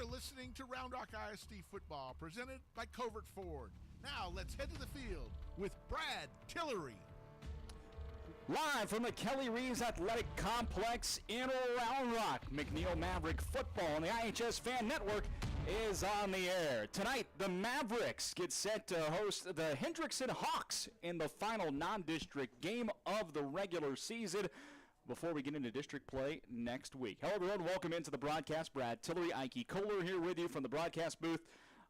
You're listening to Round Rock ISD Football, presented by Covert Ford. Now let's head to the field with Brad Tillery. Live from the Kelly Reeves Athletic Complex in Round Rock, McNeil Maverick football on the iHSFAN network is on the air. Tonight, the Mavericks get set to host the Hendrickson Hawks in the final non-district game of the regular season before we get into district play next week. Hello, everyone. Welcome into the broadcast. Brad Tillery, Ike Kohler here with you from the broadcast booth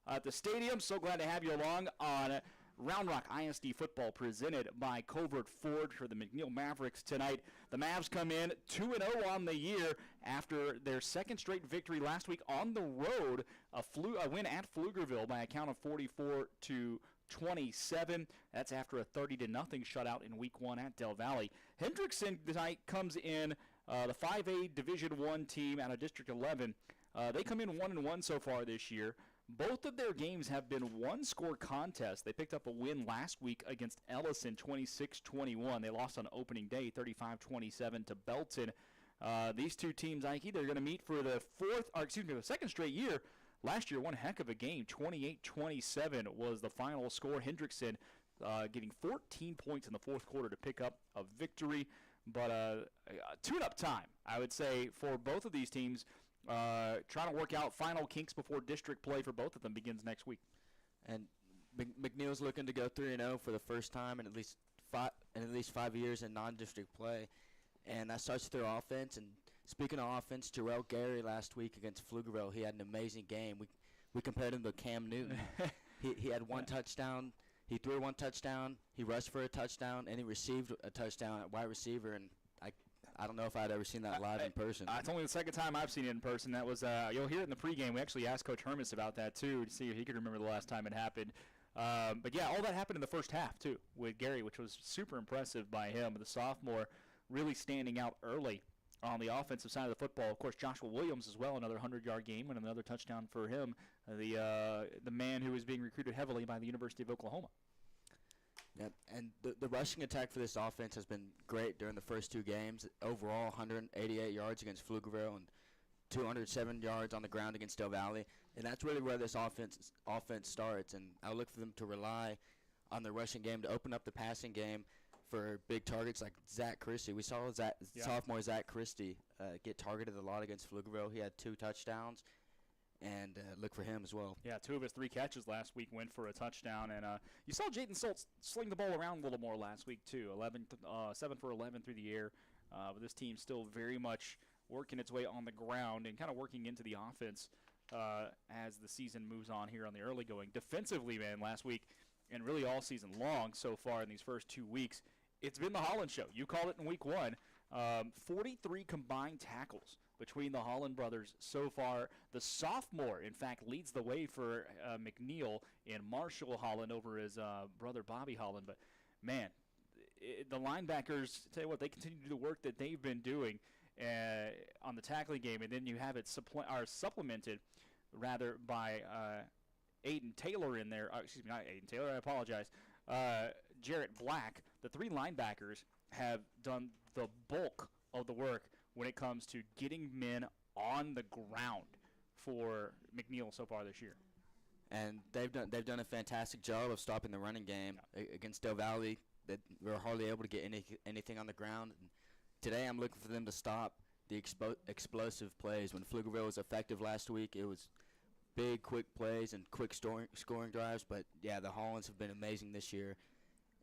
at the stadium. So glad to have you along on Round Rock ISD football presented by Covert Ford for the McNeil Mavericks tonight. The Mavs come in 2-0 on the year after their second straight victory last week on the road, a win at Pflugerville by a count of 44-27. That's after a 30-0 shutout in Week 1 at Del Valle. Hendrickson tonight comes in the 5A Division I team out of District 11. They come in 1-1 so far this year. Both of their games have been one-score contests. They picked up a win last week against Ellison, 26-21. They lost on opening day, 35-27 to Belton. These two teams, Ike, they're going to meet for the second straight year. Last year, one heck of a game, 28-27 was the final score. Hendrickson getting 14 points in the fourth quarter to pick up a victory. But tune-up time, I would say, for both of these teams. Trying to work out final kinks before district play for both of them begins next week. And McNeil's looking to go 3-0 for the first time in at least 5 years in non-district play, and that starts with their offense. And speaking of offense, Jarrell Gary last week against Pflugerville, he had an amazing game. We compared him to Cam Newton. he had one touchdown. He threw one touchdown. He rushed for a touchdown, and he received a touchdown at wide receiver. And I don't know if I'd ever seen that live in person. It's only the second time I've seen it in person. That was you'll hear it in the pregame. We actually asked Coach Hermes about that too to see if he could remember the last time it happened. But yeah, all that happened in the first half too with Gary, which was super impressive by him. The sophomore really standing out early on the offensive side of the football. Of course, Joshua Williams as well, another 100-yard game and another touchdown for him. The man who is being recruited heavily by the University of Oklahoma. Yeah, and the rushing attack for this offense has been great during the first two games. Overall, 188 yards against Pflugerville and 207 yards on the ground against Del Valle. And that's really where this offense starts. And I look for them to rely on the rushing game to open up the passing game for big targets like Zach Christie. We saw sophomore Zach Christie get targeted a lot against Pflugerville. He had 2 touchdowns. And look for him as well. Yeah, 2 of his 3 catches last week went for a touchdown. And you saw Jayden Soltz sling the ball around a little more last week, too. 7 for 11 through the air. But this team still very much working its way on the ground and kind of working into the offense as the season moves on here on the early going. Defensively, man, last week and really all season long so far in these first 2 weeks, it's been the Holland show. You called it in week 1. 43 combined tackles between the Holland brothers so far. The sophomore, in fact, leads the way for McNeil in Marshall Holland over his brother Bobby Holland. But, man, the linebackers, tell you what, they continue to do the work that they've been doing on the tackling game. And then you have it supplemented, rather, by Aiden Taylor in there. Excuse me, not Aiden Taylor, I apologize. Jarrett Black. The 3 linebackers have done the bulk of the work when it comes to getting men on the ground for McNeil so far this year. And they've done a fantastic job of stopping the running game against Del Valle. That we're hardly able to get anything on the ground. And today I'm looking for them to stop the explosive plays. When Pflugerville was effective last week, it was big, quick plays and quick scoring drives. But, yeah, the Hollands have been amazing this year.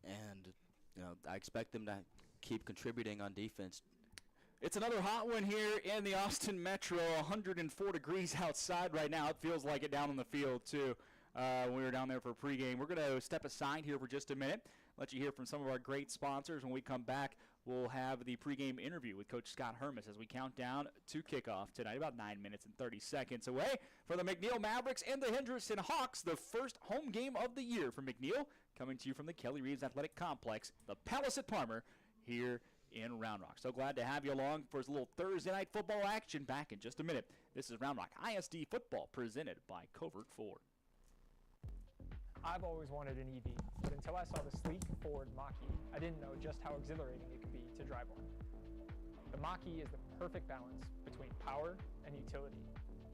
And, I expect them to keep contributing on defense. It's another hot one here in the Austin Metro. 104 degrees outside right now. It feels like it down on the field, too. When we were down there for pregame. We're going to step aside here for just a minute, let you hear from some of our great sponsors. When we come back, we'll have the pregame interview with Coach Scott Hermes as we count down to kickoff tonight, about 9 minutes and 30 seconds away for the McNeil Mavericks and the Hendrickson Hawks, the first home game of the year for McNeil, coming to you from the Kelly Reeves Athletic Complex, the Palace at Palmer, here in Round Rock. So glad to have you along for a little Thursday night football action. Back in just a minute. This is Round Rock ISD football presented by Covert Ford. I've always wanted an EV, but until I saw the sleek Ford Mach-E, I didn't know just how exhilarating it could be to drive one. The Mach-E is the perfect balance between power and utility.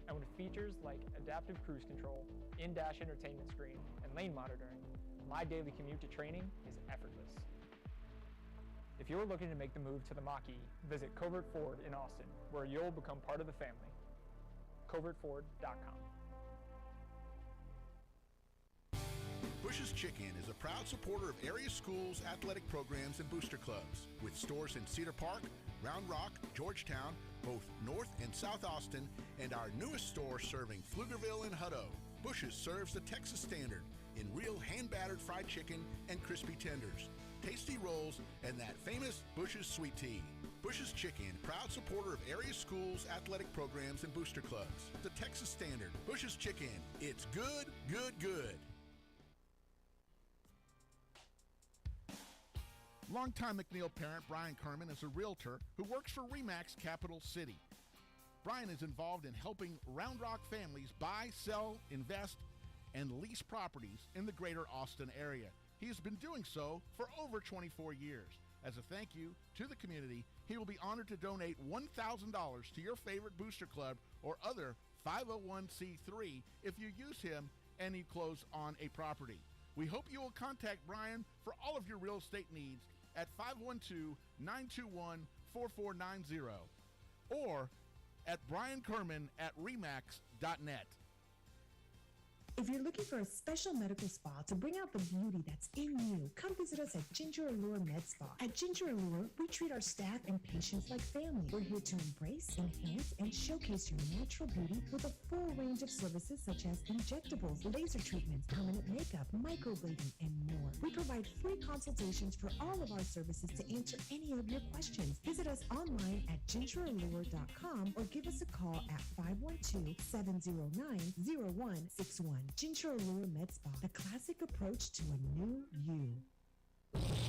And with features like adaptive cruise control, in-dash entertainment screen, and lane monitoring, my daily commute to training is effortless. If you're looking to make the move to the Mach-E, visit Covert Ford in Austin, where you'll become part of the family. CovertFord.com. Bush's Chicken is a proud supporter of area schools, athletic programs, and booster clubs, with stores in Cedar Park, Round Rock, Georgetown, both North and South Austin, and our newest store serving Pflugerville and Hutto. Bush's serves the Texas standard in real hand-battered fried chicken and crispy tenders, tasty rolls, and that famous Bush's sweet tea. Bush's Chicken, proud supporter of area schools, athletic programs, and booster clubs. The Texas standard. Bush's Chicken. It's good, good, good. Longtime McNeil parent Brian Kerman is a realtor who works for RE/MAX Capital City. Brian is involved in helping Round Rock families buy, sell, invest, and lease properties in the greater Austin area. He has been doing so for over 24 years. As a thank you to the community, he will be honored to donate $1,000 to your favorite booster club or other 501c3 if you use him and you close on a property. We hope you will contact Brian for all of your real estate needs at 512-921-4490 or at briankerman@remax.net. If you're looking for a special medical spa to bring out the beauty that's in you, come visit us at Ginger Allure Med Spa. At Ginger Allure, we treat our staff and patients like family. We're here to embrace, enhance, and showcase your natural beauty with a full range of services such as injectables, laser treatments, permanent makeup, microblading, and more. We provide free consultations for all of our services to answer any of your questions. Visit us online at gingerallure.com or give us a call at 512-709-0161. Ginger Allure Med Spa, the classic approach to a new you.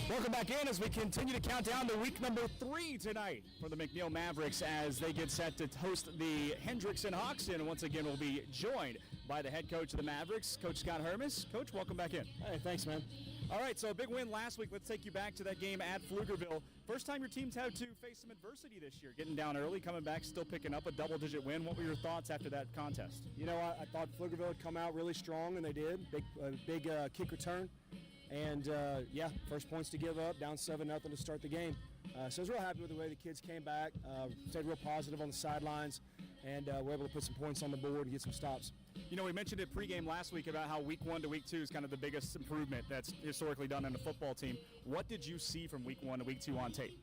Welcome back in as we continue to count down to week number 3 tonight for the McNeil Mavericks as they get set to host the Hendrickson Hawks. And once again, we'll be joined by the head coach of the Mavericks, Coach Scott Hermes. Coach, welcome back in. Hey, thanks, man. All right, so a big win last week. Let's take you back to that game at Pflugerville. First time your team's had to face some adversity this year. Getting down early, coming back, still picking up a double-digit win. What were your thoughts after that contest? You know, I thought Pflugerville would come out really strong, and they did. Big kick return. And, first points to give up, down 7-0 to start the game. So I was real happy with the way the kids came back, stayed real positive on the sidelines, and were able to put some points on the board and get some stops. You know, we mentioned it pregame last week about how week 1 to week 2 is kind of the biggest improvement that's historically done in a football team. What did you see from week 1 to week 2 on tape?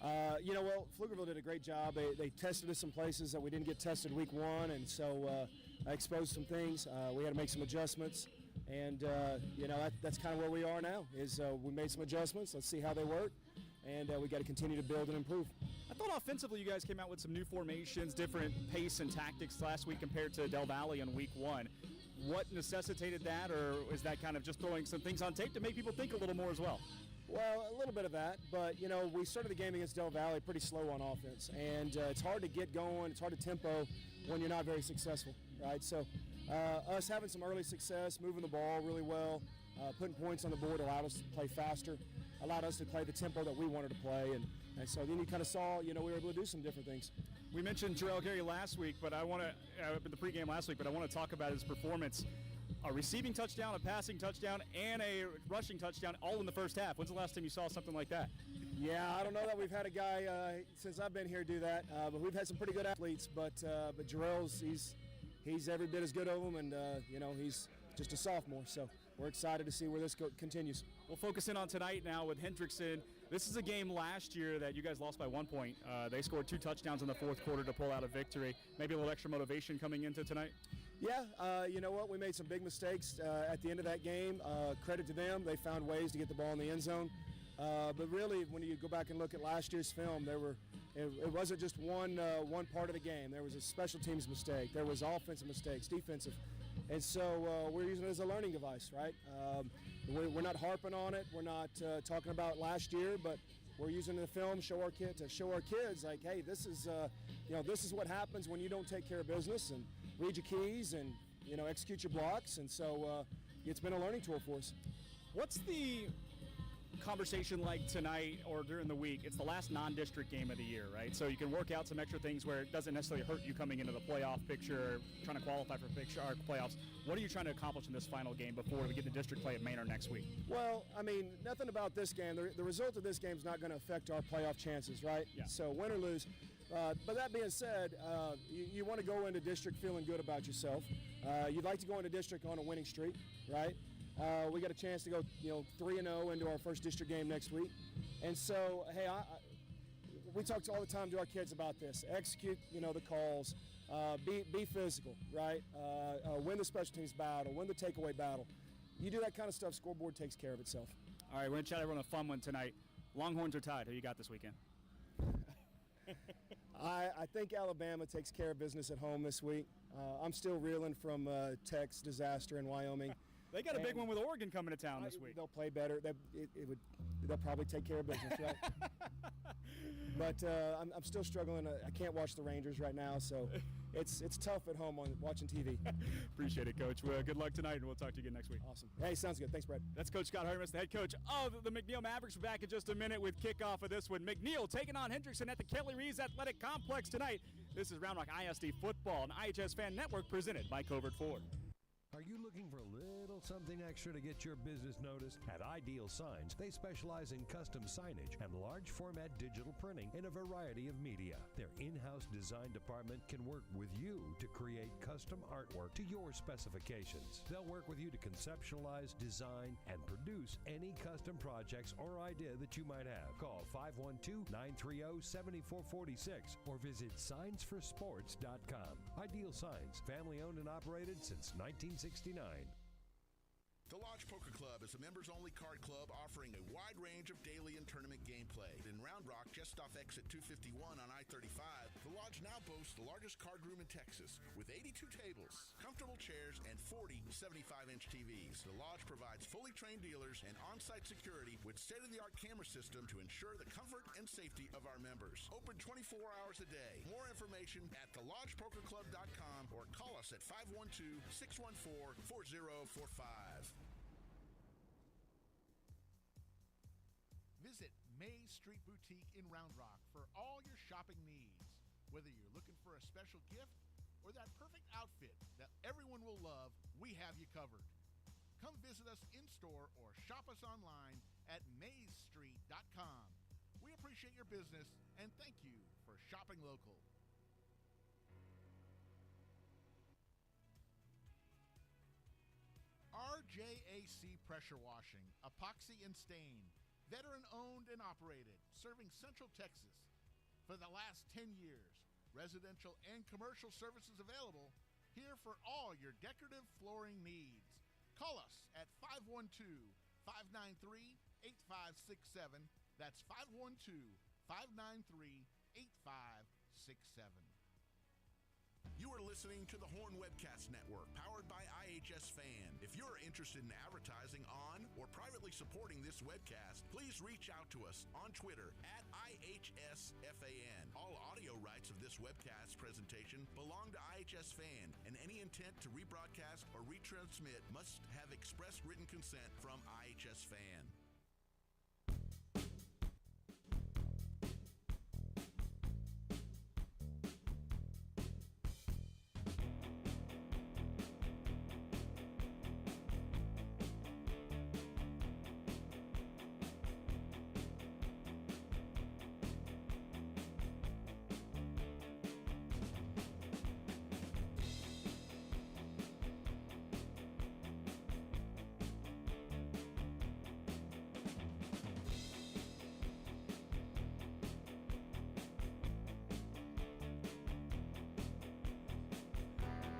Pflugerville did a great job. They tested us some places that we didn't get tested week 1, and so I exposed some things. We had to make some adjustments. And, that's kind of where we are now is we made some adjustments. Let's see how they work. And we got to continue to build and improve. I thought offensively you guys came out with some new formations, different pace and tactics last week compared to Del Valle in week 1. What necessitated that, or is that kind of just throwing some things on tape to make people think a little more as well? Well, a little bit of that, but, we started the game against Del Valle pretty slow on offense. And it's hard to get going. It's hard to tempo when you're not very successful, right? So us having some early success, moving the ball really well, putting points on the board allowed us to play faster, allowed us to play the tempo that we wanted to play. And so then you kind of saw, we were able to do some different things. We mentioned Jarrell Gary last week, but I want to, the pregame last week, but I want to talk about his performance. A receiving touchdown, a passing touchdown, and a rushing touchdown all in the first half. When's the last time you saw something like that? Yeah, I don't know that we've had a guy since I've been here do that, but we've had some pretty good athletes. But Jarrell's, he's every bit as good of them, and he's just a sophomore. So we're excited to see where this continues. We'll focus in on tonight now with Hendrickson. This is a game last year that you guys lost by 1 point. They scored 2 touchdowns in the fourth quarter to pull out a victory. Maybe a little extra motivation coming into tonight? Yeah, you know what? We made some big mistakes at the end of that game. Credit to them. They found ways to get the ball in the end zone. But really, when you go back and look at last year's film, it wasn't just one part of the game. There was a special teams mistake. There was offensive mistakes, defensive. And so we're using it as a learning device, right? We're not harping on it. We're not talking about last year, but we're using the film to show our kids like, hey, this is what happens when you don't take care of business and read your keys and execute your blocks. And so it's been a learning tool for us. What's the conversation like tonight or during the week, it's the last non-district game of the year, right? So you can work out some extra things where it doesn't necessarily hurt you coming into the playoff picture, trying to qualify for playoffs. What are you trying to accomplish in this final game before we get the district play at Manor next week? Well, I mean, nothing about this game. The result of this game is not going to affect our playoff chances, right? Yeah. So win or lose. But that being said, you want to go into district feeling good about yourself. You'd like to go into district on a winning streak, right? We got a chance to go, 3-0 into our first district game next week. And so, hey, we talk all the time to our kids about this. Execute, the calls. Be physical, right? Win the special teams battle. Win the takeaway battle. You do that kind of stuff, scoreboard takes care of itself. All right, we're going to chat everyone a fun one tonight. Longhorns are tied. Who you got this weekend? I think Alabama takes care of business at home this week. I'm still reeling from Tech's disaster in Wyoming. They got a big one with Oregon coming to town this week. They'll play better. They'll probably take care of business, right? But I'm still struggling. I can't watch the Rangers right now, so it's tough at home on watching TV. Appreciate it, Coach. Well, good luck tonight, and we'll talk to you again next week. Awesome. Hey, sounds good. Thanks, Brad. That's Coach Scott Hartman, the head coach of the McNeil Mavericks. We're back in just a minute with kickoff of this one. McNeil taking on Hendrickson at the Kelly Reeves Athletic Complex tonight. This is Round Rock ISD Football on iHSFAN Network presented by Covert Ford. Are you looking for a little something extra to get your business noticed? At Ideal Signs, they specialize in custom signage and large format digital printing in a variety of media. Their in-house design department can work with you to create custom artwork to your specifications. They'll work with you to conceptualize, design, and produce any custom projects or idea that you might have. Call 512-930-7446 or visit signsforsports.com. Ideal Signs, family owned and operated since 1969. The Lodge Poker Club is a members-only card club offering a wide range of daily and tournament gameplay. In Round Rock, just off exit 251 on I-35, the Lodge now boasts the largest card room in Texas with 82 tables, comfortable chairs, and 40 75-inch TVs. The Lodge provides fully trained dealers and on-site security with state-of-the-art camera system to ensure the comfort and safety of our members. Open 24 hours a day. More information at thelodgepokerclub.com or call us at 512-614-4045. Visit Mays Street Boutique in Round Rock for all your shopping needs. Whether you're looking for a special gift or that perfect outfit that everyone will love, we have you covered. Come visit us in-store or shop us online at maysstreet.com. We appreciate your business and thank you for shopping local. RJAC Pressure Washing, Epoxy and Stain. Veteran-owned and operated, serving Central Texas for the last 10 years. Residential and commercial services available here for all your decorative flooring needs. Call us at 512-593-8567. That's 512-593-8567. You are listening to the Horn Webcast Network, powered by iHSFAN. If you're interested in advertising on or privately supporting this webcast, please reach out to us on Twitter at iHSFAN. All audio rights of this webcast presentation belong to iHSFAN, and any intent to rebroadcast or retransmit must have express written consent from iHSFAN.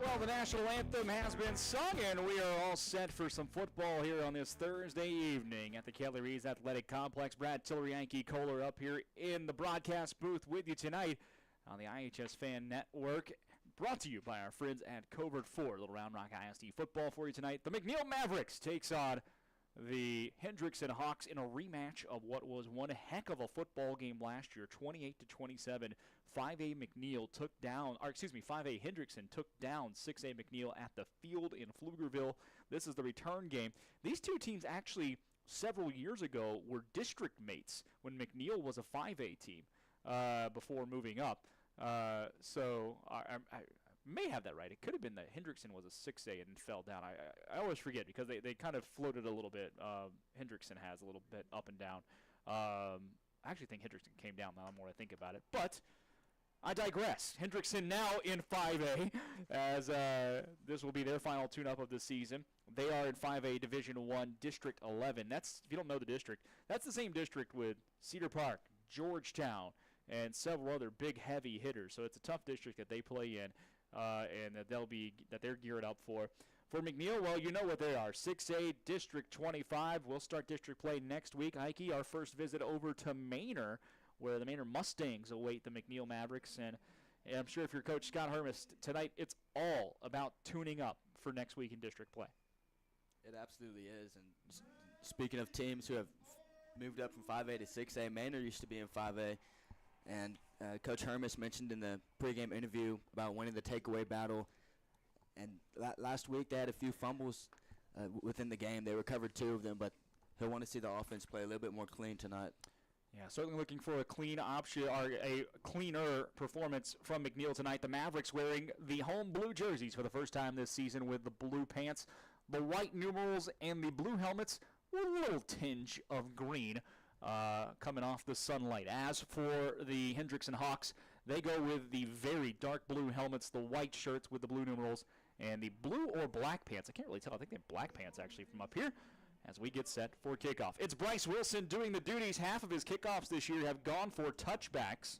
Well, the national anthem has been sung, and we are all set for some football here on this Thursday evening at the Kelly Reeves Athletic Complex. Brad Tiller, Yankee Kohler up here in the broadcast booth with you tonight on the iHSFAN Network. Brought to you by our friends at Covert Ford. Little Round Rock ISD football for you tonight. The McNeil Mavericks takes on the Hendrickson Hawks in a rematch of what was one heck of a football game last year, 28-27. 5A McNeil took down, 5A Hendrickson took down 6A McNeil at the field in Pflugerville. This is the return game. These two teams actually several years ago were district mates when McNeil was a 5A team before moving up. So I may have that right. It could have been that Hendrickson was a 6A and fell down. I always forget because they kind of floated a little bit. Hendrickson has a little bit up and down. I actually think Hendrickson came down now the more I think about it. But I digress. Hendrickson now in 5A as this will be their final tune-up of the season. They are in 5A Division I, District 11. That's, if you don't know the district, that's the same district with Cedar Park, Georgetown, and several other big, heavy hitters. So it's a tough district that they play in, and that they're geared up for. For McNeil, well, you know what they are. 6A District 25. We'll start district play next week. Ike, our first visit over to Manor, where the Manor Mustangs await the McNeil Mavericks. And I'm sure if you're Coach Scott Hermes, tonight it's all about tuning up for next week in district play. It absolutely is. And speaking of teams who have moved up from 5A to 6A, Manor used to be in 5A. And Coach Hermes mentioned in the pregame interview about winning the takeaway battle. And last week they had a few fumbles within the game. They recovered 2 of them, but he'll want to see the offense play a little bit more clean tonight. Yeah, certainly looking for a clean option or a cleaner performance from McNeil tonight. The Mavericks wearing the home blue jerseys for the first time this season with the blue pants, the white numerals, and the blue helmets with a little tinge of green coming off the sunlight. As for the Hendrickson Hawks, they go with the very dark blue helmets, the white shirts with the blue numerals, and the blue or black pants. I can't really tell. I think they have black pants actually from up here as we get set for kickoff. It's Bryce Wilson doing the duties. Half of his kickoffs this year have gone for touchbacks.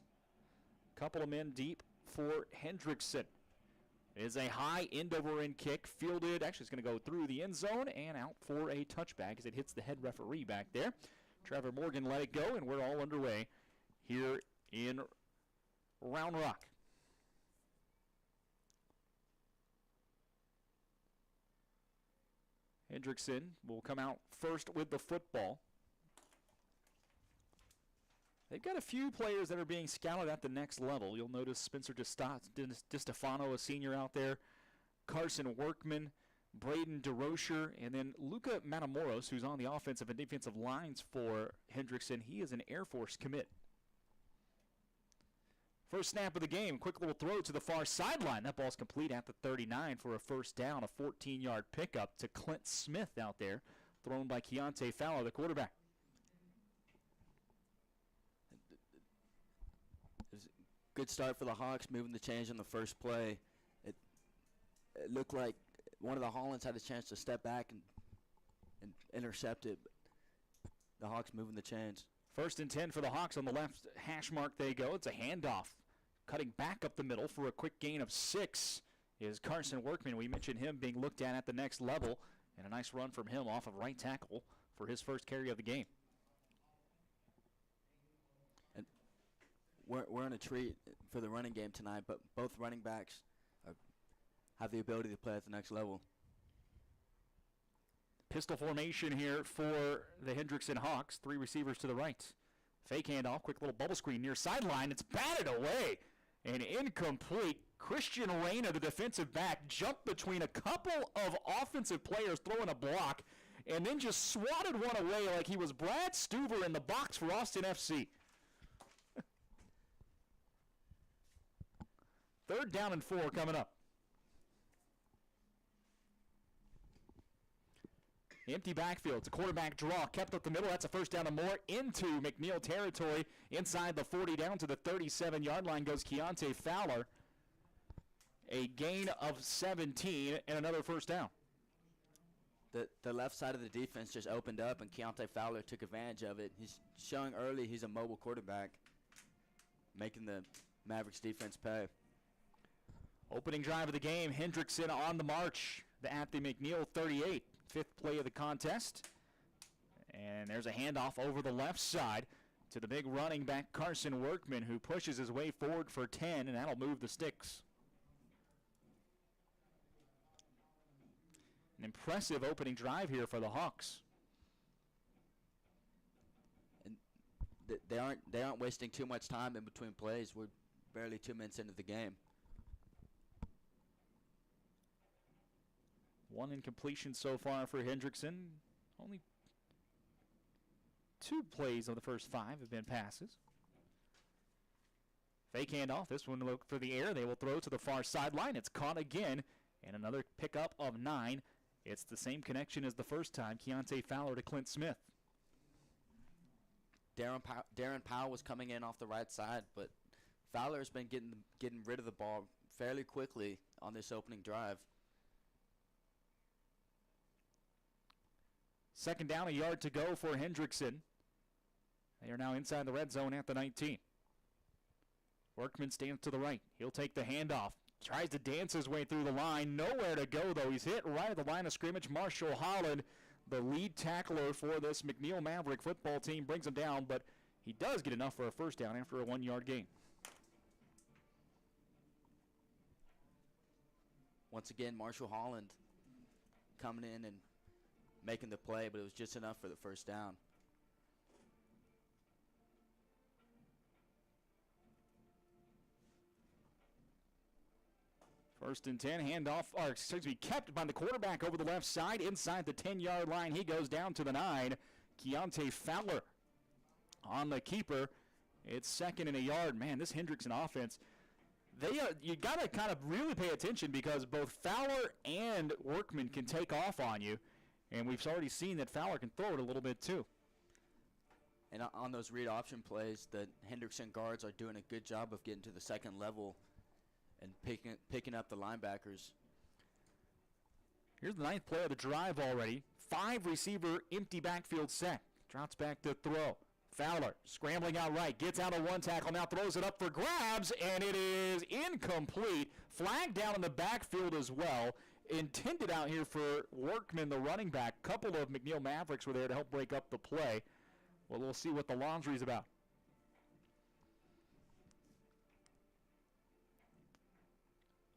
Couple of men deep for Hendrickson. It is a high end-over-end kick, fielded. Actually, it's going to go through the end zone and out for a touchback as it hits the head referee back there. Trevor Morgan let it go, and we're all underway here in Round Rock. Hendrickson will come out first with the football. They've got a few players that are being scouted at the next level. You'll notice Spencer DiStefano, a senior out there, Carson Workman, Braden DeRocher, and then Luca Matamoros, who's on the offensive and defensive lines for Hendrickson. He is an Air Force commit. First snap of the game, quick little throw to the far sideline. That ball's complete at the 39 for a first down, a 14-yard pickup to Clint Smith out there, thrown by Keontae Fowler, the quarterback. It was a good start for the Hawks, moving the chains on the first play. It looked like one of the Hollands had a chance to step back and intercept it. The Hawks moving the chains. First and 10 for the Hawks. On the left hash mark they go. It's a handoff. Cutting back up the middle for a quick gain of 6 is Carson Workman. We mentioned him being looked at the next level. And a nice run from him off of right tackle for his first carry of the game. And we're in a treat for the running game tonight, but both running backs have the ability to play at the next level. Pistol formation here for the Hendrickson Hawks. 3 receivers to the right. Fake handoff, quick little bubble screen near sideline. It's batted away and incomplete. Christian Reyna, the defensive back, jumped between a couple of offensive players throwing a block and then just swatted one away like he was Brad Stuver in the box for Austin FC. 3rd down and 4 coming up. Empty backfield. It's a quarterback draw. Kept up the middle. That's a first down and more into McNeil territory. Inside the 40 down to the 37-yard line goes Keontae Fowler. A gain of 17 and another first down. The left side of the defense just opened up, and Keontae Fowler took advantage of it. He's showing early he's a mobile quarterback, making the Mavericks defense pay. Opening drive of the game. Hendrickson on the march at the McNeil 38. 5th play of the contest. And there's a handoff over the left side to the big running back Carson Workman, who pushes his way forward for 10, and that'll move the sticks. An impressive opening drive here for the Hawks. And they aren't wasting too much time in between plays. We're barely 2 minutes into the game. 1 incompletion so far for Hendrickson. Only 2 plays of the first 5 have been passes. Fake handoff. This one look for the air. They will throw to the far sideline. It's caught again. And another pickup of 9. It's the same connection as the first time. Keontae Fowler to Clint Smith. Darren Powell was coming in off the right side, but Fowler's been getting rid of the ball fairly quickly on this opening drive. Second down, a yard to go for Hendrickson. They are now inside the red zone at the 19. Workman stands to the right. He'll take the handoff. Tries to dance his way through the line. Nowhere to go, though. He's hit right at the line of scrimmage. Marshall Holland, the lead tackler for this McNeil Maverick football team, brings him down, but he does get enough for a first down after a 1-yard gain. Once again, Marshall Holland coming in and making the play, but it was just enough for the first down. First and 10, handoff, or excuse me, kept by the quarterback over the left side. Inside the 10-yard line, he goes down to the 9. Keontae Fowler on the keeper. It's second and a yard. Man, this Hendrickson offense, you got to kind of really pay attention because both Fowler and Workman can take off on you. And we've already seen that Fowler can throw it a little bit too. And on those read option plays, the Hendrickson guards are doing a good job of getting to the second level and picking up the linebackers. Here's the 9th play of the drive already. 5 receiver empty backfield set. Drops back to throw. Fowler scrambling out right. Gets out of one tackle. Now throws it up for grabs. And it is incomplete. Flag down in the backfield as well. Intended out here for Workman, the running back. Couple of McNeil Mavericks were there to help break up the play. Well, we'll see what the laundry's about.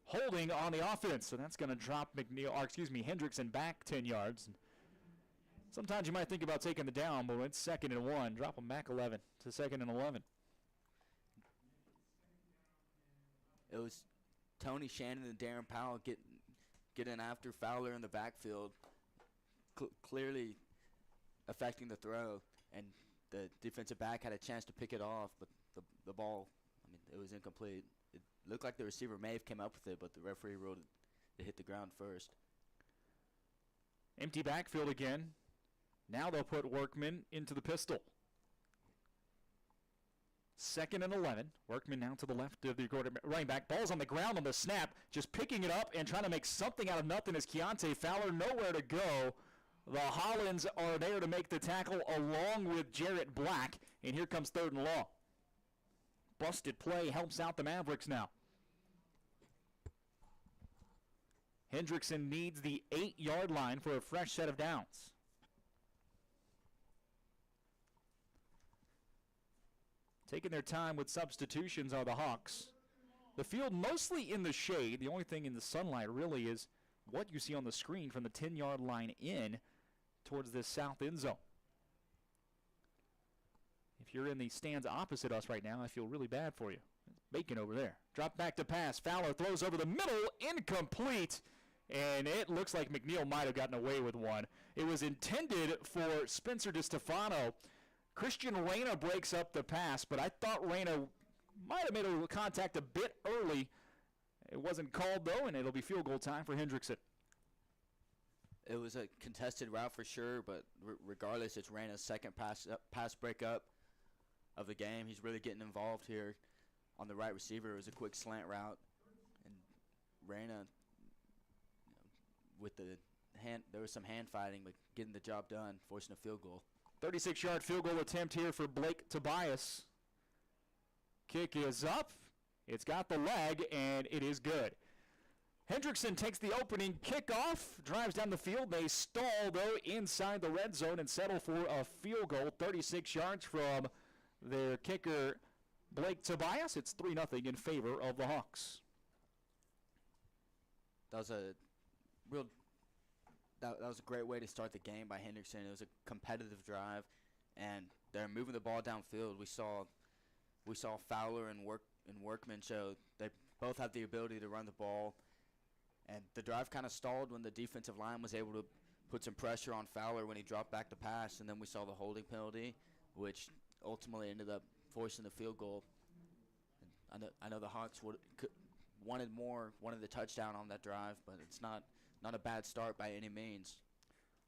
Holding on the offense, so that's going to drop Hendrickson back 10 yards. Sometimes you might think about taking the down, but it's 2nd and 1. Drop them back 11 to 2nd and 11. It was Tony Shannon and Darren Powell getting after Fowler in the backfield, clearly affecting the throw, and the defensive back had a chance to pick it off, but the ball, it was incomplete. It looked like the receiver may have came up with it, but the referee ruled it hit the ground first. Empty backfield again. Now they'll put Workman into the pistol. 2nd and 11. Workman now to the left of the running back. Ball's on the ground on the snap. Just picking it up and trying to make something out of nothing is Keontae Fowler. Nowhere to go. The Hollands are there to make the tackle along with Jarrett Black. And here comes 3rd and long. Busted play helps out the Mavericks now. Hendrickson needs the 8-yard line for a fresh set of downs. Taking their time with substitutions are the Hawks. The field mostly in the shade. The only thing in the sunlight really is what you see on the screen from the 10-yard line in towards this south end zone. If you're in the stands opposite us right now, I feel really bad for you. It's Bacon over there. Drop back to pass. Fowler throws over the middle. Incomplete. And it looks like McNeil might have gotten away with one. It was intended for Spencer DiStefano. Christian Reyna breaks up the pass, but I thought Reyna might have made a contact a bit early. It wasn't called, though, and it'll be field goal time for Hendrickson. It was a contested route for sure, but regardless, it's Reyna's second pass breakup of the game. He's really getting involved here on the right receiver. It was a quick slant route, and Reyna, with the hand, there was some hand fighting, but getting the job done, forcing a field goal. 36-yard field goal attempt here for Blake Tobias. Kick is up. It's got the leg, and it is good. Hendrickson takes the opening kickoff, drives down the field. They stall, though, inside the red zone and settle for a field goal. 36 yards from their kicker, Blake Tobias. It's 3-0 in favor of the Hawks. That was a great way to start the game by Hendrickson. It was a competitive drive, and they're moving the ball downfield. We saw Fowler and Workman show they both have the ability to run the ball, and the drive kind of stalled when the defensive line was able to put some pressure on Fowler when he dropped back to pass, and then we saw the holding penalty. which ultimately ended up forcing the field goal. And I know the Hawks wanted the touchdown on that drive, but it's not a bad start by any means.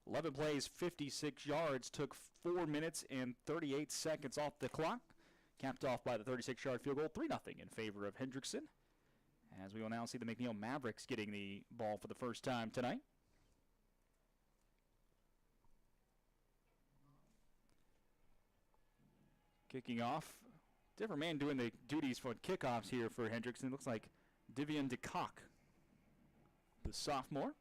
11 plays, 56 yards, took 4 minutes and 38 seconds off the clock. Capped off by the 36-yard field goal, 3-0 in favor of Hendrickson. As we will now see the McNeil Mavericks getting the ball for the first time tonight. Kicking off. Different man doing the duties for kickoffs here for Hendrickson. Looks like Divian DeCock, the sophomore.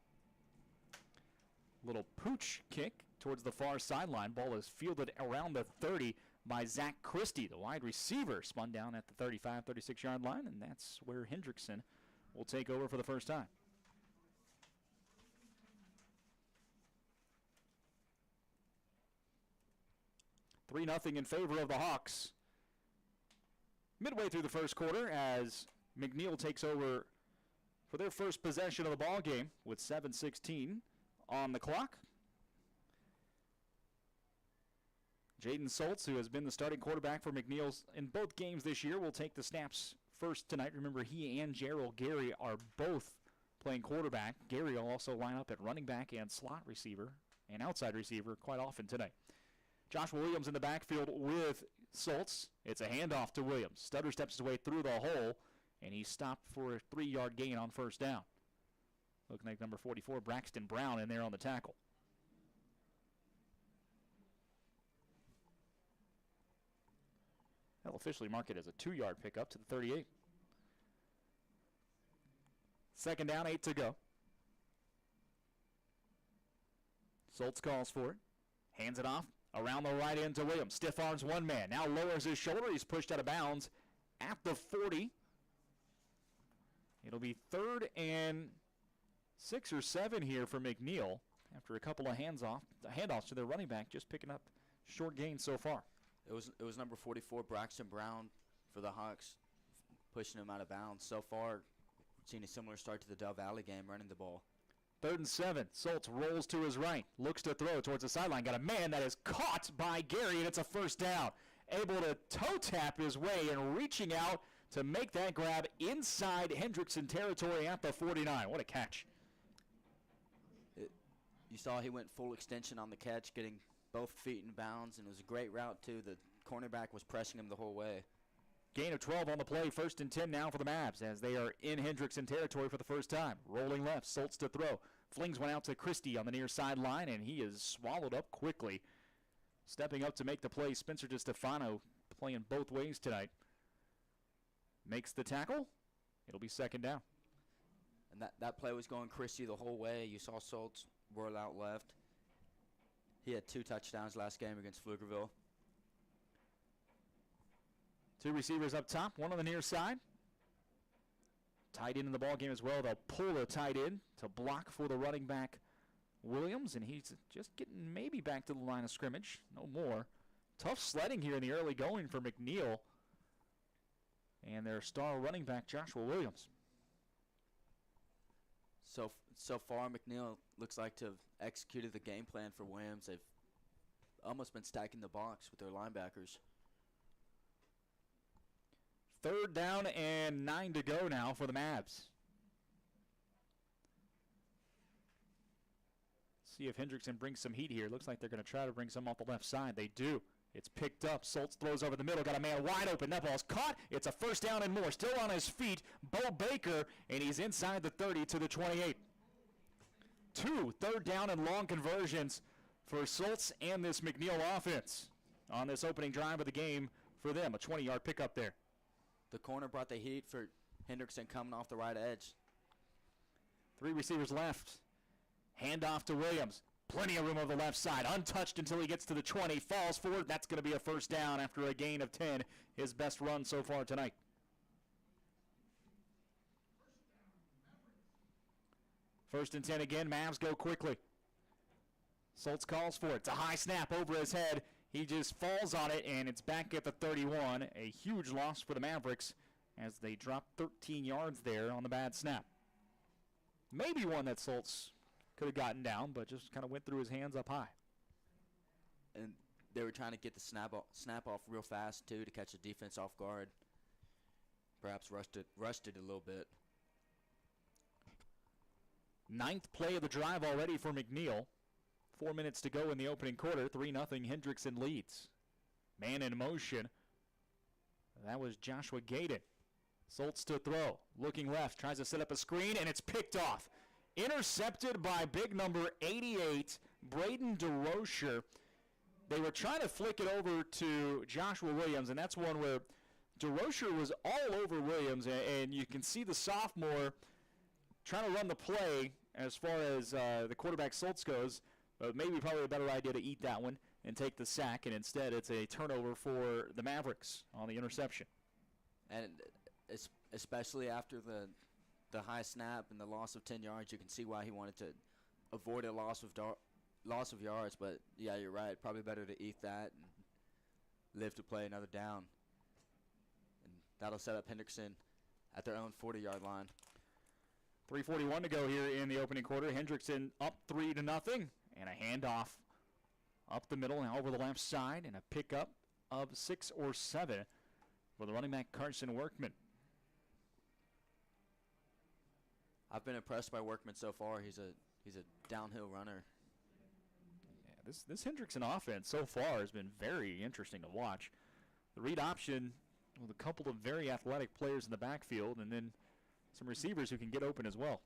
Little pooch kick towards the far sideline. Ball is fielded around the 30 by Zach Christie, the wide receiver. Spun down at the 35, 36-yard line, and that's where Hendrickson will take over for the first time. Three 0 in favor of the Hawks. Midway through the first quarter as McNeil takes over for their first possession of the ball game with 7:16 on the clock. Jaden Soltz, who has been the starting quarterback for McNeil in both games this year, will take the snaps first tonight. Remember, he and Gerald Gary are both playing quarterback. Gary will also line up at running back and slot receiver and outside receiver quite often tonight. Joshua Williams in the backfield with Soltz. It's a handoff to Williams. Stutter steps his way through the hole, and he's stopped for a 3-yard gain on first down. Looking like number 44, Braxton Brown, in there on the tackle. They'll officially mark it as a 2-yard pickup to the 38. Second down, 8 to go. Soltz calls for it. Hands it off around the right end to Williams. Stiff arms one man. Now lowers his shoulder. He's pushed out of bounds at the 40. It'll be 3rd and 6 or 7 here for McNeil after a couple of handoffs to their running back, just picking up short gains so far. It was number 44, Braxton Brown, for the Hawks, pushing him out of bounds. So far, seen a similar start to the Del Valley game, running the ball. 3rd and 7. Soltz rolls to his right, looks to throw towards the sideline. Got a man that is caught by Gary, and it's a first down. Able to toe tap his way and reaching out to make that grab inside Hendrickson territory at the 49. What a catch. You saw he went full extension on the catch, getting both feet in bounds, and it was a great route, too. The cornerback was pressing him the whole way. Gain of 12 on the play. 1st and 10 now for the Mavs as they are in Hendrickson territory for the first time. Rolling left, Soltz to throw. Flings one out to Christie on the near sideline, and he is swallowed up quickly. Stepping up to make the play, Spencer DeStefano playing both ways tonight. Makes the tackle. It'll be 2nd down. And that play was going Christie the whole way. You saw Soltz whirl out left. He had 2 touchdowns last game against Pflugerville. 2 receivers up top, one on the near side. Tight end in the ball game as well. They'll pull a tight end to block for the running back Williams, and he's just getting maybe back to the line of scrimmage. No more. Tough sledding here in the early going for McNeil and their star running back Joshua Williams. So far, McNeil looks like to have executed the game plan for Williams. They've almost been stacking the box with their linebackers. 3rd down and 9 to go now for the Mavs. See if Hendrickson brings some heat here. Looks like they're going to try to bring some off the left side. They do. It's picked up. Soltz throws over the middle. Got a man wide open. That ball's caught. It's a 1st down and more. Still on his feet. Bo Baker, and he's inside the 30 to the 28. 2 3rd down and long conversions for Soltz and this McNeil offense on this opening drive of the game for them. A 20-yard pickup there. The corner brought the heat for Hendrickson coming off the right edge. 3 receivers left. Handoff to Williams. Plenty of room on the left side. Untouched until he gets to the 20. Falls forward. That's going to be a 1st down after a gain of 10. His best run so far tonight. First and 10 again. Mavs go quickly. Soltz calls for it. It's a high snap over his head. He just falls on it, and it's back at the 31. A huge loss for the Mavericks as they drop 13 yards there on the bad snap. Maybe one that Soltz could have gotten down, but just kind of went through his hands up high. And they were trying to get the snap off real fast too to catch the defense off guard. Perhaps rushed it a little bit. Ninth play of the drive already for McNeil. 4 minutes to go in the opening quarter. 3-0 Hendrickson leads. Man in motion. That was Joshua Gaden. Soltz to throw. Looking left. Tries to set up a screen, and it's picked off. Intercepted by big number 88, Braden DeRocher. They were trying to flick it over to Joshua Williams, and that's one where DeRocher was all over Williams, and you can see the sophomore trying to run the play as far as the quarterback Soltz goes. Maybe probably a better idea to eat that one and take the sack, and instead it's a turnover for the Mavericks on the interception. And especially after the high snap and the loss of 10 yards, you can see why he wanted to avoid a loss of yards. But, yeah, you're right. Probably better to eat that and live to play another down. And that'll set up Hendrickson at their own 40-yard line. 3:41 to go here in the opening quarter. Hendrickson up 3-0, and a handoff up the middle and over the left side, and a pickup of 6 or 7 for the running back Carson Workman. I've been impressed by Workman so far. He's a downhill runner. Yeah, this Hendrickson offense so far has been very interesting to watch. The read option with a couple of very athletic players in the backfield, and then some receivers who can get open as well.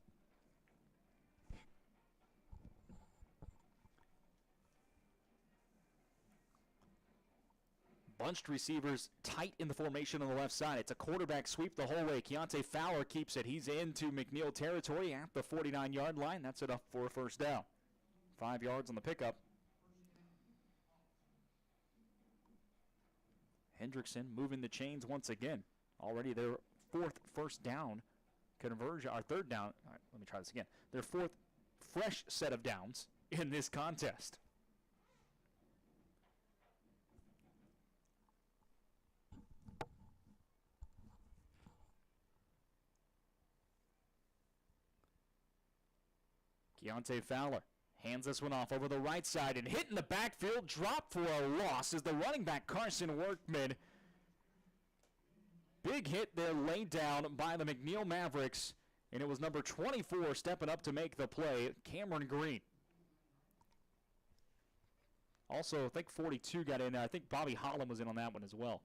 Bunched receivers tight in the formation on the left side. It's a quarterback sweep the whole way. Keontae Fowler keeps it. He's into McNeil territory at the 49-yard line. That's enough for a first down. 5 yards on the pickup. Hendrickson moving the chains once again. Already their fourth first down conversion, or third down. All right, let me try this again. Their fourth fresh set of downs in this contest. Keontae Fowler hands this one off over the right side and hit in the backfield. Drop for a loss is the running back Carson Workman. Big hit there laid down by the McNeil Mavericks, and it was number 24 stepping up to make the play, Cameron Green. Also, I think 42 got in there. I think Bobby Holland was in on that one as well.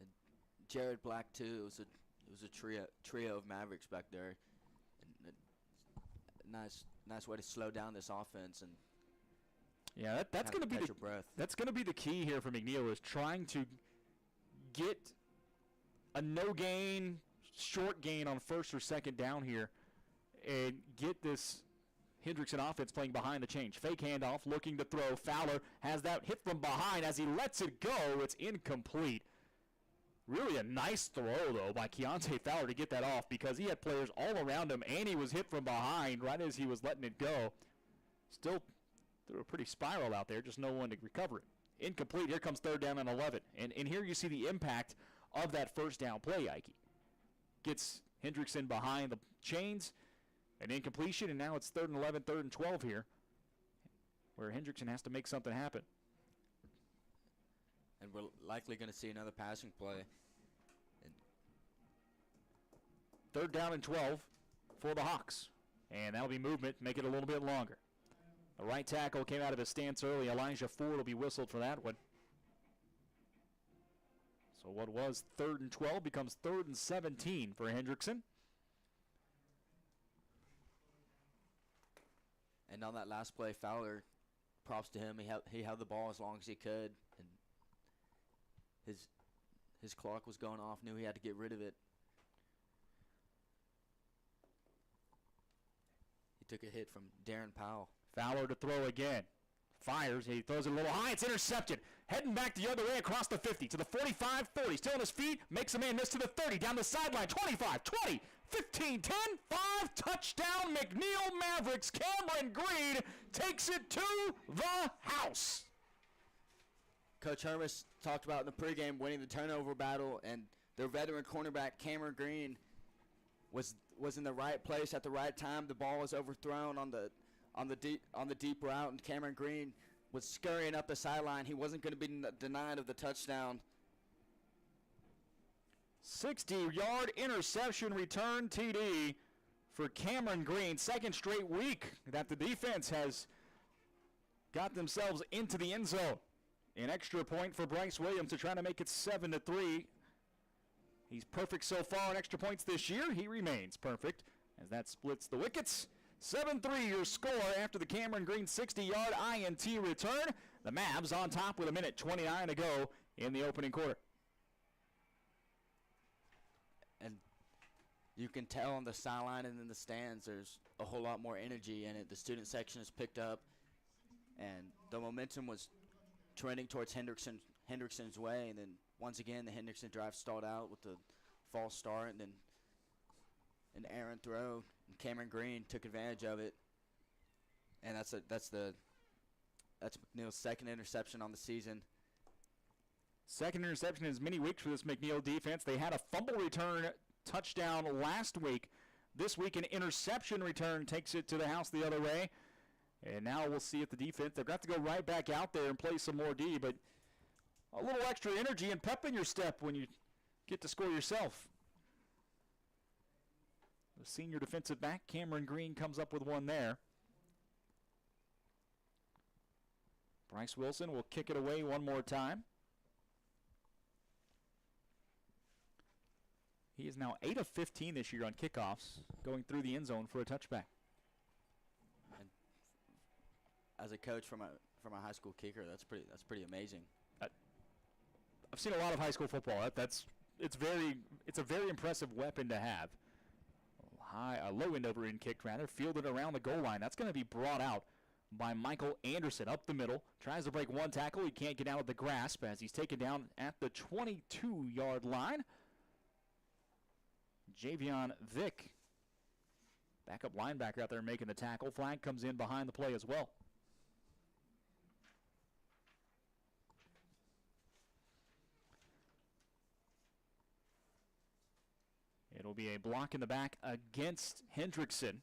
And Jared Black too. It was a trio of Mavericks back there. And nice way to slow down this offense and yeah, that's going to be that's going to be the key here for McNeil, is trying to get a no gain, short gain on first or second down here and get this Hendrickson offense playing behind the change. Fake handoff, looking to throw. Fowler has that hit from behind. As he lets it go, it's incomplete. Really a nice throw, though, by Keontae Fowler to get that off, because he had players all around him, and he was hit from behind right as he was letting it go. Still threw a pretty spiral out there, just no one to recover it. Incomplete. Here comes third down and 11. And here you see the impact of that first down play, Ike. Gets Hendrickson behind the chains, an incompletion, and now it's 3rd and 11, 3rd and 12 here, where Hendrickson has to make something happen. And we're likely going to see another passing play. Third down and 12 for the Hawks. And that'll be movement, make it a little bit longer. The right tackle came out of his stance early. Elijah Ford will be whistled for that one. So what was 3rd and 12 becomes 3rd and 17 for Hendrickson. And on that last play, Fowler, props to him. He held the ball as long as he could. And his clock was going off, knew he had to get rid of it. He took a hit from Darren Powell. Fowler to throw again. Fires, he throws it a little high, it's intercepted. Heading back the other way across the 50 to the 45, 40. Still on his feet, makes a man miss to the 30, down the sideline, 25, 20, 15, 10, 5, touchdown McNeil Mavericks. Cameron Green takes it to the house. Coach Hermes talked about in the pregame winning the turnover battle, and their veteran cornerback Cameron Green was in the right place at the right time. The ball was overthrown on the deep route, and Cameron Green was scurrying up the sideline. He wasn't going to be denied of the touchdown. 60-yard interception return TD for Cameron Green. Second straight week that the defense has got themselves into the end zone. An extra point for Bryce Williams to try to make it 7-3. He's perfect so far on extra points this year. He remains perfect as that splits the wickets. 7-3 your score after the Cameron Green 60-yard INT return. The Mavs on top with 1:29 to go in the opening quarter. And you can tell on the sideline and in the stands there's a whole lot more energy in it. The student section has picked up, and the momentum was trending towards Hendrickson's way, and then once again the Hendrickson drive stalled out with the false start, and then an errant throw, and Cameron Green took advantage of it, and that's McNeil's second interception on the season. Second interception in as many weeks for this McNeil defense. They had a fumble return touchdown last week. This week an interception return takes it to the house the other way. And now we'll see if the defense, they've got to go right back out there and play some more D, but a little extra energy and pep in your step when you get to score yourself. The senior defensive back, Cameron Green, comes up with one there. Bryce Wilson will kick it away one more time. He is now 8 of 15 this year on kickoffs, going through the end zone for a touchback. And as a coach from a high school kicker, that's pretty amazing. I've seen a lot of high school football. It's a very impressive weapon to have. A low end over end kick rather, fielded around the goal line. That's going to be brought out by Michael Anderson up the middle. Tries to break one tackle. He can't get out of the grasp as he's taken down at the 22-yard line. Javion Vick, backup linebacker out there making the tackle. Flag comes in behind the play as well. It'll be a block in the back against Hendrickson.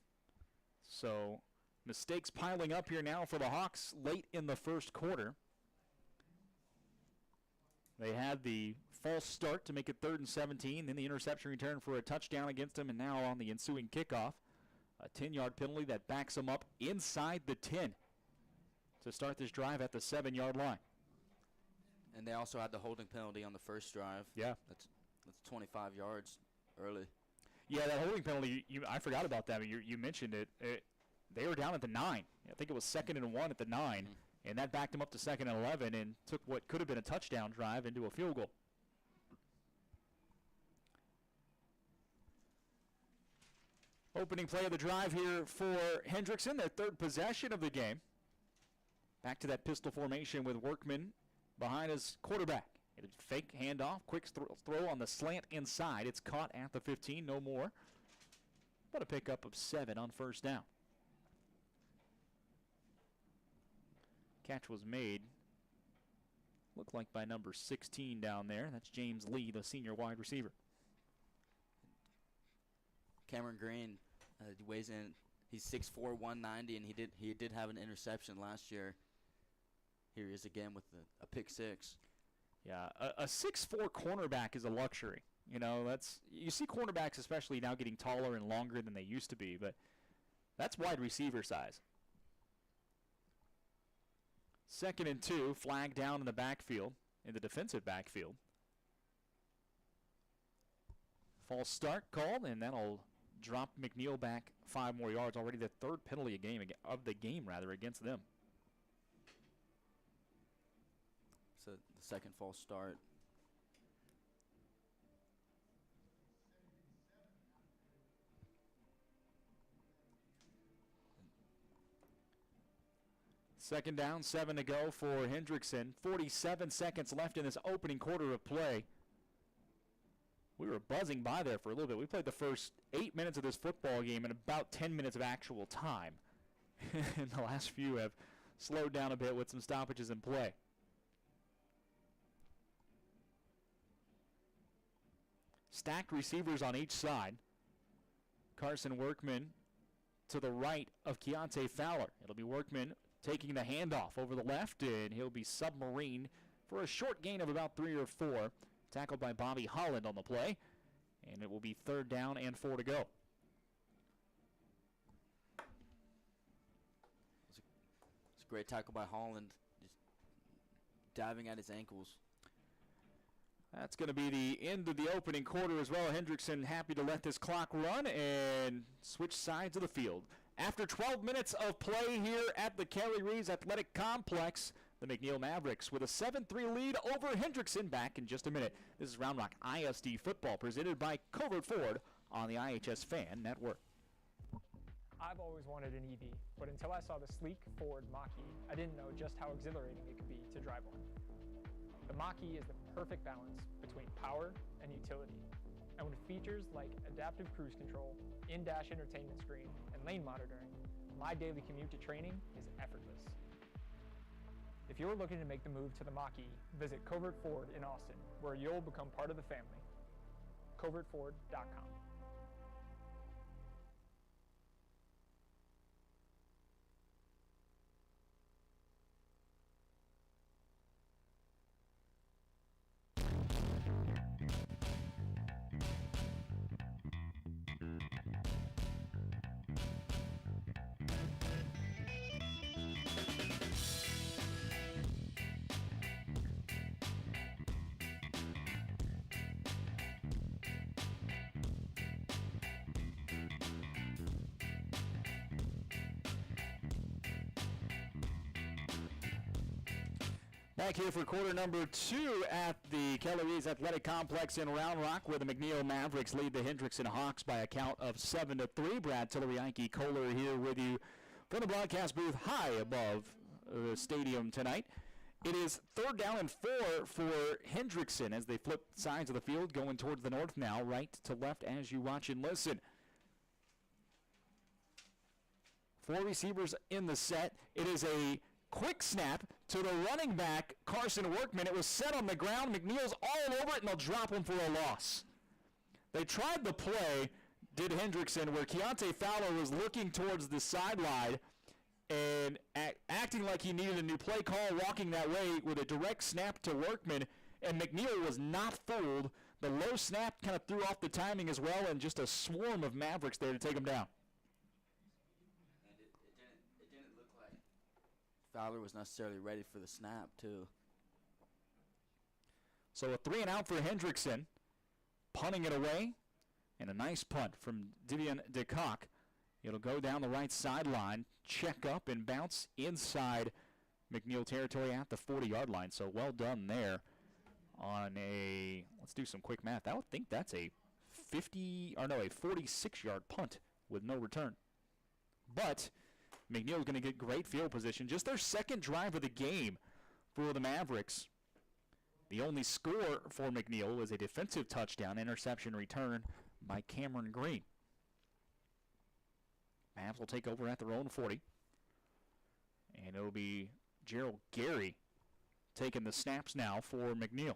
So mistakes piling up here now for the Hawks late in the first quarter. They had the false start to make it 3rd and 17, then the interception return for a touchdown against them, and now on the ensuing kickoff, a 10-yard penalty that backs them up inside the 10 to start this drive at the 7-yard line. And they also had the holding penalty on the first drive. Yeah. That's 25 yards early. Yeah, that holding penalty, I forgot about that. You mentioned it. They were down at the 9. I think it was 2nd and 1 at the 9. Mm-hmm. And that backed them up to 2nd and 11 and took what could have been a touchdown drive into a field goal. Opening play of the drive here for Hendrickson, their 3rd possession of the game. Back to that pistol formation with Workman behind his quarterback. A fake handoff, quick throw on the slant inside. It's caught at the 15, no more. But a pickup of 7 on first down. Catch was made, looked like by number 16 down there. That's James Lee, the senior wide receiver. Cameron Green weighs in. He's 6'4", 190, and he did have an interception last year. Here he is again with a pick 6. Yeah, a 6'4" cornerback is a luxury. You know, you see cornerbacks especially now getting taller and longer than they used to be, but that's wide receiver size. 2nd and 2, flag down in the backfield, in the defensive backfield. False start called, and that'll drop McNeil back 5 more yards. Already the 3rd penalty of the game against them. So the second false start. Second down, 7 to go for Hendrickson. 47 seconds left in this opening quarter of play. We were buzzing by there for a little bit. We played the first 8 minutes of this football game in about 10 minutes of actual time. And the last few have slowed down a bit with some stoppages in play. Stacked receivers on each side. Carson Workman to the right of Keontae Fowler. It'll be Workman taking the handoff over the left, and he'll be submarined for a short gain of about 3 or 4. Tackled by Bobby Holland on the play, and it will be 3rd down and 4 to go. It's a great tackle by Holland, just diving at his ankles. That's going to be the end of the opening quarter as well. Hendrickson happy to let this clock run and switch sides of the field. After 12 minutes of play here at the Kelly Reeves Athletic Complex, the McNeil Mavericks with a 7-3 lead over Hendrickson. Back in just a minute. This is Round Rock ISD football presented by Covert Ford on the iHSFAN network. I've always wanted an EV, but until I saw the sleek Ford Mach-E, I didn't know just how exhilarating it could be to drive one. The Mach-E is the perfect balance between power and utility. And with features like adaptive cruise control, in-dash entertainment screen, and lane monitoring, my daily commute to training is effortless. If you're looking to make the move to the Mach-E, visit Covert Ford in Austin, where you'll become part of the family. CovertFord.com. Back here for quarter number 2 at the Kelly Reeves Athletic Complex in Round Rock, where the McNeil Mavericks lead the Hendrickson Hawks by a count of 7-3. Brad Tillery, Ike Kohler here with you from the broadcast booth high above the stadium tonight. It is 3rd down and 4 for Hendrickson as they flip sides of the field, going towards the north now, right to left as you watch and listen. 4 receivers in the set. It is a quick snap to the running back, Carson Workman. It was set on the ground. McNeil's all over it, and they'll drop him for a loss. They tried the play, did Hendrickson, where Keontae Fowler was looking towards the sideline and acting like he needed a new play call, walking that way with a direct snap to Workman, and McNeil was not fooled. The low snap kind of threw off the timing as well, and just a swarm of Mavericks there to take him down. Fowler was necessarily ready for the snap, too. So a 3-and-out for Hendrickson, punting it away, and a nice punt from Divian DeCock. It'll go down the right sideline, check up, and bounce inside McNeil territory at the 40-yard line. So well done there on a, let's do some quick math. I would think that's a 46-yard punt with no return. But McNeil's going to get great field position. Just their second drive of the game for the Mavericks. The only score for McNeil was a defensive touchdown interception return by Cameron Green. Mavs will take over at their own 40. And it'll be Gerald Gary taking the snaps now for McNeil.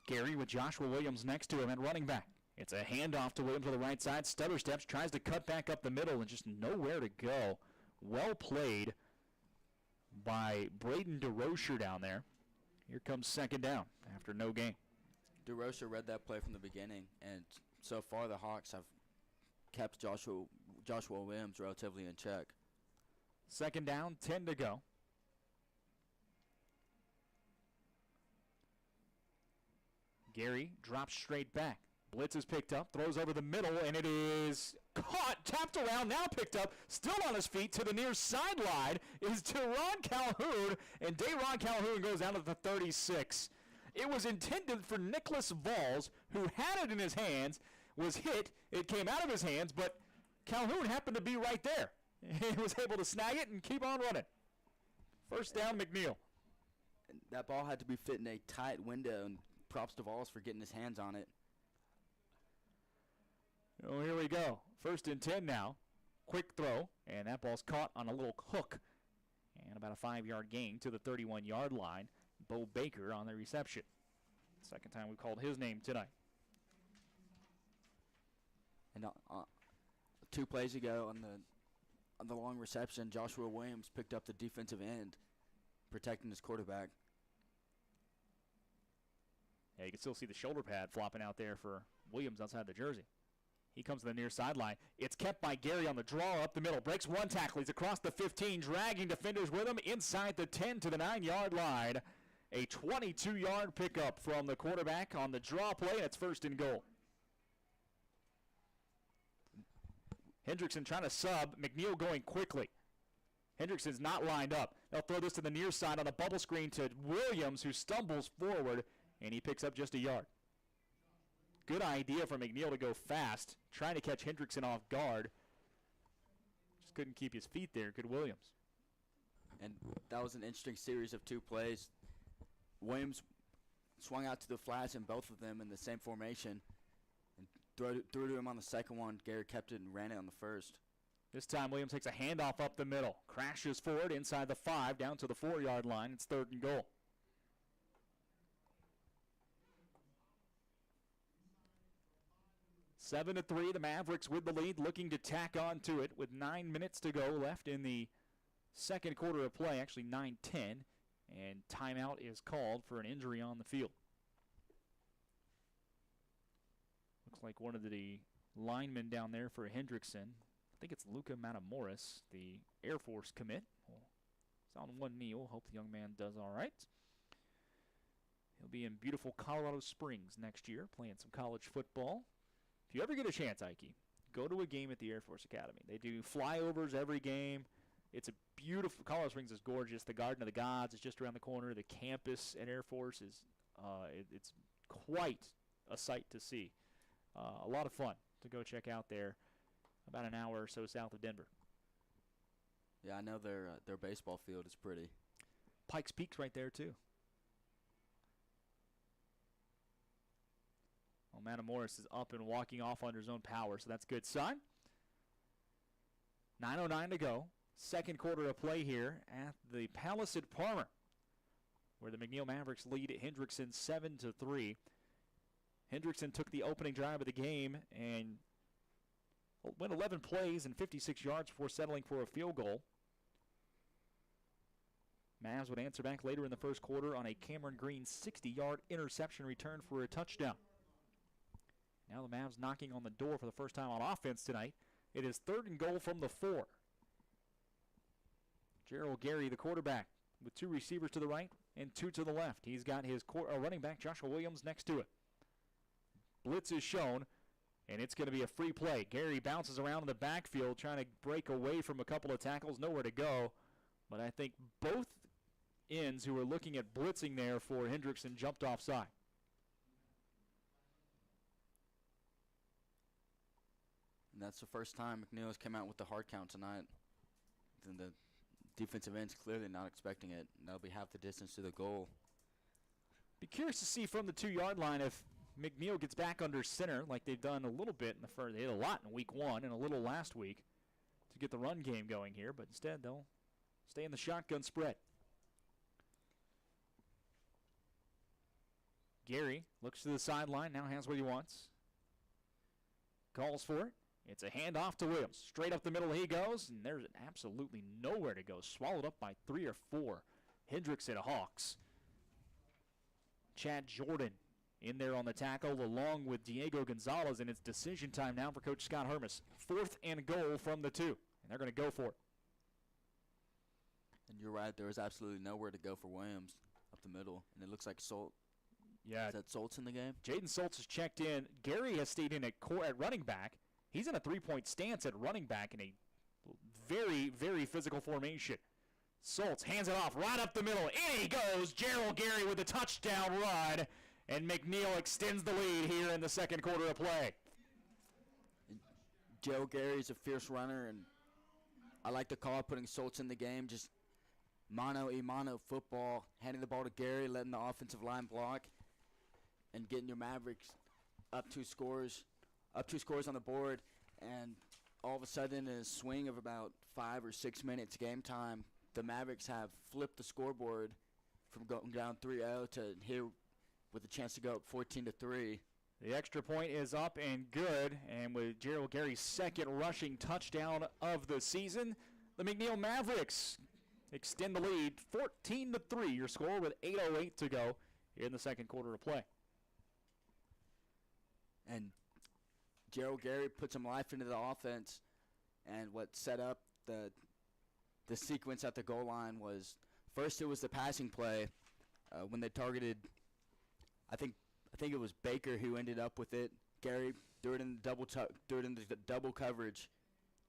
Gary with Joshua Williams next to him at running back. It's a handoff to Williams to the right side. Stutter steps, tries to cut back up the middle, and just nowhere to go. Well played by Braden DeRocher down there. Here comes 2nd down after no gain. DeRocher read that play from the beginning, and so far the Hawks have kept Joshua Williams relatively in check. 2nd down, 10 to go. Gary drops straight back. Blitz is picked up, throws over the middle, and it is caught, tapped around, now picked up, still on his feet to the near sideline is Deron Calhoun, and Deron Calhoun goes down to the 36. It was intended for Nicholas Valls, who had it in his hands, was hit, it came out of his hands, but Calhoun happened to be right there. He was able to snag it and keep on running. 1st down, McNeil. That ball had to be fit in a tight window, and props to Valls for getting his hands on it. Oh, here we go. 1st and 10 now. Quick throw, and that ball's caught on a little hook. And about a 5-yard gain to the 31-yard line. Bo Baker on the reception. Second time we've called his name tonight. And 2 plays ago on the long reception, Joshua Williams picked up the defensive end, protecting his quarterback. Yeah, you can still see the shoulder pad flopping out there for Williams outside the jersey. He comes to the near sideline. It's kept by Gary on the draw up the middle. Breaks one tackle. He's across the 15, dragging defenders with him inside the 10 to the 9-yard line. A 22-yard pickup from the quarterback on the draw play, and it's 1st and goal. Hendrickson trying to sub. McNeil going quickly. Hendrickson's not lined up. They'll throw this to the near side on a bubble screen to Williams, who stumbles forward, and he picks up just a yard. Good idea for McNeil to go fast, trying to catch Hendrickson off guard. Just couldn't keep his feet there. Good Williams. And that was an interesting series of 2 plays. Williams swung out to the flats in both of them in the same formation. Threw to him on the second one. Gary kept it and ran it on the first. This time Williams takes a handoff up the middle. Crashes forward inside the 5 down to the 4-yard line. It's 3rd and goal. Seven to 3, the Mavericks with the lead, looking to tack on to it with 9 minutes to go left in the second quarter of play, actually 9-10, and timeout is called for an injury on the field. Looks like one of the linemen down there for Hendrickson, I think it's Luca Matamoris, the Air Force commit. Well, he's on one knee. We'll hope the young man does all right. He'll be in beautiful Colorado Springs next year playing some college football. If you ever get a chance, Ike, go to a game at the Air Force Academy. They do flyovers every game. It's a beautiful, Colorado Springs is gorgeous. The Garden of the Gods is just around the corner. The campus at Air Force is, it's quite a sight to see. A lot of fun to go check out there, about an hour or so south of Denver. Yeah, I know their baseball field is pretty. Pikes Peak's right there, too. Well, Matamoris is up and walking off under his own power, so that's a good sign. 9:09 to go. Second quarter of play here at the Palace at Palmer, where the McNeil Mavericks lead at Hendrickson 7-3. Hendrickson took the opening drive of the game and went 11 plays and 56 yards before settling for a field goal. Mavs would answer back later in the first quarter on a Cameron Green 60-yard interception return for a touchdown. Now the Mavs knocking on the door for the first time on offense tonight. It is 3rd and goal from the 4. Gerald Gary, the quarterback, with 2 receivers to the right and 2 to the left. He's got his running back, Joshua Williams, next to it. Blitz is shown, and it's going to be a free play. Gary bounces around in the backfield, trying to break away from a couple of tackles, nowhere to go. But I think both ends who were looking at blitzing there for Hendrickson jumped offside. And that's the first time McNeil has come out with the hard count tonight. And the defensive end's clearly not expecting it. And that'll be half the distance to the goal. Be curious to see from the 2-yard line if McNeil gets back under center like they've done a little bit in the first. They did a lot in week 1 and a little last week to get the run game going here. But instead, they'll stay in the shotgun spread. Gary looks to the sideline, now has what he wants. Calls for it. It's a handoff to Williams. Straight up the middle he goes, and there's absolutely nowhere to go. Swallowed up by 3 or 4. Hendrickson Hawks. Chad Jordan in there on the tackle along with Diego Gonzalez, and it's decision time now for Coach Scott Hermes. 4th and goal from the 2, and they're going to go for it. And you're right, there was absolutely nowhere to go for Williams up the middle, and it looks like Solt. Yeah. Is that Soltz in the game? Jaden Soltz has checked in. Gary has stayed in at running back. He's in a 3-point stance at running back in a very, very physical formation. Soltz hands it off right up the middle. In he goes. Gerald Gary with a touchdown run. And McNeil extends the lead here in the second quarter of play. Joe Gary's a fierce runner, and I like the call putting Soltz in the game. Just mano-a-mano football, handing the ball to Gary, letting the offensive line block, and getting your Mavericks up 2 scores on the board. And all of a sudden, in a swing of about 5 or 6 minutes game time, the Mavericks have flipped the scoreboard from going down 3-0 to here with a chance to go up 14-3. The extra point is up and good, and with Gerald Gary's second rushing touchdown of the season, the McNeil Mavericks extend the lead 14-3. Your score with 8:08 to go in the second quarter of play. And Gerald Gary put some life into the offense, and what set up the sequence at the goal line was, first it was the passing play when they targeted, I think it was Baker who ended up with it. Gary threw it in the double coverage,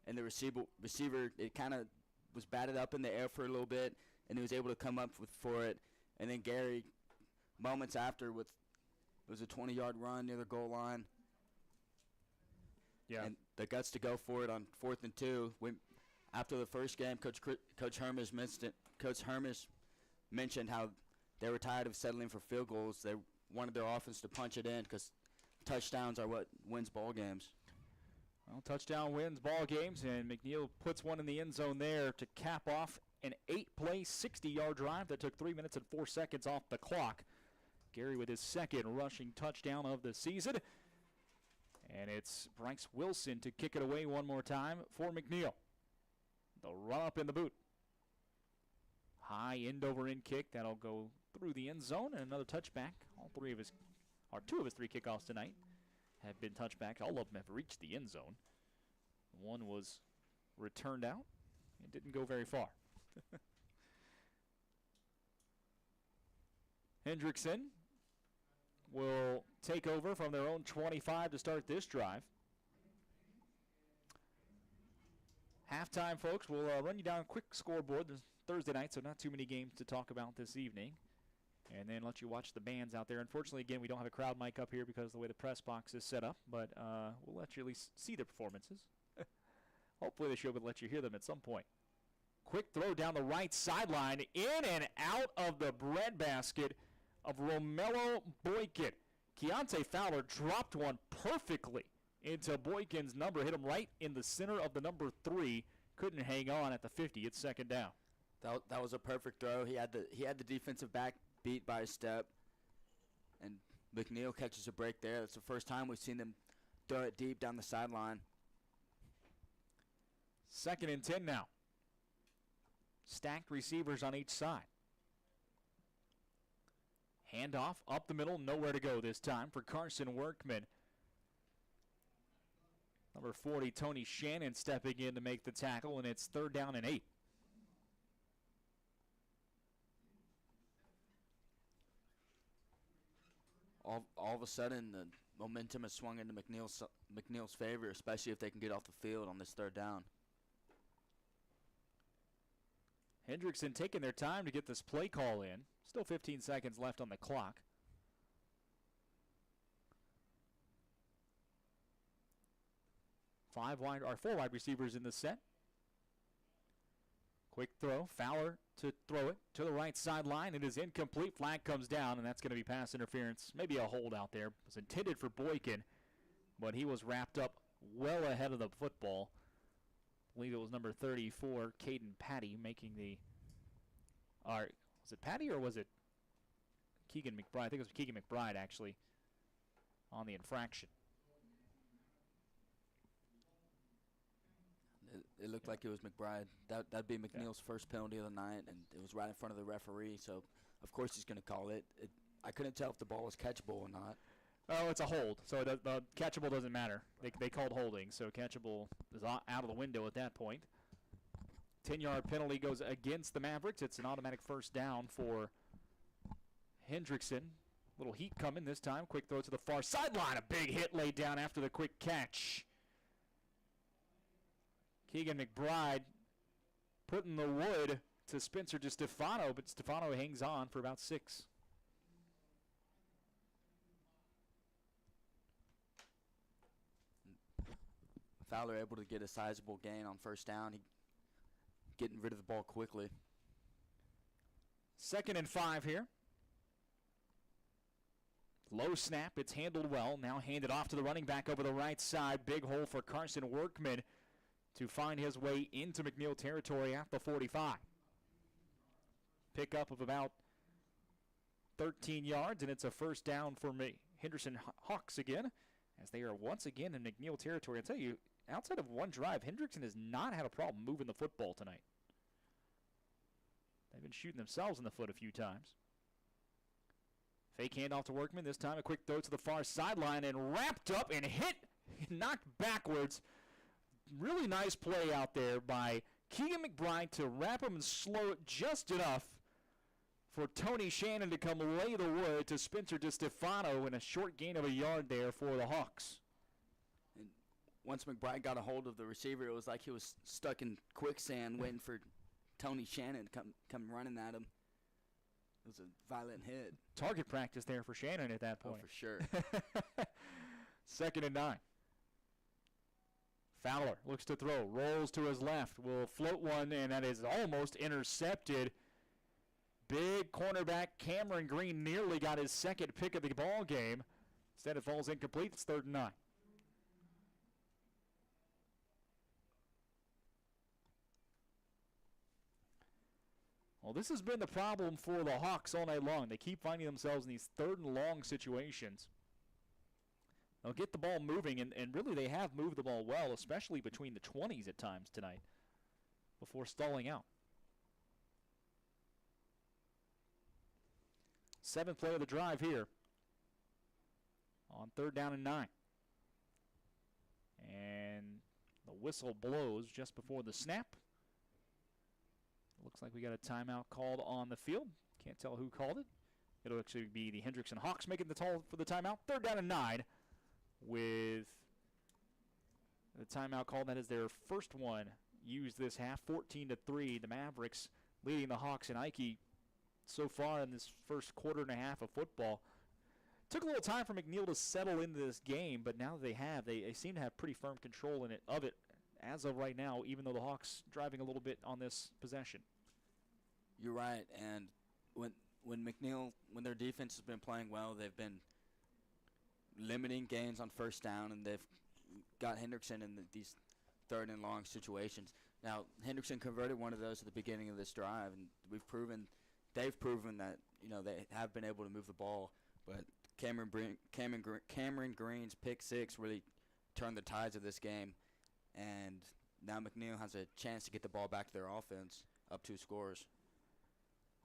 and the receiver it kind of was batted up in the air for a little bit, and he was able to come up for it. And then Gary, moments after, it was a 20-yard run near the goal line. Yeah. And the guts to go for it on 4th and 2. After the first game, Coach Hermes mentioned how they were tired of settling for field goals. They wanted their offense to punch it in because touchdowns are what wins ball games. Well, touchdown wins ball games, and McNeil puts one in the end zone there to cap off an 8-play, 60-yard drive that took 3 minutes and 4 seconds off the clock. Gary with his second rushing touchdown of the season. And it's Bryce Wilson to kick it away one more time for McNeil. The run up in the boot. High end-over-end kick. That'll go through the end zone, and another touchback. Two of his three kickoffs tonight have been touchbacks. All of them have reached the end zone. One was returned out. It didn't go very far. Hendrickson will take over from their own 25 to start this drive. Halftime, folks, we'll run you down a quick scoreboard. There's Thursday night, so not too many games to talk about this evening. And then let you watch the bands out there. Unfortunately, again, we don't have a crowd mic up here because of the way the press box is set up, but we'll let you at least see their performances. Hopefully the show will let you hear them at some point. Quick throw down the right sideline, in and out of the breadbasket of Romello Boykin. Keontae Fowler dropped one perfectly into Boykin's number, hit him right in the center of the number 3. Couldn't hang on at the 50. It's second down. That was a perfect throw. He had the defensive back beat by a step, and McNeil catches a break there. That's the first time we've seen them throw it deep down the sideline. Second and 10 now. Stacked receivers on each side. Handoff up the middle, nowhere to go this time for Carson Workman. Number 40, Tony Shannon, stepping in to make the tackle, and it's third down and 8. All of a sudden, the momentum has swung into McNeil's favor, especially if they can get off the field on this third down. Hendrickson taking their time to get this play call in. Still 15 seconds left on the clock. Four wide receivers in the set. Quick throw. Fowler to throw it to the right sideline. It is incomplete. Flag comes down, and that's going to be pass interference. Maybe a hold out there. It was intended for Boykin, but he was wrapped up well ahead of the football. I believe it was number 34, Caden Patty, making the... was it Patty or was it Keegan McBride? I think it was Keegan McBride, actually, on the infraction. It looked like it was McBride. That'd be McNeil's first penalty of the night, and it was right in front of the referee, so of course he's going to call it. I couldn't tell if the ball was catchable or not. Oh, it's a hold, so the catchable doesn't matter. They called holding, so catchable is out of the window at that point. 10-yard penalty goes against the Mavericks. It's an automatic first down for Hendrickson. Little heat coming this time. Quick throw to the far sideline. A big hit laid down after the quick catch. Keegan McBride putting the wood to Spencer DeStefano, but Stefano hangs on for about 6. Fowler able to get a sizable gain on first down. He getting rid of the ball quickly. 2nd and 5 here. Low snap. It's handled well. Now handed off to the running back over the right side. Big hole for Carson Workman to find his way into McNeil territory at the 45. Pickup of about 13 yards, and it's a first down for me. Hendrickson Hawks again, as they are once again in McNeil territory. I'll tell you, outside of one drive, Hendrickson has not had a problem moving the football tonight. They've been shooting themselves in the foot a few times. Fake handoff to Workman. This time a quick throw to the far sideline and wrapped up and hit, knocked backwards. Really nice play out there by Keegan McBride to wrap him and slow it just enough for Tony Shannon to come lay the wood to Spencer DiStefano in a short gain of a yard there for the Hawks. And once McBride got a hold of the receiver, it was like he was stuck in quicksand waiting for Tony Shannon to come running at him. It was a violent hit. Target practice there for Shannon at that point. Oh, for sure. 2nd and 9. Fowler looks to throw, rolls to his left, will float one, and that is almost intercepted. Big cornerback Cameron Green nearly got his second pick of the ball game. Instead, it falls incomplete. It's 3rd and 9. Well, this has been the problem for the Hawks all night long. They keep finding themselves in these 3rd and long situations. They'll get the ball moving, and really they have moved the ball well, especially between the 20s at times tonight, before stalling out. 7th play of the drive here on 3rd down and 9. And the whistle blows just before the snap. Looks like we got a timeout called on the field. Can't tell who called it. It'll actually be the Hendrickson Hawks making the call for the timeout. 3rd down and 9 with the timeout call. That is their first one used this half. 14-3. The Mavericks leading the Hawks and Ike so far in this first quarter and a half of football. Took a little time for McNeil to settle into this game, but now that they have, they seem to have pretty firm control of it as of right now, even though the Hawks driving a little bit on this possession. You're right, and when McNeil, when their defense has been playing well, they've been limiting gains on 1st down, and they've got Hendrickson in these 3rd and long situations. Now, Hendrickson converted one of those at the beginning of this drive, and they've proven that they have been able to move the ball, but Cameron Green's pick 6 really turned the tides of this game, and now McNeil has a chance to get the ball back to their offense, up 2 scores.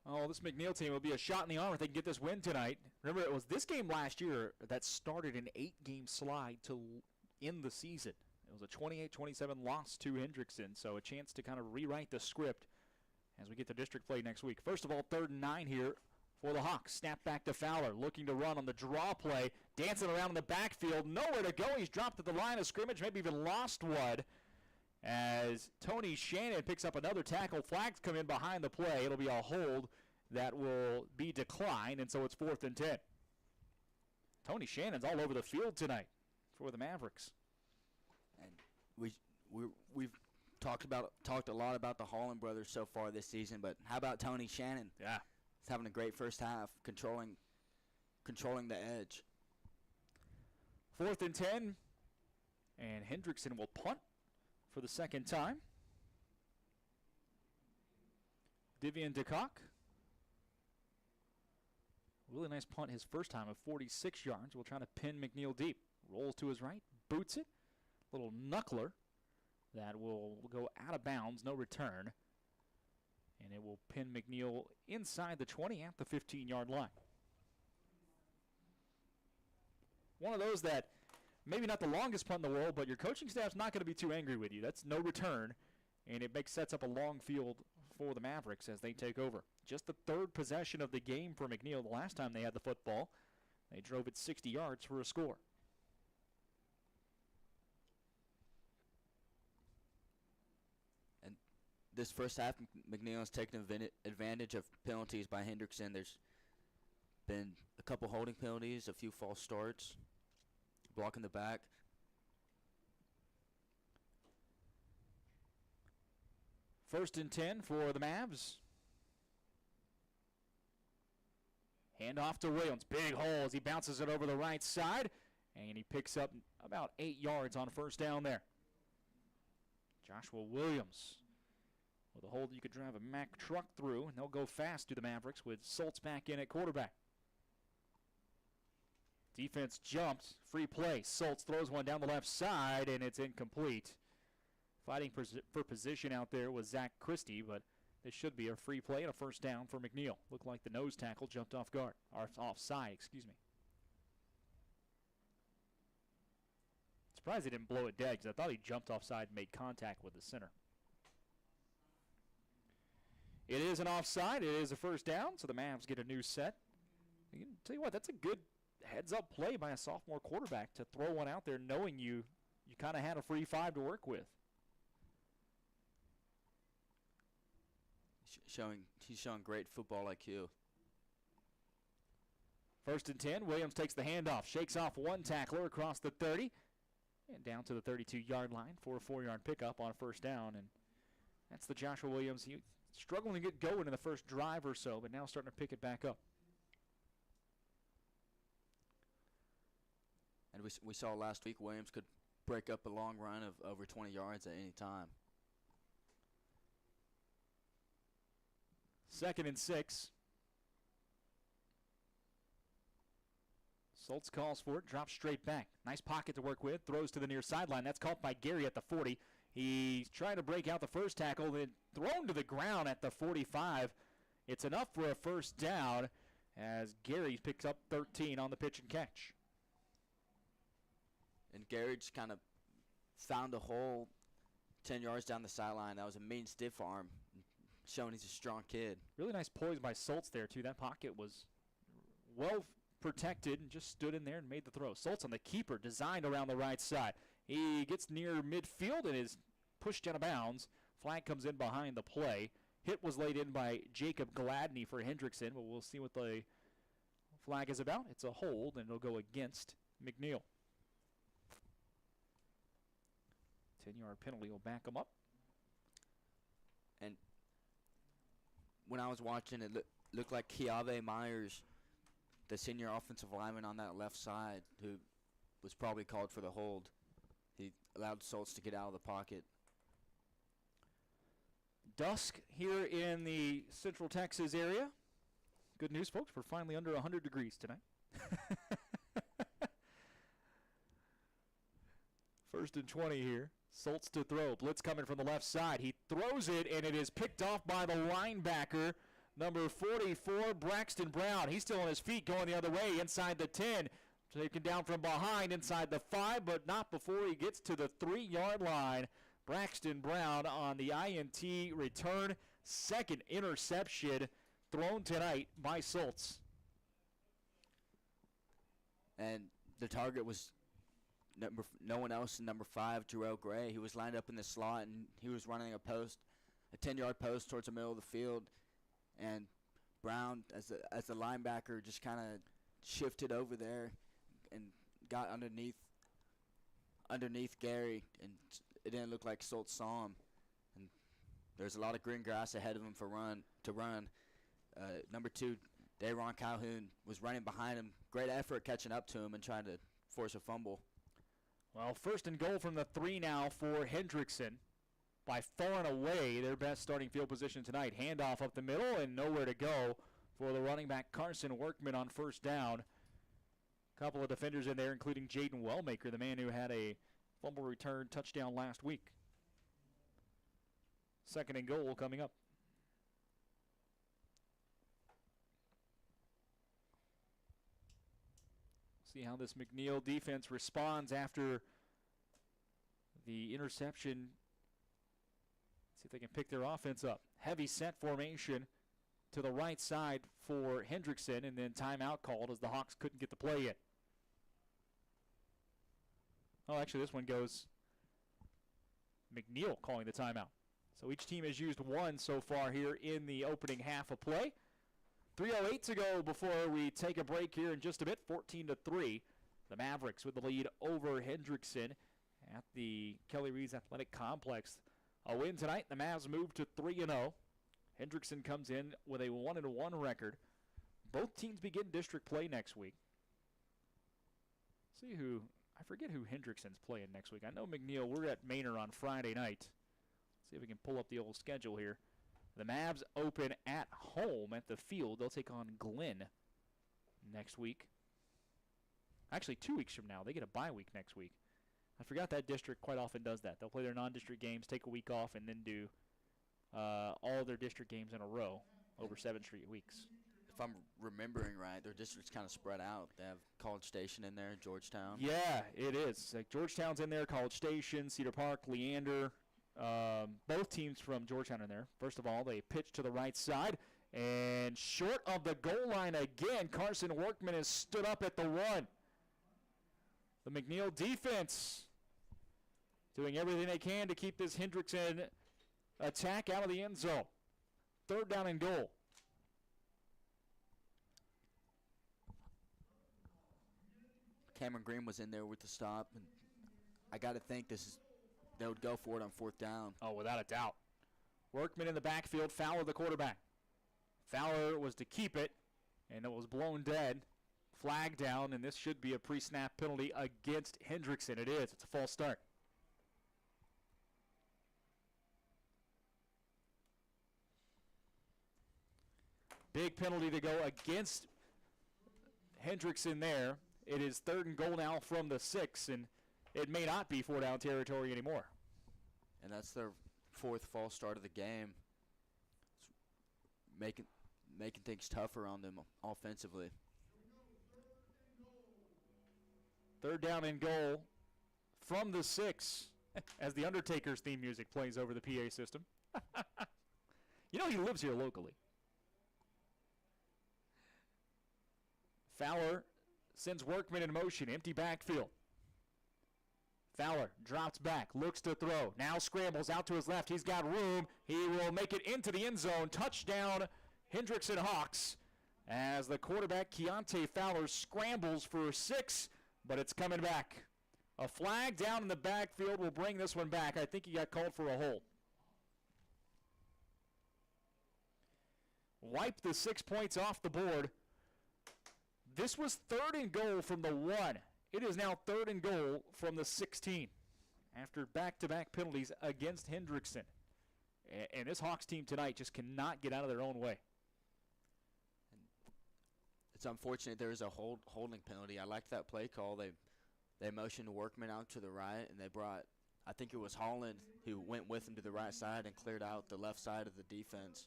Oh, this McNeil team will be a shot in the arm if they can get this win tonight. Remember, it was this game last year that started an 8-game slide to end the season. It was a 28-27 loss to Hendrickson, so a chance to kind of rewrite the script as we get to district play next week. First of all, 3rd and 9 here for the Hawks. Snap back to Fowler, looking to run on the draw play, dancing around in the backfield, nowhere to go. He's dropped at the line of scrimmage, maybe even lost one, as Tony Shannon picks up another tackle. Flags come in behind the play. It'll be a hold that will be declined, and so it's 4th and 10. Tony Shannon's all over the field tonight for the Mavericks. And we've talked a lot about the Holland brothers so far this season, but how about Tony Shannon? Yeah. He's having a great first half, controlling the edge. 4th and 10, and Hendrickson will punt for the 2nd time. Divian DeCock. Really nice punt his first time of 46 yards. We'll try to pin McNeil deep. Rolls to his right, boots it. Little knuckler that will go out of bounds, no return. And it will pin McNeil inside the 20 at the 15-yard line. One of those that maybe not the longest punt in the world, but your coaching staff's not going to be too angry with you. That's no return, and it sets up a long field for the Mavericks as they take over. Just the 3rd possession of the game for McNeil. The last time they had the football, they drove it 60 yards for a score. And this first half, McNeil has taken advantage of penalties by Hendrickson. There's been a couple holding penalties, a few false starts, blocking the back. First and 10 for the Mavs. Handoff to Williams. Big hole as he bounces it over the right side. And he picks up about 8 yards on 1st down there. Joshua Williams with a hole that you could drive a Mack truck through. And they'll go fast to the Mavericks with Soltz back in at quarterback. Defense jumps. Free play. Soltz throws one down the left side, and it's incomplete. Fighting for position out there was Zach Christie, but this should be a free play and a first down for McNeil. Looked like the nose tackle jumped off guard, or offside, excuse me. Surprised he didn't blow it dead, because I thought he jumped offside and made contact with the center. It is an offside. It is a first down, so the Mavs get a new set. I can tell you what, that's a good heads-up play by a sophomore quarterback to throw one out there knowing you kind of had a free 5 to work with. He's showing great football IQ. First and 10, Williams takes the handoff, shakes off one tackler across the 30, and down to the 32-yard line for a 4-yard pickup on a first down. And that's the Joshua Williams. He struggling to get going in the first drive or so, but now starting to pick it back up. And we saw last week Williams could break up a long run of over 20 yards at any time. 2nd and 6. Soltz calls for it, drops straight back. Nice pocket to work with, throws to the near sideline. That's caught by Gary at the 40. He's trying to break out the first tackle, then thrown to the ground at the 45. It's enough for a first down as Gary picks up 13 on the pitch and catch. And Gary just kind of found a hole 10 yards down the sideline. That was a mean stiff arm, showing he's a strong kid. Really nice poise by Soltz there, too. That pocket was well protected and just stood in there and made the throw. Soltz on the keeper, designed around the right side. He gets near midfield and is pushed out of bounds. Flag comes in behind the play. Hit was laid in by Jacob Gladney for Hendrickson, but we'll see what the flag is about. It's a hold, and it'll go against McNeil. 10-yard penalty will back him up. And when I was watching, it looked like Kiave Myers, the senior offensive lineman on that left side, who was probably called for the hold. He allowed Soltz to get out of the pocket. Dusk here in the Central Texas area. Good news, folks. We're finally under 100 degrees tonight. First and 20 here. Soltz to throw. Blitz coming from the left side. He throws it, and it is picked off by the linebacker, number 44, Braxton Brown. He's still on his feet going the other way inside the 10. Taken down from behind inside the 5, but not before he gets to the 3-yard line. Braxton Brown on the INT return. Second interception thrown tonight by Soltz. And the target was no one else than number 5, Jarrell Gray. He was lined up in the slot, and he was running a 10-yard post towards the middle of the field. And Brown, as the linebacker, just kind of shifted over there and got underneath Gary, and it didn't look like Soltz saw him. And there's a lot of green grass ahead of him to run. Number 2, Dayron Calhoun, was running behind him. Great effort catching up to him and trying to force a fumble. Well, first and goal from the 3 now for Hendrickson. By far and away their best starting field position tonight. Handoff up the middle and nowhere to go for the running back Carson Workman on first down. Couple of defenders in there, including Jaden Wellmaker, the man who had a fumble return touchdown last week. Second and goal coming up. See how this McNeil defense responds after the interception. See if they can pick their offense up. Heavy set formation to the right side for Hendrickson, and then timeout called as the Hawks couldn't get the play in. Oh, actually, this one goes McNeil calling the timeout. So each team has used one so far here in the opening half of play. 3:08 to go before we take a break here in just a bit. 14-3. The Mavericks with the lead over Hendrickson at the Kelly Reeves Athletic Complex. A win tonight. The Mavs move to 3-0. Hendrickson comes in with a 1-1 record. Both teams begin district play next week. I forget who Hendrickson's playing next week. I know McNeil, we're at Manor on Friday night. See if we can pull up the old schedule here. The Mavs open at home at the Field. They'll take on Glenn next week. Actually, 2 weeks from now. They get a bye week next week. I forgot that district quite often does that. They'll play their non-district games, take a week off, and then do all their district games in a row over 7 straight weeks. If I'm remembering right, their district's kind of spread out. They have College Station in there, Georgetown. Yeah, it is. Like Georgetown's in there, College Station, Cedar Park, Leander. Both teams from Georgetown in there. First of all, they pitch to the right side. And short of the goal line again, Carson Workman has stood up at the 1. The McNeil defense doing everything they can to keep this Hendrickson attack out of the end zone. 3rd down and goal. Cameron Green was in there with the stop, and I got to think they would go for it on 4th down. Oh, without a doubt. Workman in the backfield, Fowler the quarterback. Fowler was to keep it, and it was blown dead. Flag down, and this should be a pre-snap penalty against Hendrickson. It is. It's a false start. Big penalty to go against Hendrickson there. It is 3rd and goal now from the 6, and it may not be 4-down territory anymore. And that's their 4th false start of the game. It's making things tougher on them offensively. 3rd down and goal from the 6 as the Undertaker's theme music plays over the PA system. You know he lives here locally. Fowler sends Workman in motion, empty backfield. Fowler drops back, looks to throw, now scrambles out to his left. He's got room. He will make it into the end zone. Touchdown, Hendrickson Hawks, as the quarterback, Keontae Fowler, scrambles for 6, but it's coming back. A flag down in the backfield will bring this one back. I think he got called for a hold. Wipe the 6 points off the board. This was 3rd and goal from the 1. It is now 3rd and goal from the 16 after back-to-back penalties against Hendrickson. And this Hawks team tonight just cannot get out of their own way. It's unfortunate there is a holding penalty. I liked that play call. They motioned Workman out to the right, and they brought, I think it was Holland, who went with him to the right side and cleared out the left side of the defense.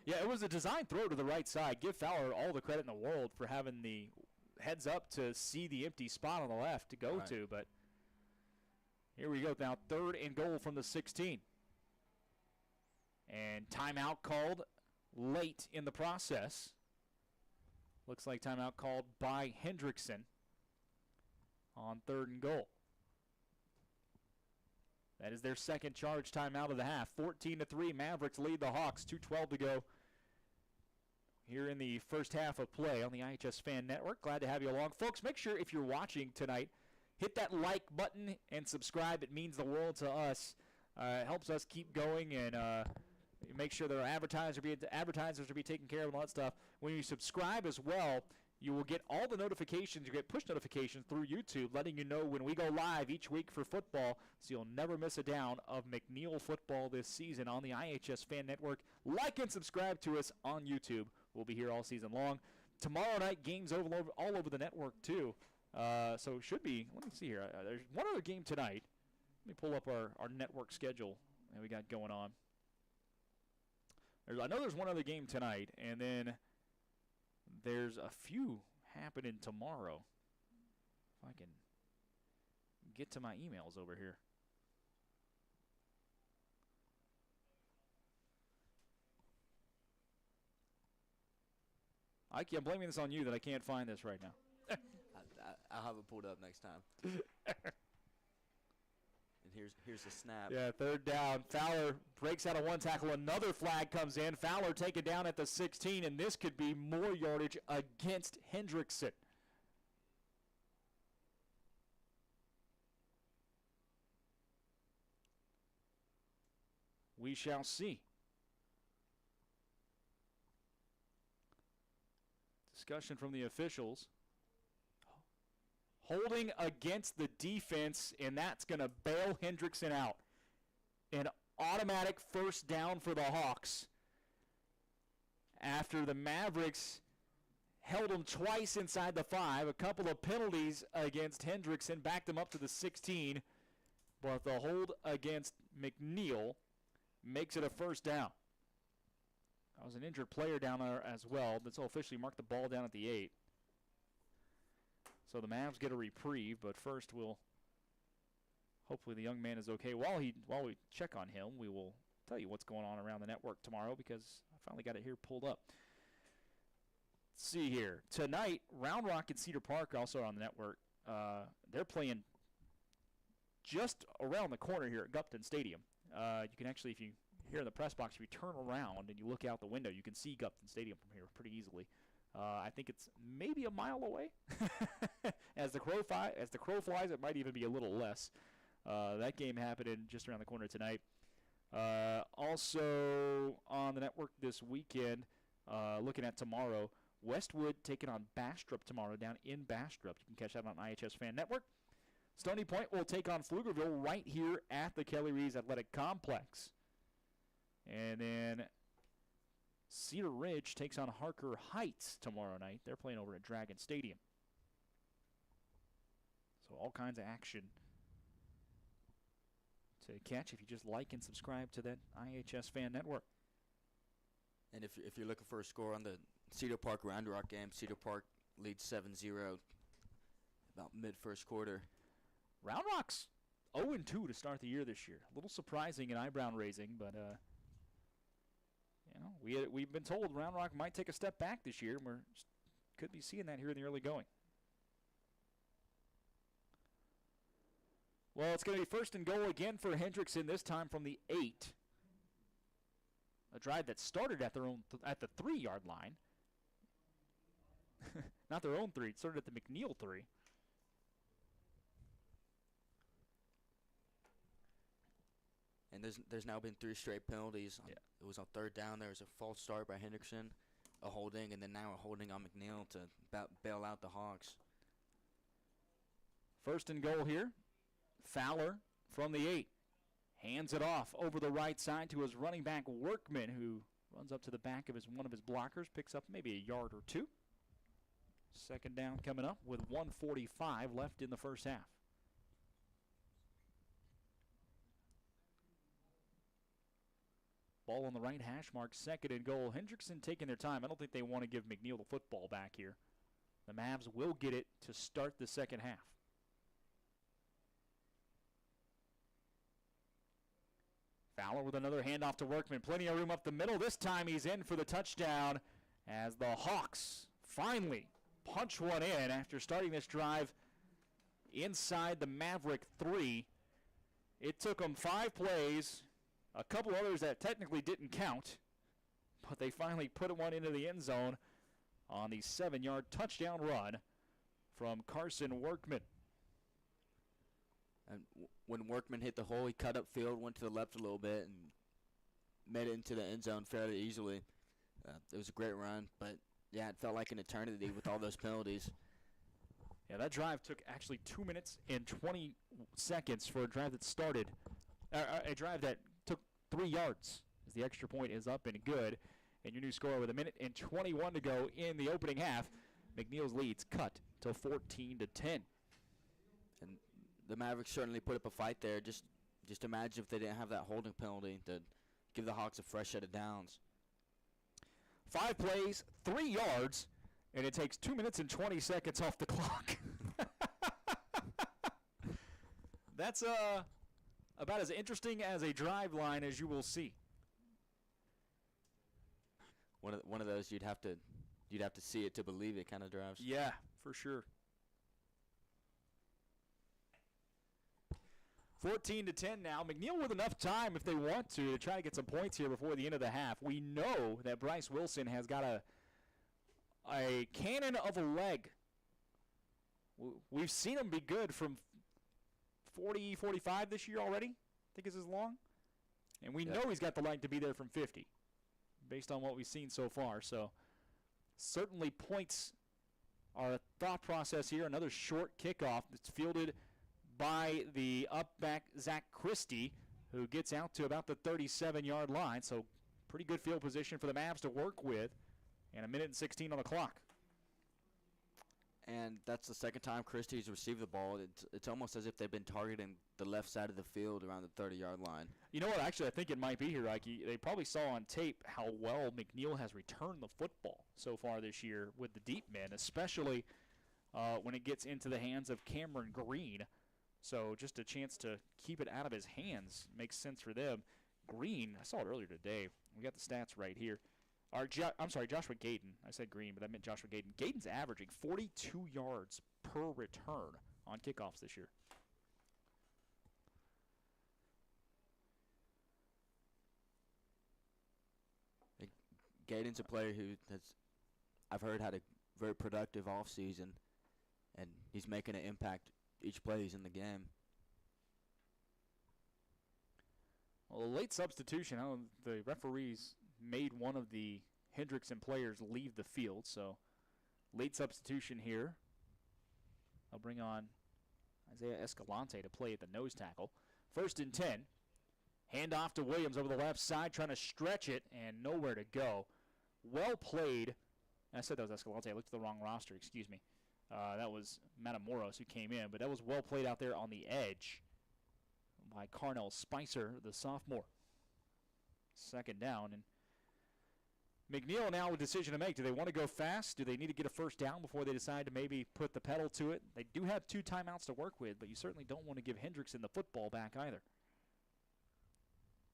Yeah, it was a design throw to the right side. Give Fowler all the credit in the world for having the heads up to see the empty spot on the left to go to. But here we go now, 3rd and goal from the 16. And timeout called late in the process. Looks like timeout called by Hendrickson on 3rd and goal. That is their second charge timeout of the half. 14-3, Mavericks lead the Hawks. 2:12 to go here in the first half of play on the iHSFAN Network. Glad to have you along. Folks, make sure if you're watching tonight, hit that like button and subscribe. It means the world to us. It helps us keep going and make sure that our advertisers are being taken care of and all that stuff. When you subscribe as well, you will get all the notifications. You get push notifications through YouTube letting you know when we go live each week for football, so you'll never miss a down of McNeil football this season on the iHSFAN Network. Like and subscribe to us on YouTube. We'll be here all season long. Tomorrow night, games all over the network, too. So it should be, let me see here. There's one other game tonight. Let me pull up our network schedule that we got going on. I know there's one other game tonight, and then there's a few happening tomorrow. If I can get to my emails over here. I'm blaming this on you that I can't find this right now. I'll have it pulled up next time. And here's the snap. Yeah, 3rd down. Fowler breaks out of one tackle. Another flag comes in. Fowler taken down at the 16, and this could be more yardage against Hendrickson. We shall see. Discussion from the officials. Holding against the defense, and that's going to bail Hendrickson out. An automatic 1st down for the Hawks after the Mavericks held him twice inside the 5. A couple of penalties against Hendrickson backed him up to the 16. But the hold against McNeil makes it a first down. That was an injured player down there as well. That's officially marked the ball down at the 8. So the Mavs get a reprieve, but first hopefully the young man is okay. While we check on him, we will tell you what's going on around the network tomorrow because I finally got it here pulled up. Let's see here. Tonight, Round Rock and Cedar Park also are on the network. They're playing just around the corner here at Gupton Stadium. You can actually, if you here in the press box, if you turn around and you look out the window, you can see Gupton Stadium from here pretty easily. I think it's maybe a mile away. As the crow flies, it might even be a little less. That game happening just around the corner tonight. Also on the network this weekend, looking at tomorrow, Westwood taking on Bastrop tomorrow down in Bastrop. You can catch that on iHSFAN Network. Stony Point will take on Pflugerville right here at the Kelly Reeves Athletic Complex. And then Cedar Ridge takes on Harker Heights tomorrow night. They're playing over at Dragon Stadium. So all kinds of action to catch if you just like and subscribe to that iHSFAN network. And if you're looking for a score on the Cedar Park Round Rock game, Cedar Park leads 7-0 about mid-first quarter. Round Rock's 0-2 to start the year this year. A little surprising and eyebrow-raising, but we've been told Round Rock might take a step back this year, and we could be seeing that here in the early going. Well, it's going to be first and goal again for Hendrickson, this time from the 8. A drive that started at the 3-yard line. Not their own 3. It started at the McNeil 3. And there's now been 3 straight penalties. Yeah. It was on third down. There was a false start by Hendrickson, a holding, and then now a holding on McNeil to bail out the Hawks. First and goal here. Fowler from the 8. Hands it off over the right side to his running back, Workman, who runs up to the back of one of his blockers, picks up maybe a yard or 2. Second down coming up with 1:45 left in the first half. Ball on the right hash mark, second and goal. Hendrickson taking their time. I don't think they want to give McNeil the football back here. The Mavs will get it to start the second half. Fowler with another handoff to Workman. Plenty of room up the middle. This time he's in for the touchdown as the Hawks finally punch one in after starting this drive inside the Maverick 3. It took them 5 plays, a couple others that technically didn't count, but they finally put one into the end zone on the 7-yard touchdown run from Carson Workman. And when Workman hit the hole, he cut up field, went to the left a little bit, and made it into the end zone fairly easily. It was a great run, but, yeah, it felt like an eternity with all those penalties. Yeah, that drive took actually 2 minutes and 20 seconds for a drive that started, a drive that took 3 yards as the extra point is up and good. And your new score with 1:21 to go in the opening half. McNeil's lead's cut to 14-10. And the Mavericks certainly put up a fight there. Just imagine if they didn't have that holding penalty to give the Hawks a fresh set of downs. 5 plays, 3 yards, and it takes 2 minutes and 20 seconds off the clock. That's about as interesting as a drive line as you will see. One of those you'd have to see it to believe it kind of drives. Yeah, for sure. 14-10 now. McNeil with enough time if they want to try to get some points here before the end of the half. We know that Bryce Wilson has got a cannon of a leg. We've seen him be good from 40, 45 this year already, I think is his long. And we know he's got the leg to be there from 50 based on what we've seen so far. So certainly points are a thought process here. Another short kickoff that's fielded by the up back Zach Christie, who gets out to about the 37-yard line. So pretty good field position for the Mavs to work with. And 1:16 on the clock. and that's the second time Christie's received the ball. It's almost as if they've been targeting the left side of the field around the 30-yard line. You know what? Actually, I think it might be here, Ike. They probably saw on tape how well McNeil has returned the football so far this year with the deep men, especially when it gets into the hands of Cameron Green. So just a chance to keep it out of his hands makes sense for them. Green, I saw it earlier today. We got the stats right here. Joshua Gayden. I said Green, but I meant Joshua Gayden. Gayden's averaging 42 yards per return on kickoffs this year. Gayden's a player who I've heard had a very productive offseason, and he's making an impact each play he's in the game. Well, a late substitution. The referees made one of the Hendrickson players leave the field, so late substitution here. I'll bring on Isaiah Escalante to play at the nose tackle. 1st and 10. Hand off to Williams over the left side, trying to stretch it, and nowhere to go. Well played. I said that was Escalante. I looked at the wrong roster. Excuse me. That was Matamoros who came in, but that was well played out there on the edge by Carnell Spicer, the sophomore. 2nd down, and McNeil now with a decision to make. Do they want to go fast? Do they need to get a first down before they decide to maybe put the pedal to it? They do have 2 timeouts to work with, but you certainly don't want to give Hendrickson the football back either.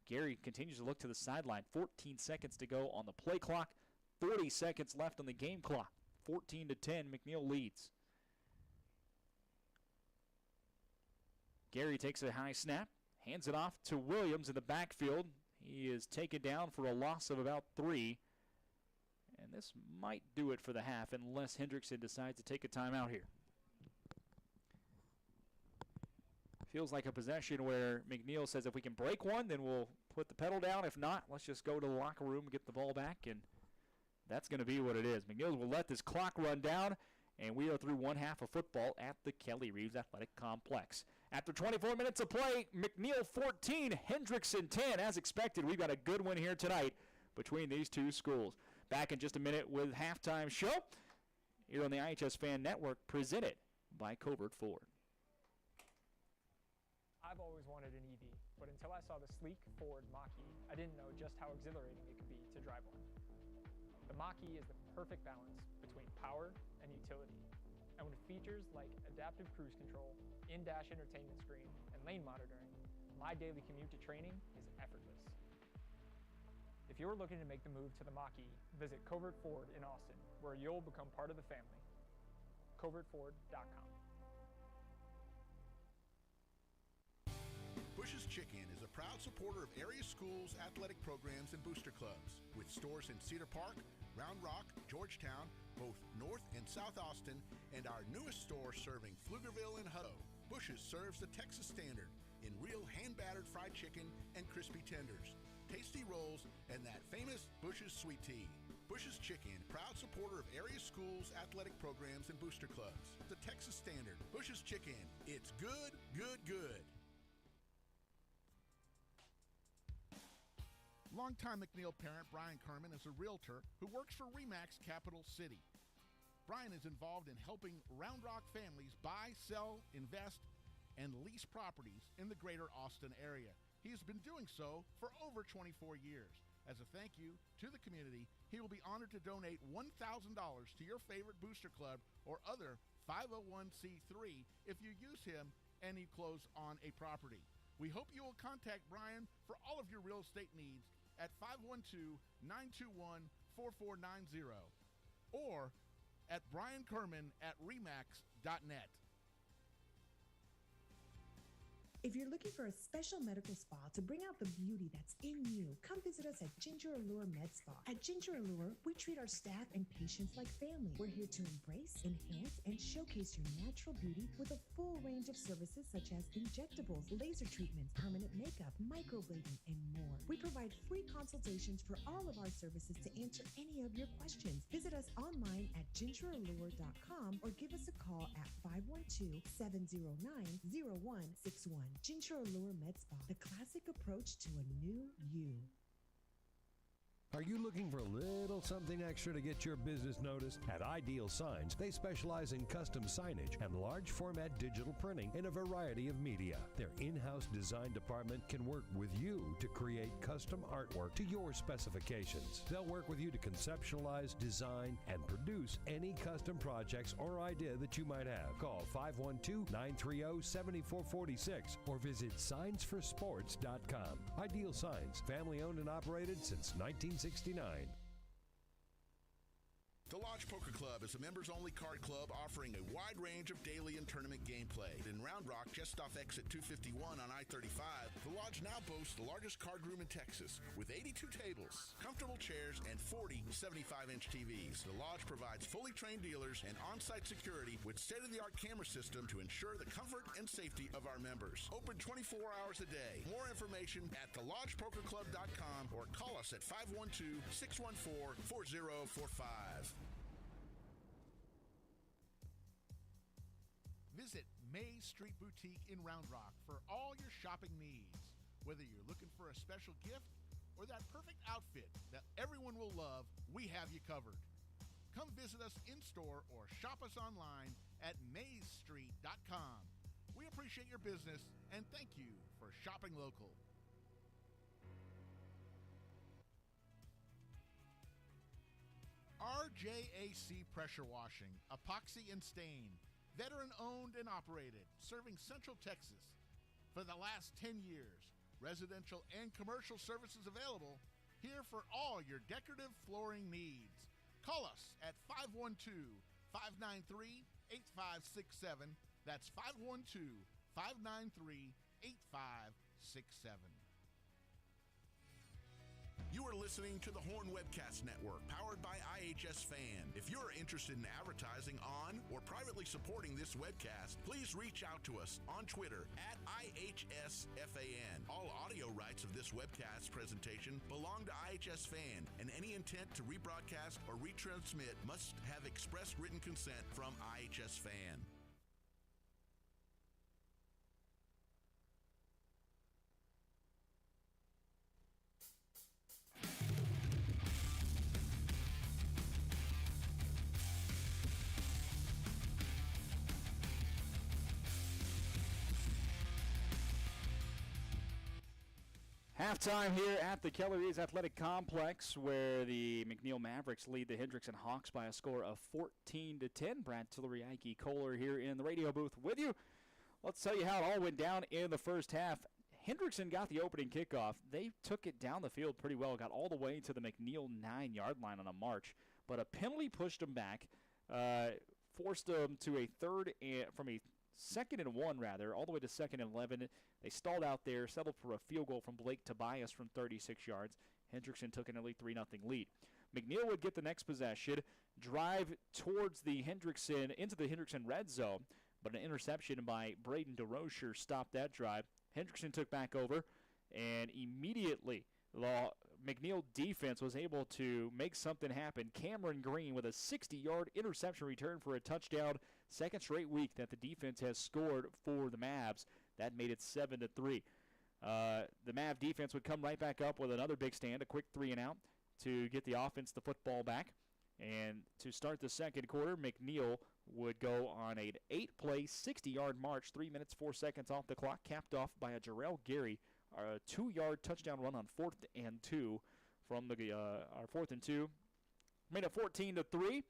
Gary continues to look to the sideline. 14 seconds to go on the play clock. 40 seconds left on the game clock. 14-10, McNeil leads. Gary takes a high snap, hands it off to Williams in the backfield. He is taken down for a loss of about 3. And this might do it for the half unless Hendrickson decides to take a timeout here. Feels like a possession where McNeil says if we can break one, then we'll put the pedal down. If not, let's just go to the locker room and get the ball back, and that's going to be what it is. McNeil will let this clock run down, and we are through one half of football at the Kelly Reeves Athletic Complex. After 24 minutes of play, McNeil 14, Hendrickson 10. As expected, we've got a good one here tonight between these two schools. Back in just a minute with halftime show here on the iHSFAN Network, presented by Covert Ford. I've always wanted an EV, but until I saw the sleek Ford Mach-E, I didn't know just how exhilarating it could be to drive one. The Mach-E is the perfect balance between power and utility, and with features like adaptive cruise control, in-dash entertainment screen, and lane monitoring, my daily commute to training is effortless. If you're looking to make the move to the Mach-E, visit Covert Ford in Austin, where you'll become part of the family. CovertFord.com. Bush's Chicken is a proud supporter of area schools, athletic programs, and booster clubs. With stores in Cedar Park, Round Rock, Georgetown, both North and South Austin, and our newest store serving Pflugerville and Hutto, Bush's serves the Texas standard in real hand-battered fried chicken and crispy tenders, tasty rolls, and that famous Bush's sweet tea. Bush's Chicken, proud supporter of area schools, athletic programs, and booster clubs. The Texas standard, Bush's Chicken. It's good, good, good. Longtime McNeil parent Brian Kerman is a realtor who works for RE/MAX Capital City. Brian is involved in helping Round Rock families buy, sell, invest, and lease properties in the greater Austin area. He has been doing so for over 24 years. As a thank you to the community, he will be honored to donate $1,000 to your favorite booster club or other 501c3 if you use him and you close on a property. We hope you will contact Brian for all of your real estate needs at 512-921-4490 or at briankerman@remax.net. If you're looking for a special medical spa to bring out the beauty that's in you, come visit us at Ginger Allure Med Spa. At Ginger Allure, we treat our staff and patients like family. We're here to embrace, enhance, and showcase your natural beauty with a full range of services such as injectables, laser treatments, permanent makeup, microblading, and more. We provide free consultations for all of our services to answer any of your questions. Visit us online at gingerallure.com or give us a call at 512-709-0161. Ginger Allure Med Spa, the classic approach to a new you. Are you looking for a little something extra to get your business noticed? At Ideal Signs, they specialize in custom signage and large format digital printing in a variety of media. Their in-house design department can work with you to create custom artwork to your specifications. They'll work with you to conceptualize, design, and produce any custom projects or idea that you might have. Call 512-930-7446 or visit signsforsports.com. Ideal Signs, family owned and operated since 1969. The Lodge Poker Club is a members-only card club offering a wide range of daily and tournament gameplay. In Round Rock, just off exit 251 on I-35, the Lodge now boasts the largest card room in Texas with 82 tables, comfortable chairs, and 40 75-inch TVs. The Lodge provides fully trained dealers and on-site security with state-of-the-art camera system to ensure the comfort and safety of our members. Open 24 hours a day. More information at thelodgepokerclub.com or call us at 512-614-4045. Visit Mays Street Boutique in Round Rock for all your shopping needs. Whether you're looking for a special gift or that perfect outfit that everyone will love, we have you covered. Come visit us in-store or shop us online at maysstreet.com. We appreciate your business and thank you for shopping local. RJAC Pressure Washing, Epoxy and Stain. Veteran-owned and operated, serving Central Texas for the last 10 years. Residential and commercial services available here for all your decorative flooring needs. Call us at 512-593-8567. That's 512-593-8567. You are listening to the Horn Webcast Network, powered by iHSFAN. If you're interested in advertising on or privately supporting this webcast, please reach out to us on Twitter at iHSFAN. All audio rights of this webcast presentation belong to iHSFAN, and any intent to rebroadcast or retransmit must have express written consent from iHSFAN. Halftime here at the Keller Reeves Athletic Complex, where the McNeil Mavericks lead the Hendrickson Hawks by a score of 14-10. Brad Tillery, Ike Kohler here in the radio booth with you. Let's tell you how it all went down in the first half. Hendrickson got the opening kickoff. They took it down the field pretty well, got all the way to the McNeil 9-yard line on a march, but a penalty pushed them back, forced them to a from a 2nd and 1, all the way to 2nd and 11. They stalled out there, settled for a field goal from Blake Tobias from 36 yards. Hendrickson took an early 3-0 lead. McNeil would get the next possession, drive towards the Hendrickson, into the Hendrickson red zone, but an interception by Braden DeRocher stopped that drive. Hendrickson took back over, and immediately the McNeil defense was able to make something happen. Cameron Green with a 60-yard interception return for a touchdown. Second straight week that the defense has scored for the Mavs. That made it 7-3. The Mav defense would come right back up with another big stand, a quick 3-and-out to get the offense the football back. And to start the second quarter, McNeil would go on an 8-play, 60-yard march, 3 minutes, 4 seconds off the clock, capped off by a Jarrell Gary, a 2-yard touchdown run on 4th and 2 from our 4th and 2. Made it 14-3.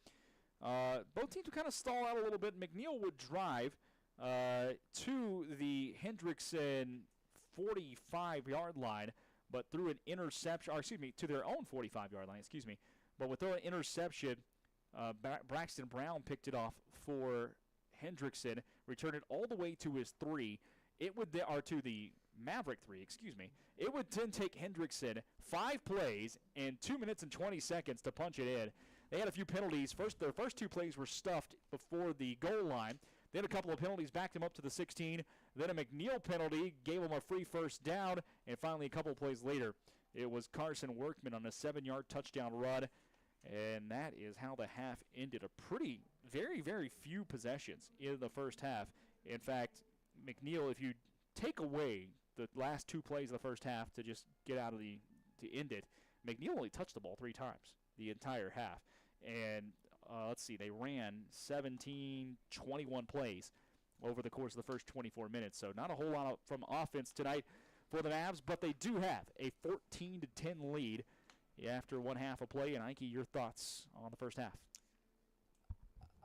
Both teams would kind of stall out a little bit. McNeil would drive to the Hendrickson 45-yard line, but threw an interception, to their own 45-yard line, But with an interception, Braxton Brown picked it off for Hendrickson, returned it all the way to his 3. To the Maverick 3, It would then take Hendrickson 5 plays and 2 minutes and 20 seconds to punch it in. They had a few penalties. Their first 2 plays were stuffed before the goal line. Then a couple of penalties backed him up to the 16. Then a McNeil penalty gave him a free first down. And finally, a couple of plays later, it was Carson Workman on a 7-yard touchdown run. And that is how the half ended. Very, very few possessions in the first half. In fact, McNeil, if you take away the last 2 plays of the first half to just get out of to end it, McNeil only touched the ball 3 times the entire half. And let's see, they ran 21 plays over the course of the first 24 minutes. So not a whole lot from offense tonight for the Mavs, but they do have a 14-10 lead after one half of play. And Ike, your thoughts on the first half?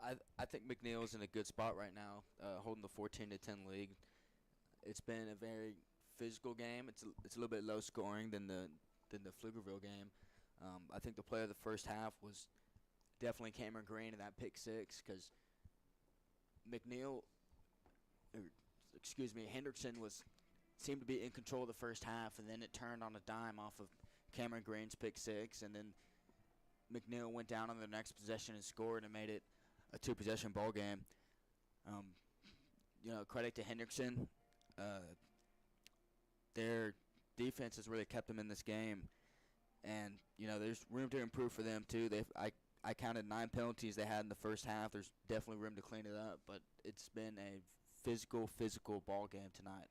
I think McNeil is in a good spot right now, holding the 14-10 lead. It's been a very physical game. It's a little bit low scoring than the Pflugerville game. I think the play of the first half was definitely Cameron Green and that pick six, because Hendrickson seemed to be in control of the first half, and then it turned on a dime off of Cameron Green's pick six, and then McNeil went down on the next possession and scored and made it a 2-possession ball game. Credit to Hendrickson. Their defense has really kept them in this game, and there's room to improve for them too. I counted 9 penalties they had in the first half. There's definitely room to clean it up, but it's been a physical ball game tonight.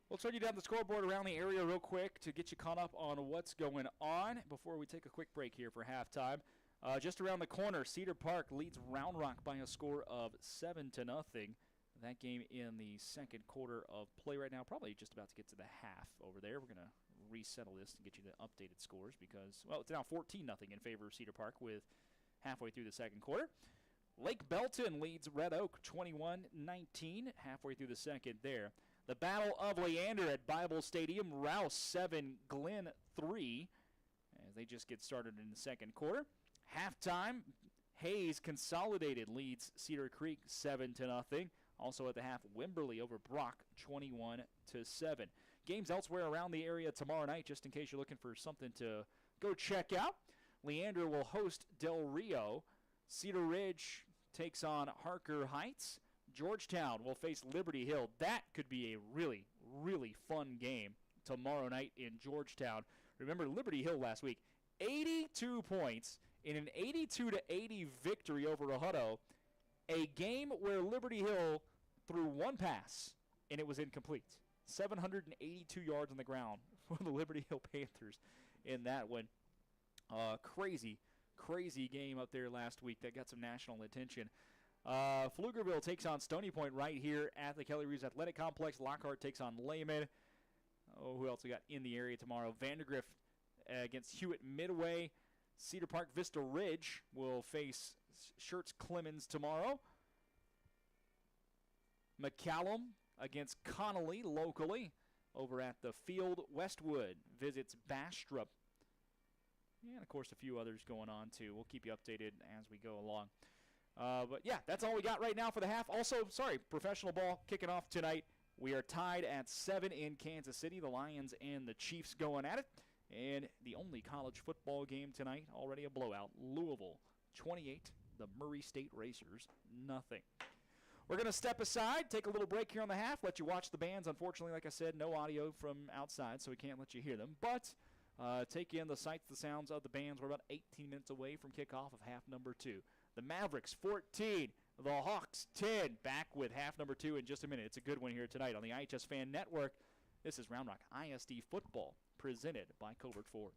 We'll turn you down the scoreboard around the area real quick to get you caught up on what's going on before we take a quick break here for halftime. Just around the corner, Cedar Park leads Round Rock by a score of 7-0. That game in the second quarter of play right now, probably just about to get to the half over there. We're going to resettle this and get you the updated scores because, well, it's now 14-0 in favor of Cedar Park with halfway through the second quarter. Lake Belton leads Red Oak 21-19 halfway through the second there. The Battle of Leander at Bible Stadium, Rouse 7, Glen 3, as they just get started in the second quarter. Halftime, Hayes Consolidated leads Cedar Creek 7-0. Also at the half, Wimberley over Brock 21-7. Games elsewhere around the area tomorrow night, just in case you're looking for something to go check out. Leander will host Del Rio. Cedar Ridge takes on Harker Heights. Georgetown will face Liberty Hill. That could be a really, really fun game tomorrow night in Georgetown. Remember Liberty Hill last week, 82 points in an 82-80 victory over Hutto. A game where Liberty Hill threw one pass and it was incomplete. 782 yards on the ground for the Liberty Hill Panthers in that one. Crazy game up there last week that got some national attention. Pflugerville takes on Stony Point right here at the Kelly Reeves Athletic Complex. Lockhart takes on Lehman. Who else we got in the area tomorrow? Vandergrift against Hewitt Midway. Cedar Park Vista Ridge will face Schertz Clemens tomorrow. McCallum against Connolly locally over at the field. Westwood visits Bastrop. And, of course, a few others going on, too. We'll keep you updated as we go along. But, yeah, that's all we got right now for the half. Also, professional ball kicking off tonight. We are tied at 7 in Kansas City. The Lions and the Chiefs going at it. And the only college football game tonight, already a blowout. Louisville, 28. The Murray State Racers, nothing. We're going to step aside, take a little break here on the half, let you watch the bands. Unfortunately, like I said, no audio from outside, so we can't let you hear them. But take in the sights, the sounds of the bands. We're about 18 minutes away from kickoff of half number 2. The Mavericks, 14. The Hawks, 10. Back with half number 2 in just a minute. It's a good one here tonight on the iHSFAN Network. This is Round Rock ISD Football, presented by Colbert Ford.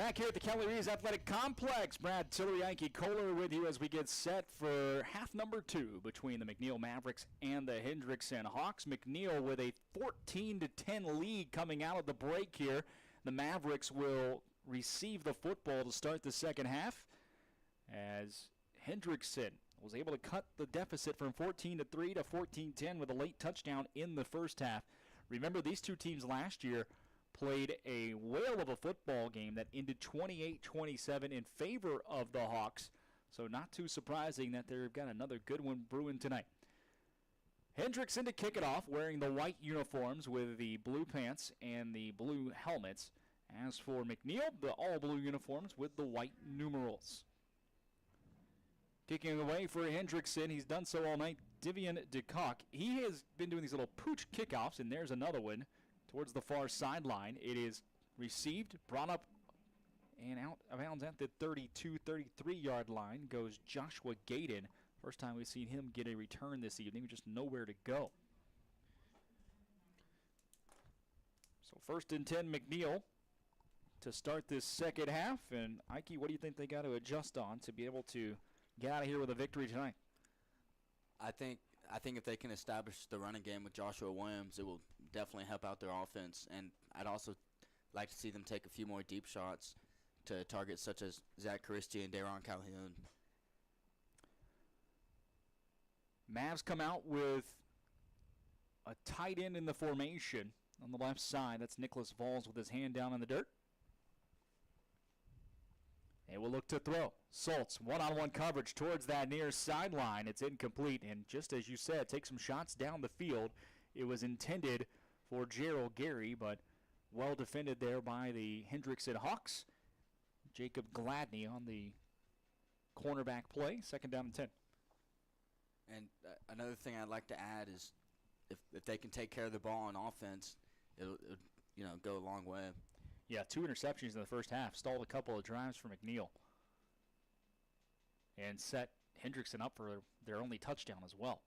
Back here at the Kelly Reeves Athletic Complex, Brad Tillery, Yankee Kohler with you as we get set for half number 2 between the McNeil Mavericks and the Hendrickson Hawks. McNeil with a 14-10 lead coming out of the break here. The Mavericks will receive the football to start the second half as Hendrickson was able to cut the deficit from 14-3 to 14-10 with a late touchdown in the first half. Remember, these two teams last year played a whale of a football game that ended 28-27 in favor of the Hawks. So not too surprising that they've got another good one brewing tonight. Hendrickson to kick it off, wearing the white uniforms with the blue pants and the blue helmets. As for McNeil, the all-blue uniforms with the white numerals. Kicking away for Hendrickson, he's done so all night, Divian DeCock. He has been doing these little pooch kickoffs, and there's another one towards the far sideline. It is received, brought up, and out of bounds at the 32-33-yard line goes Joshua Gaden. First time we've seen him get a return this evening, just nowhere to go. So 1st and 10, McNeil to start this second half. And Ike, what do you think they got to adjust on to be able to get out of here with a victory tonight? I think if they can establish the running game with Joshua Williams, it will definitely help out their offense. And I'd also like to see them take a few more deep shots to targets such as Zach Christie and Daron Calhoun. Mavs come out with a tight end in the formation on the left side. That's Nicholas Valls with his hand down in the dirt. They will look to throw. Soltz, one-on-one coverage towards that near sideline. It's incomplete, and just as you said, take some shots down the field. It was intended for Gerald Gary, but well defended there by the Hendrickson Hawks. Jacob Gladney on the cornerback play, 2nd down and 10. And another thing I'd like to add is if they can take care of the ball on offense, it'll go a long way. Yeah, 2 interceptions in the first half. Stalled a couple of drives for McNeil. And set Hendrickson up for their only touchdown as well.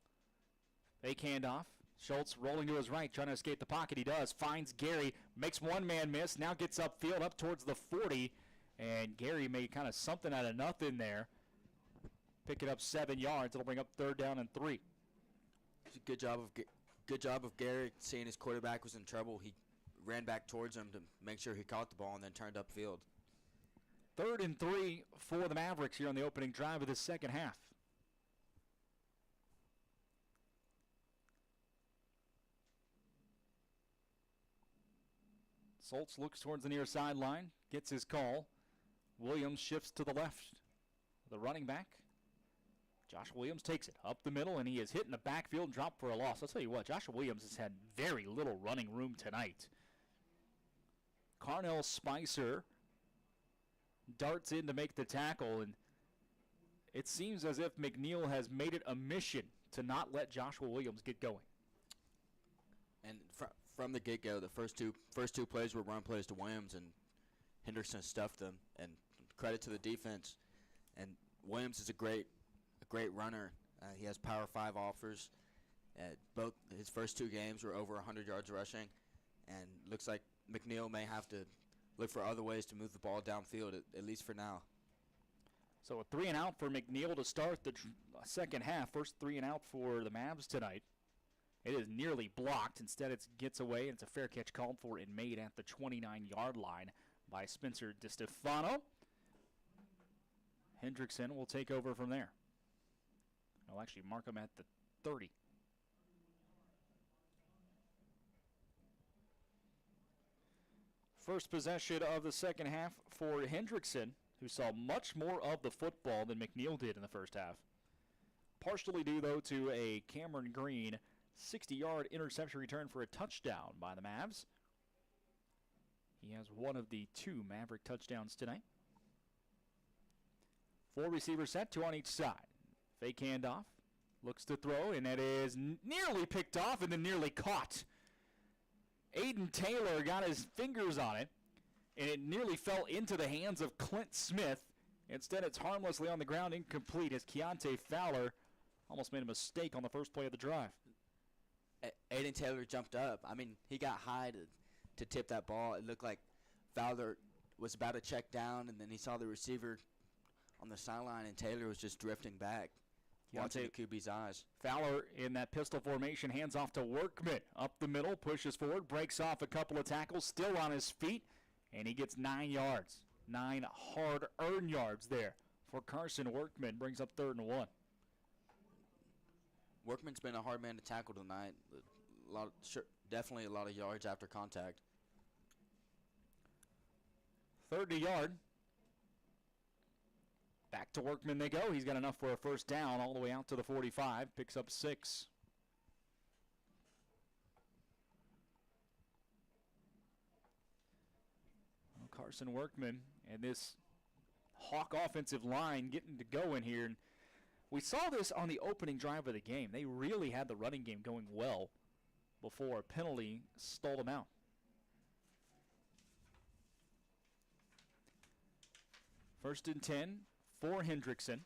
Fake handoff. Schultz rolling to his right, trying to escape the pocket. He does. Finds Gary. Makes one man miss. Now gets upfield up towards the 40. And Gary made kind of something out of nothing there. Pick it up 7 yards. It'll bring up 3rd down and 3. It's a good job of Gary seeing his quarterback was in trouble. He ran back towards him to make sure he caught the ball and then turned upfield. 3rd and 3 for the Mavericks here on the opening drive of the second half. Soltz looks towards the near sideline, gets his call. Williams shifts to the left. The running back, Josh Williams, takes it up the middle, and he is hit in the backfield and dropped for a loss. I'll tell you what, Josh Williams has had very little running room tonight. Carnell Spicer darts in to make the tackle, and it seems as if McNeil has made it a mission to not let Joshua Williams get going. And from the get-go, the first two plays were run plays to Williams, and Hendrickson stuffed them. And credit to the defense. And Williams is a great runner. He has Power 5 offers. Both his first 2 games were over 100 yards rushing, and looks like McNeil may have to look for other ways to move the ball downfield, at least for now. So a 3 and out for McNeil to start the second half. First 3 and out for the Mavs tonight. It is nearly blocked. Instead, it gets away, and it's a fair catch called for and made at the 29-yard line by Spencer DiStefano. Hendrickson will take over from there. I'll actually mark him at the 30. First possession of the second half for Hendrickson, who saw much more of the football than McNeil did in the first half. Partially due, though, to a Cameron Green 60-yard interception return for a touchdown by the Mavs. He has one of the 2 Maverick touchdowns tonight. 4 receivers set, 2 on each side. Fake handoff, looks to throw, and that is nearly picked off and then nearly caught. Aiden Taylor got his fingers on it, and it nearly fell into the hands of Clint Smith. Instead, it's harmlessly on the ground, incomplete, as Keontae Fowler almost made a mistake on the first play of the drive. Aiden Taylor jumped up. I mean, he got high to tip that ball. It looked like Fowler was about to check down, and then he saw the receiver on the sideline, and Taylor was just drifting back, watching the QB's eyes. Fowler in that pistol formation, hands off to Workman. Up the middle, pushes forward, breaks off a couple of tackles, still on his feet, and he gets 9 yards. 9 hard-earned yards there for Carson Workman. Brings up 3rd and 1. Workman's been a hard man to tackle tonight. Definitely a lot of yards after contact. 3rd to yard. Back to Workman they go. He's got enough for a first down all the way out to the 45. Picks up 6. Well, Carson Workman and this Hawk offensive line getting to go in here. And we saw this on the opening drive of the game. They really had the running game going well before a penalty stalled them out. First and 10 for Hendrickson.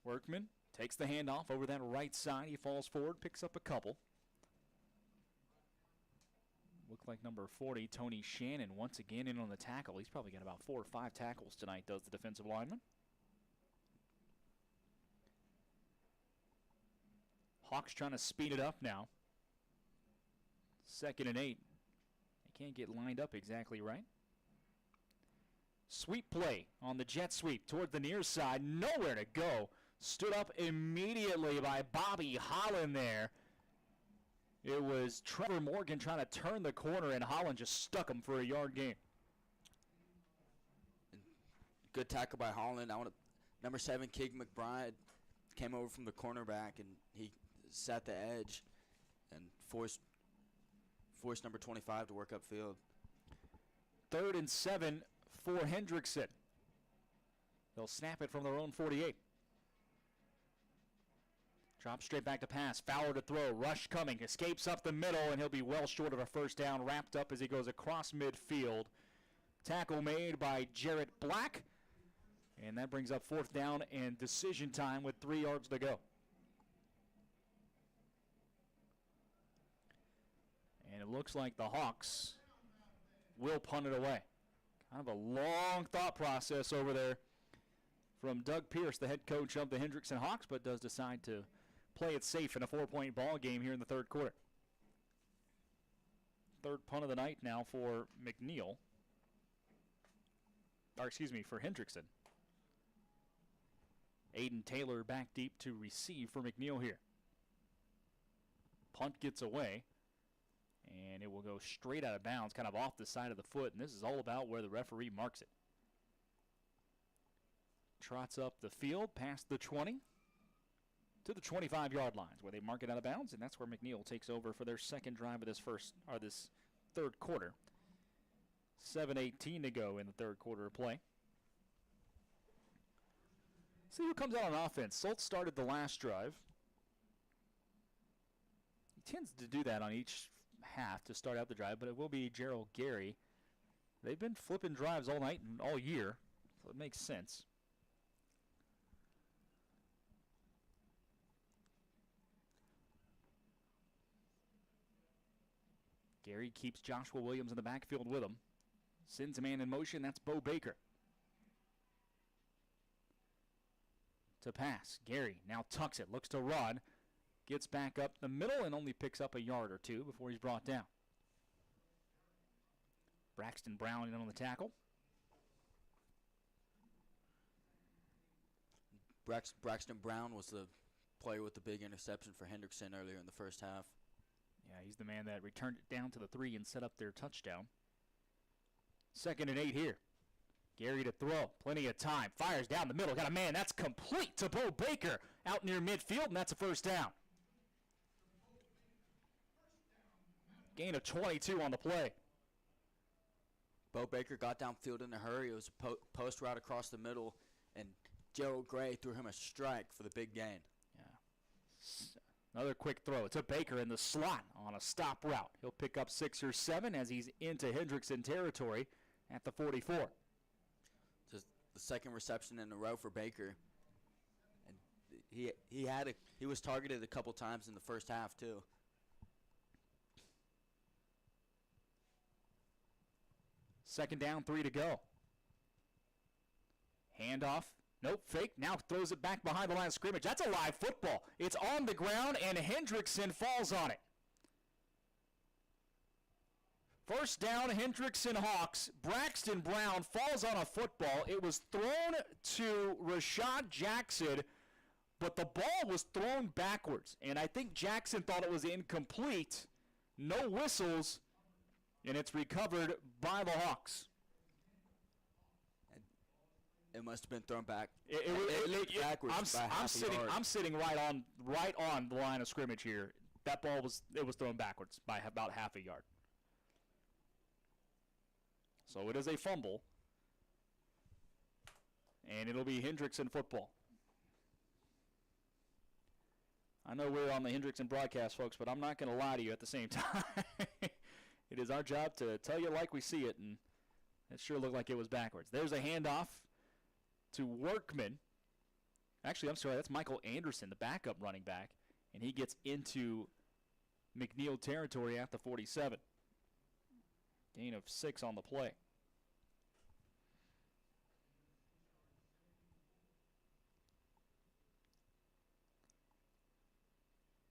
Workman takes the handoff over that right side. He falls forward, picks up a couple. Looked like number 40, Tony Shannon, once again in on the tackle. He's probably got about 4 or 5 tackles tonight, does the defensive lineman. Hawks trying to speed it up now. 2nd and 8. They can't get lined up exactly right. Sweep play on the jet sweep toward the near side. Nowhere to go. Stood up immediately by Bobby Holland there. It was Trevor Morgan trying to turn the corner, and Holland just stuck him for a yard gain. Good tackle by Holland. Number 7, Keegan McBride, came over from the cornerback, and he sat the edge and forced number 25 to work upfield. 3rd and 7 for Hendrickson. They'll snap it from their own 48. Drop straight back to pass. Fowler to throw. Rush coming. Escapes up the middle, and he'll be well short of a first down. Wrapped up as he goes across midfield. Tackle made by Jarrett Black. And that brings up 4th down and decision time with 3 yards to go. And it looks like the Hawks will punt it away. Kind of a long thought process over there from Doug Pierce, the head coach of the Hendrickson Hawks, but does decide to play it safe in a 4-point ball game here in the 3rd quarter. 3rd punt of the night now for McNeil. For Hendrickson. Aiden Taylor back deep to receive for McNeil here. Punt gets away, and it will go straight out of bounds, kind of off the side of the foot, and this is all about where the referee marks it. Trots up the field past the 20 to the 25-yard lines where they mark it out of bounds, and that's where McNeil takes over for their 2nd drive of this 3rd quarter. 7:18 to go in the 3rd quarter of play. See who comes out on offense. Soltz started the last drive. He tends to do that on each half to start out the drive, but it will be Gerald Gary. They've been flipping drives all night and all year, so it makes sense. Gary keeps Joshua Williams in the backfield with him. Sends a man in motion. That's Bo Baker. To pass. Gary now tucks it. Looks to run. Gets back up the middle and only picks up a yard or 2 before he's brought down. Braxton Brown in on the tackle. Braxton Brown was the player with the big interception for Hendrickson earlier in the first half. Yeah, he's the man that returned it down to the 3 and set up their touchdown. 2nd and 8 here. Gary to throw. Plenty of time. Fires down the middle. Got a man. That's complete to Bo Baker out near midfield, and that's a first down. Gain of 22 on the play. Bo Baker got downfield in a hurry. It was a post route across the middle, and Gerald Gray threw him a strike for the big gain. Yeah. Another quick throw to Baker in the slot on a stop route. He'll pick up 6 or 7 as he's into Hendrickson territory at the 44. Just the 2nd reception in a row for Baker. And he was targeted a couple times in the first half too. Second down, 3 to go. Handoff. Nope, fake. Now throws it back behind the line of scrimmage. That's a live football. It's on the ground, and Hendrickson falls on it. First down, Hendrickson Hawks. Braxton Brown falls on a football. It was thrown to Rashad Jackson, but the ball was thrown backwards. And I think Jackson thought it was incomplete. No whistles, and it's recovered by the Hawks. It must have been thrown back. It looked backwards by half a yard. I'm sitting right on the line of scrimmage here. That ball was thrown backwards by about half a yard. So it is a fumble, and it'll be Hendrickson football. I know we're on the Hendrickson broadcast, folks, but I'm not going to lie to you at the same time. It is our job to tell you like we see it, and it sure looked like it was backwards. There's a handoff to Workman. Actually, I'm sorry, that's Michael Anderson, the backup running back, and he gets into McNeil territory at the 47. Gain of 6 on the play.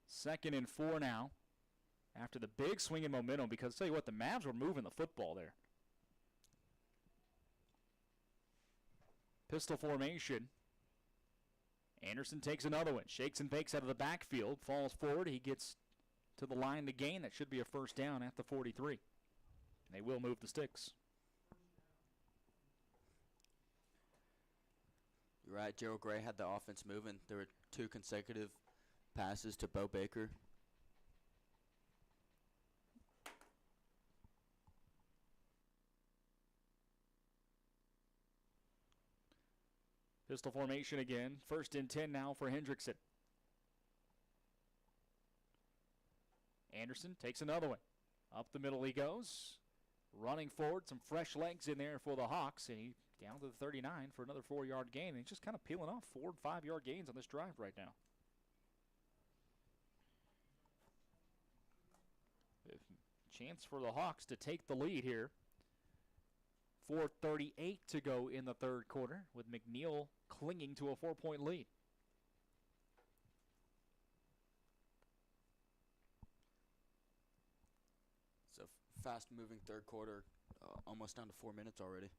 Second and 4 now. After the big swing in momentum, because I'll tell you what, the Mavs were moving the football there. Pistol formation. Anderson takes another one. Shakes and bakes out of the backfield. Falls forward. He gets to the line to gain. That should be a first down at the 43. They will move the sticks. You're right. Gerald Gray had the offense moving. There were 2 consecutive passes to Bo Baker. Pistol formation again. First and 10 now for Hendrickson. Anderson takes another one. Up the middle he goes. Running forward, some fresh legs in there for the Hawks, and he down to the 39 for another 4-yard gain. And he's just kind of peeling off 4- and 5-yard gains on this drive right now. Chance for the Hawks to take the lead here. 4:38 to go in the third quarter, with McNeil clinging to a 4-point lead. It's a fast-moving third quarter, almost down to 4 minutes already.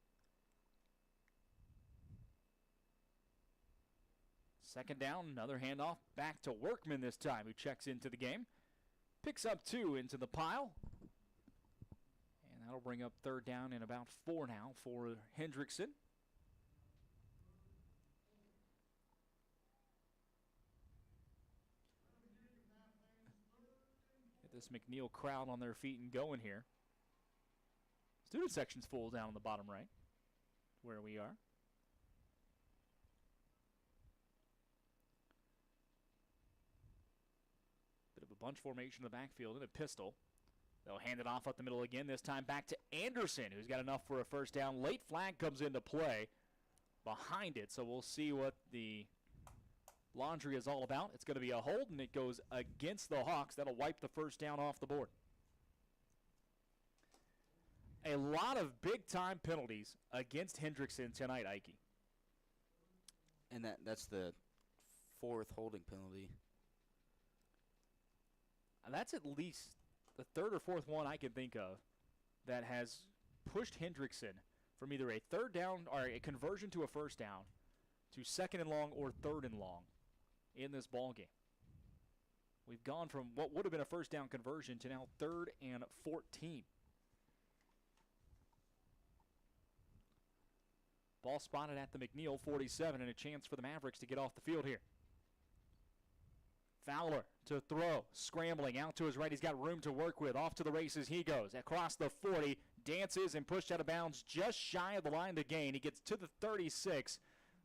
Second down, another handoff back to Workman this time, who checks into the game. Picks up 2 into the pile. And that'll bring up third down and about 4 now for Hendrickson. Get this McNeil crowd on their feet and going here. Student section's full down on the bottom right, where we are. Bit of a bunch formation in the backfield and a pistol. They'll hand it off up the middle again, this time back to Anderson, who's got enough for a first down. Late flag comes into play behind it, so we'll see what the laundry is all about. It's going to be a hold, and it goes against the Hawks. That'll wipe the first down off the board. A lot of big-time penalties against Hendrickson tonight, Ike. And that's the 4th holding penalty. And that's at least the 3rd or 4th one I can think of that has pushed Hendrickson from either a third down or a conversion to a first down to 2nd and long or 3rd and long in this ball game. We've gone from what would have been a first down conversion to now 3rd and 14. Ball spotted at the McNeil 47, and a chance for the Mavericks to get off the field here. Fowler to throw, scrambling out to his right. He's got room to work with. Off to the races he goes. Across the 40, dances and pushed out of bounds just shy of the line to gain. He gets to the 36,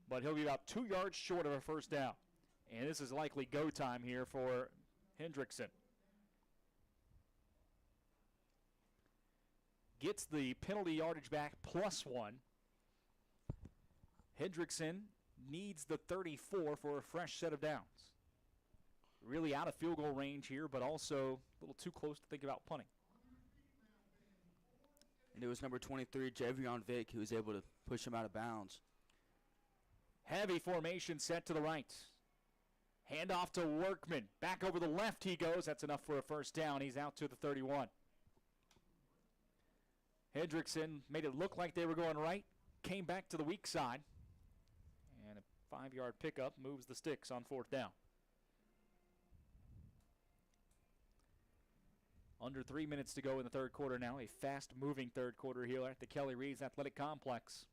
but he'll be about 2 yards short of a first down. And this is likely go time here for Hendrickson. Gets the penalty yardage back +1. Hendrickson needs the 34 for a fresh set of downs. Really out of field goal range here, but also a little too close to think about punting. And it was number 23, Javion Vick, who was able to push him out of bounds. Heavy formation set to the right. Handoff to Workman. Back over the left he goes. That's enough for a first down. He's out to the 31. Hendrickson made it look like they were going right. Came back to the weak side. And a 5-yard pickup moves the sticks on 4th down. Under 3 minutes to go in the third quarter now. A fast-moving third quarter here at the Kelly Reeves Athletic Complex.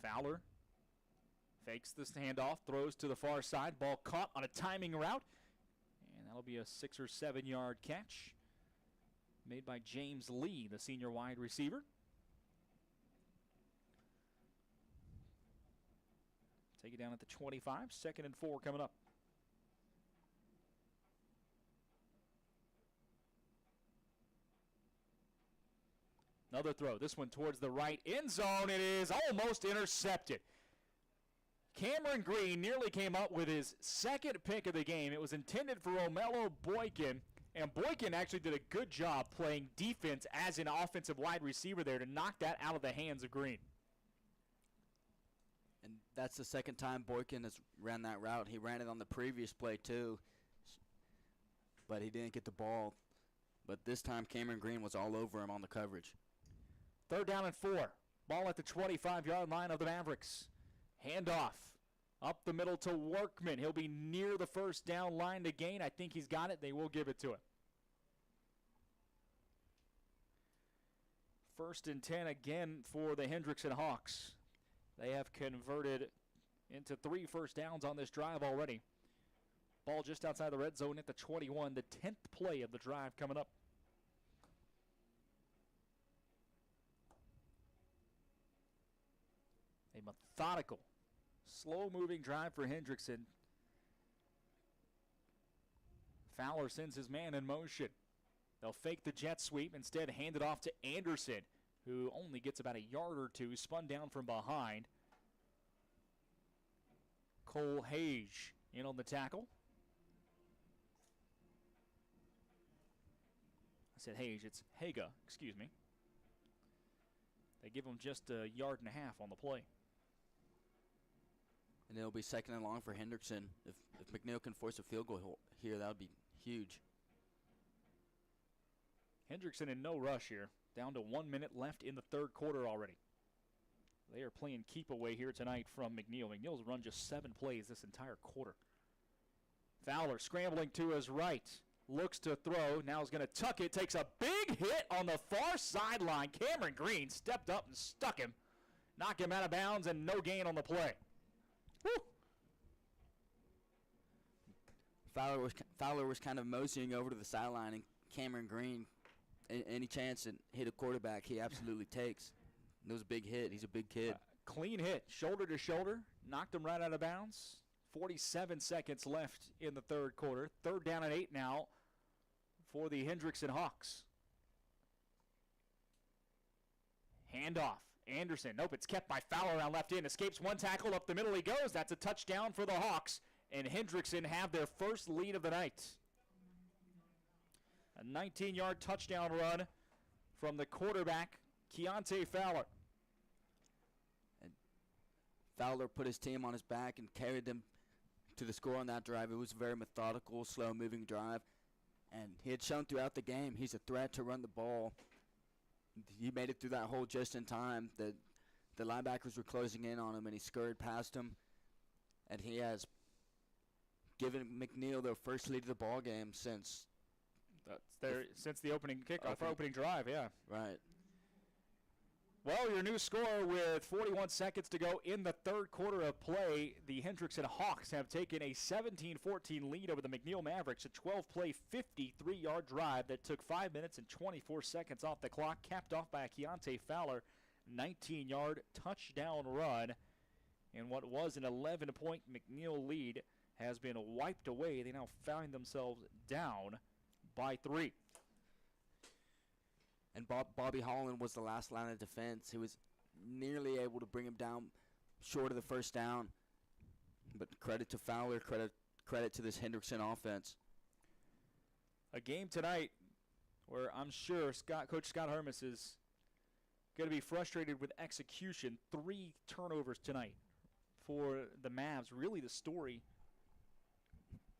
Fowler fakes this handoff, throws to the far side. Ball caught on a timing route. And that'll be a 6 or 7 yard catch made by James Lee, the senior wide receiver. Take it down at the 25. 2nd and 4 coming up. Another throw. This one towards the right end zone. It is almost intercepted. Cameron Green nearly came up with his 2nd pick of the game. It was intended for Romello Boykin, and Boykin actually did a good job playing defense as an offensive wide receiver there to knock that out of the hands of Green. And that's the 2nd time Boykin has ran that route. He ran it on the previous play too, but he didn't get the ball. But this time Cameron Green was all over him on the coverage. 3rd down and 4. Ball at the 25-yard line of the Mavericks. Handoff up the middle to Workman. He'll be near the first down line to gain. I think he's got it. They will give it to him. 1st and 10 again for the Hendrickson Hawks. They have converted into 3 first downs on this drive already. Ball just outside the red zone at the 21, the 10th play of the drive coming up. A methodical, slow-moving drive for Hendrickson. Fowler sends his man in motion. They'll fake the jet sweep, instead hand it off to Anderson, who only gets about a yard or two, spun down from behind. Cole Hage in on the tackle. I said Hage, it's Haga, excuse me. They give him just a yard and a half on the play. And it'll be 2nd and long for Hendrickson. If McNeil can force a field goal here, that would be huge. Hendrickson in no rush here. Down to 1 minute left in the third quarter already. They are playing keep away here tonight from McNeil. McNeil's run just 7 plays this entire quarter. Fowler scrambling to his right. Looks to throw. Now is going to tuck it. Takes a big hit on the far sideline. Cameron Green stepped up and stuck him. Knocked him out of bounds and no gain on the play. Woo! Fowler was kind of moseying over to the sideline, and Cameron Green, any chance to hit a quarterback, he absolutely takes. And it was a big hit. He's a big kid. Clean hit, shoulder to shoulder. Knocked him right out of bounds. 47 seconds left in the third quarter. 3rd down and 8 now for the Hendrickson Hawks. Handoff. Anderson. Nope, it's kept by Fowler around left end. Escapes one tackle. Up the middle he goes. That's a touchdown for the Hawks. And Hendrickson have their first lead of the night. A 19-yard touchdown run from the quarterback, Keontae Fowler. And Fowler put his team on his back and carried them to the score on that drive. It was a very methodical, slow-moving drive. And he had shown throughout the game he's a threat to run the ball. He made it through that hole just in time. The linebackers were closing in on him, and he scurried past him. And he has given McNeil their first lead of the ball game since the opening kickoff, opening drive, yeah. Right. Well, your new score with 41 seconds to go in the third quarter of play, the Hendrickson Hawks have taken a 17-14 lead over the McNeil Mavericks, a 12-play, 53-yard drive that took 5 minutes and 24 seconds off the clock, capped off by a Keontae Fowler 19-yard touchdown run. And what was an 11-point McNeil lead has been wiped away. They now find themselves down by 3. And Bobby Holland was the last line of defense. He was nearly able to bring him down short of the first down. But credit to Fowler, credit to this Hendrickson offense. A game tonight where I'm sure Coach Scott Hermes is going to be frustrated with execution. 3 turnovers tonight for the Mavs. Really the story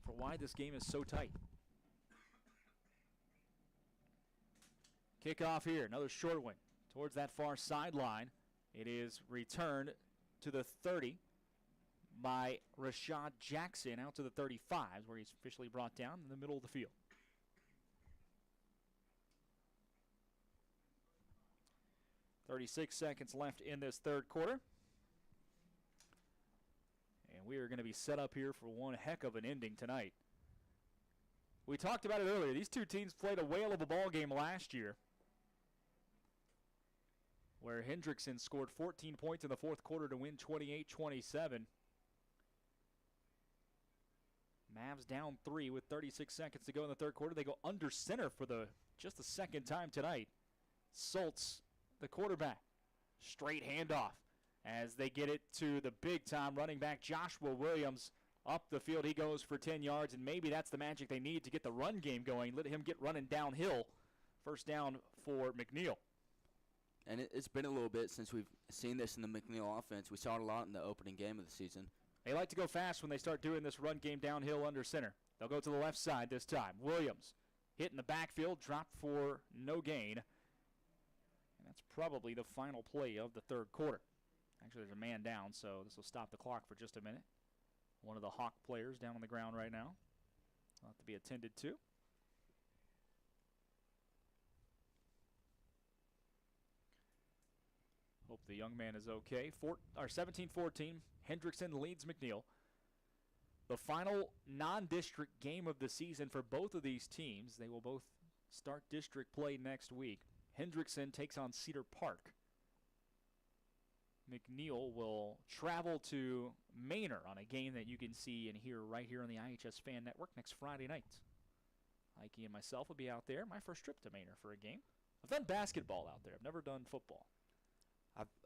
for why this game is so tight. Kickoff here, another short one towards that far sideline. It is returned to the 30 by Rashad Jackson out to the 35, where he's officially brought down in the middle of the field. .36 seconds left in this third quarter. And we are going to be set up here for one heck of an ending tonight. We talked about it earlier. These two teams played a whale of a ball game last year, where Hendrickson scored 14 points in the fourth quarter to win 28-27. Mavs down 3 with 36 seconds to go in the third quarter. They go under center for just the second time tonight. Soltz, the quarterback, straight handoff as they get it to the big-time running back Joshua Williams up the field. He goes for 10 yards, and maybe that's the magic they need to get the run game going. Let him get running downhill. First down for McNeil. And it's been a little bit since we've seen this in the McNeil offense. We saw it a lot in the opening game of the season. They like to go fast when they start doing this run game downhill under center. They'll go to the left side this time. Williams hit in the backfield, dropped for no gain. And that's probably the final play of the third quarter. Actually, there's a man down, so this will stop the clock for just a minute. One of the Hawk players down on the ground right now. Will have to be attended to. Hope the young man is okay. 17-14, Hendrickson leads McNeil. The final non-district game of the season for both of these teams. They will both start district play next week. Hendrickson takes on Cedar Park. McNeil will travel to Manor on a game that you can see and hear right here on the iHSFAN network next Friday night. Ikey and myself will be out there. My first trip to Manor for a game. I've done basketball out there. I've never done football.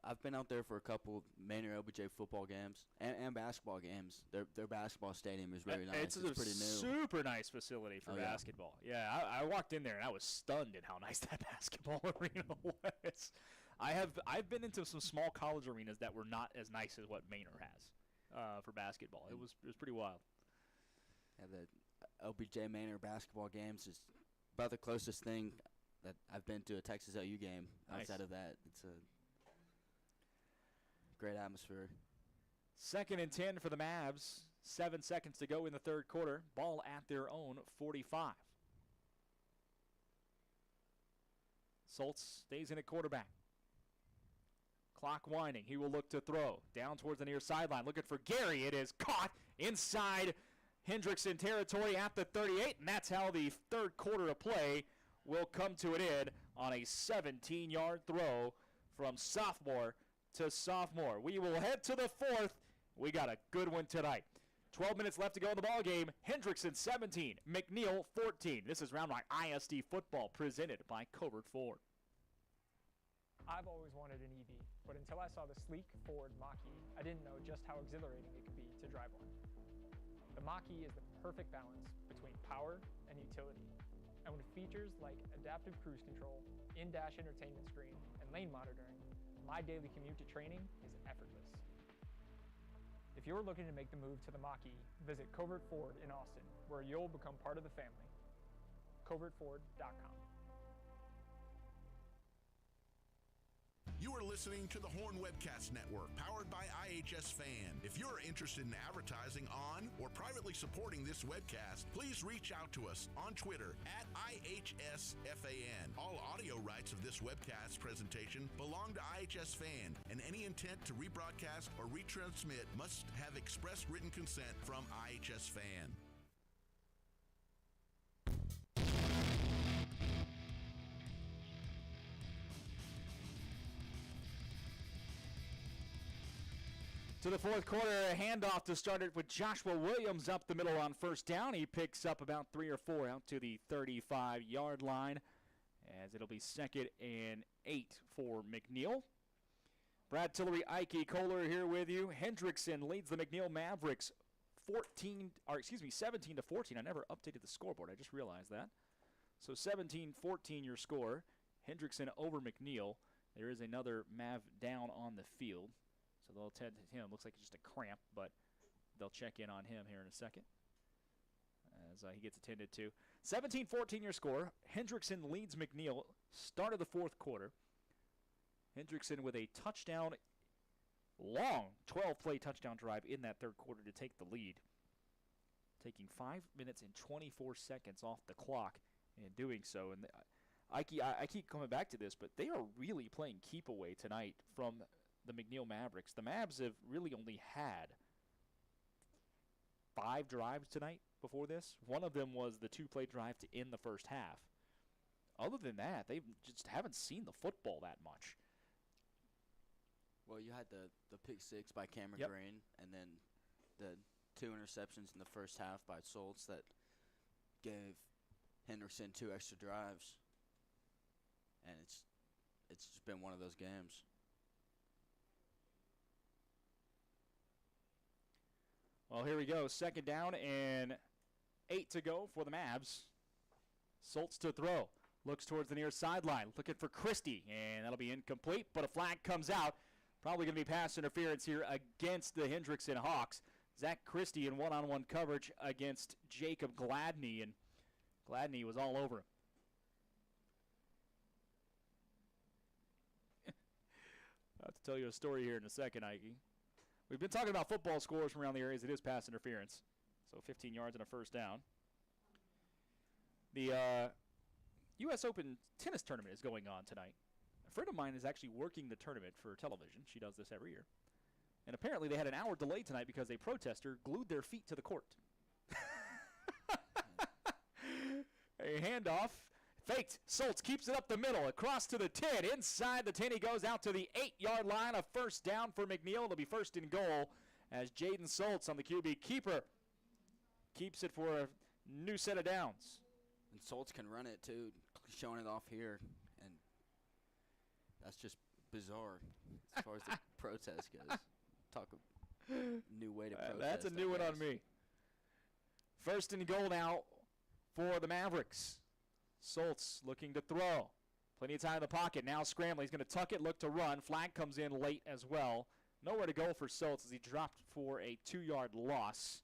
I've been out there for a couple Manor LBJ football games and basketball games. Their basketball stadium is really nice. It's pretty new. Super nice facility for basketball. Yeah, I walked in there and I was stunned at how nice that basketball arena was. I've been into some small college arenas that were not as nice as what Manor has for basketball. It was pretty wild. Yeah, the LBJ Manor basketball games is about the closest thing that I've been to a Texas OU game. Nice. Outside of that, it's a great atmosphere. 2nd and 10 for the Mavs. 7 seconds to go in the third quarter. Ball at their own 45. Soltz stays in at quarterback. Clock winding. He will look to throw. Down towards the near sideline. Looking for Gary. It is caught inside Hendrickson territory at the 38. And that's how the third quarter of play will come to an end on a 17-yard throw from sophomore to sophomore. We will head to the fourth. We got a good one tonight. 12 minutes left to go in the ball game. Hendrickson 17, McNeil 14. This is Round Rock ISD football presented by Covert Ford. I've always wanted an EV, but until I saw the sleek Ford Mach-E, I didn't know just how exhilarating it could be to drive one. The Mach-E is the perfect balance between power and utility. And with features like adaptive cruise control, in-dash entertainment screen, and lane monitoring, my daily commute to training is effortless. If you're looking to make the move to the Mach-E, visit Covert Ford in Austin, where you'll become part of the family. CovertFord.com. You are listening to the Horn Webcast Network, powered by iHSFAN. If you're interested in advertising on or privately supporting this webcast, please reach out to us on Twitter at iHSFAN. All audio rights of this webcast presentation belong to iHSFAN, and any intent to rebroadcast or retransmit must have express written consent from iHSFAN. To the fourth quarter, a handoff to start it with Joshua Williams up the middle on first down. He picks up about 3 or 4 out to the 35-yard line, as it'll be 2nd and 8 for McNeil. Brad Tillery, Ike Kohler here with you. Hendrickson leads the McNeil Mavericks 17 to 14. I never updated the scoreboard. I just realized that. So 17-14 your score. Hendrickson over McNeil. There is another Mav down on the field. So they'll tend to him. Looks like just a cramp, but they'll check in on him here in a second as he gets attended to. 17-14 your score. Hendrickson leads McNeil. Start of the fourth quarter. Hendrickson with a touchdown, long 12-play touchdown drive in that third quarter to take the lead. Taking 5 minutes and 24 seconds off the clock in doing so. And I keep coming back to this, but they are really playing keep away tonight from the McNeil Mavericks. The Mavs have really only had 5 drives tonight before this. One of them was the 2-play drive to end the first half. Other than that, they just haven't seen the football that much. Well, you had the pick 6 by Cameron Yep. Green, and then the 2 interceptions in the first half by Schultz that gave Hendrickson 2 extra drives. And it's just been one of those games. Well, here we go. Second down and 8 to go for the Mavs. Schultz to throw. Looks towards the near sideline. Looking for Christie, and that'll be incomplete, but a flag comes out. Probably going to be pass interference here against the Hendrickson Hawks. Zach Christie in one-on-one coverage against Jacob Gladney, and Gladney was all over him. I'll have to tell you a story here in a second, Ike. We've been talking about football scores from around the areas. It is pass interference, so 15 yards and a first down. The U.S. Open tennis tournament is going on tonight. A friend of mine is actually working the tournament for television. She does this every year. And apparently they had an hour delay tonight because a protester glued their feet to the court. A handoff. Faked. Schultz keeps it up the middle. Across to the 10. Inside the 10 he goes out to the 8-yard line. A first down for McNeil. It'll be first and goal as Jaden Schultz on the QB keeper keeps it for a new set of downs. And Schultz can run it, too, showing it off here. And that's just bizarre as far as the protest goes. Talk a new way to protest. That's a new one on me. First and goal now for the Mavericks. Schultz looking to throw. Plenty of time in the pocket. Now scrambling. He's going to tuck it, look to run. Flag comes in late as well. Nowhere to go for Schultz as he dropped for a 2-yard loss.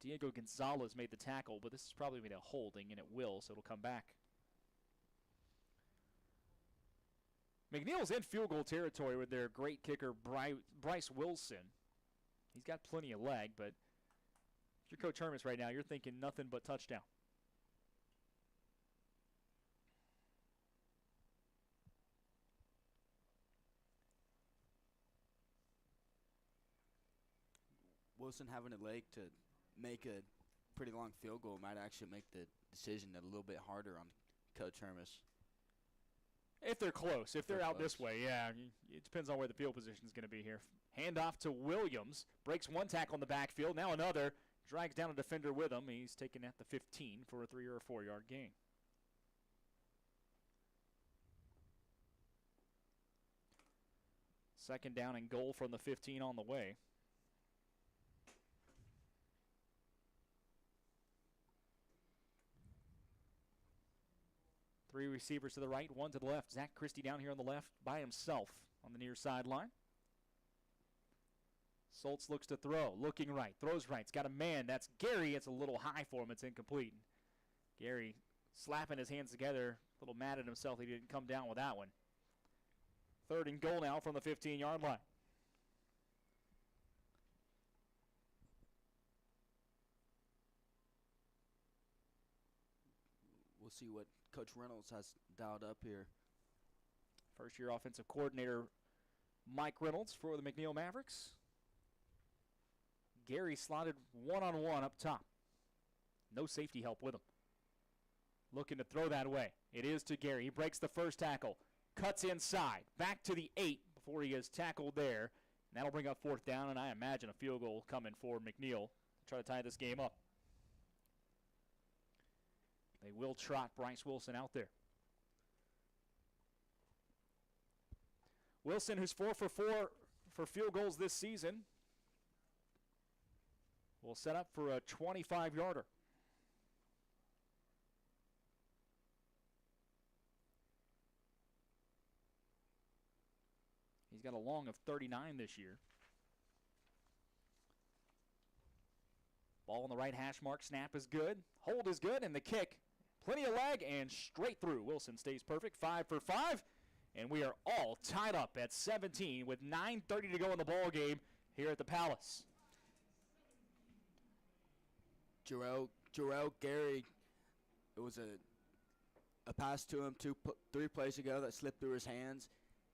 Diego Gonzalez made the tackle, but this is probably going to be a holding, and it will, so it'll come back. McNeil's in field goal territory with their great kicker, Bryce Wilson. He's got plenty of leg, but if you're Coach Hermes right now, you're thinking nothing but touchdown. Wilson having a leg to make a pretty long field goal might actually make the decision a little bit harder on Coach Hermes. If they're close. If they're out close. this way, yeah. It depends on where the field position is going to be here. Handoff to Williams. Breaks one tackle in the backfield. Now another. Drags down a defender with him. He's taken at the 15 for a 3 or 4 yard gain. Second down and goal from the 15 on the way. Three receivers to the right, one to the left. Zach Christie down here on the left by himself on the near sideline. Schultz looks to throw, looking right, throws right. It's got a man. That's Gary. It's a little high for him. It's incomplete. Gary slapping his hands together, a little mad at himself. He didn't come down with that one. Third and goal now from the 15-yard line. We'll see what Coach Reynolds has dialed up here. First-year offensive coordinator Mike Reynolds for the McNeil Mavericks. Gary slotted one-on-one up top. No safety help with him. Looking to throw that way. It is to Gary. He breaks the first tackle. Cuts inside. Back to the 8 before he is tackled there. And that'll bring up fourth down, and I imagine a field goal coming for McNeil to try to tie this game up. They will trot Bryce Wilson out there. Wilson, who's 4 for 4 for field goals this season. will set up for a 25-yarder. He's got a long of 39 this year. Ball on the right hash mark. Snap is good. Hold is good. And the kick, plenty of leg and straight through. Wilson stays perfect. 5 for 5. And we are all tied up at 17 with 9:30 to go in the ball game here at the Palace. Jarrell Gary, it was a pass to him 3 plays ago that slipped through his hands,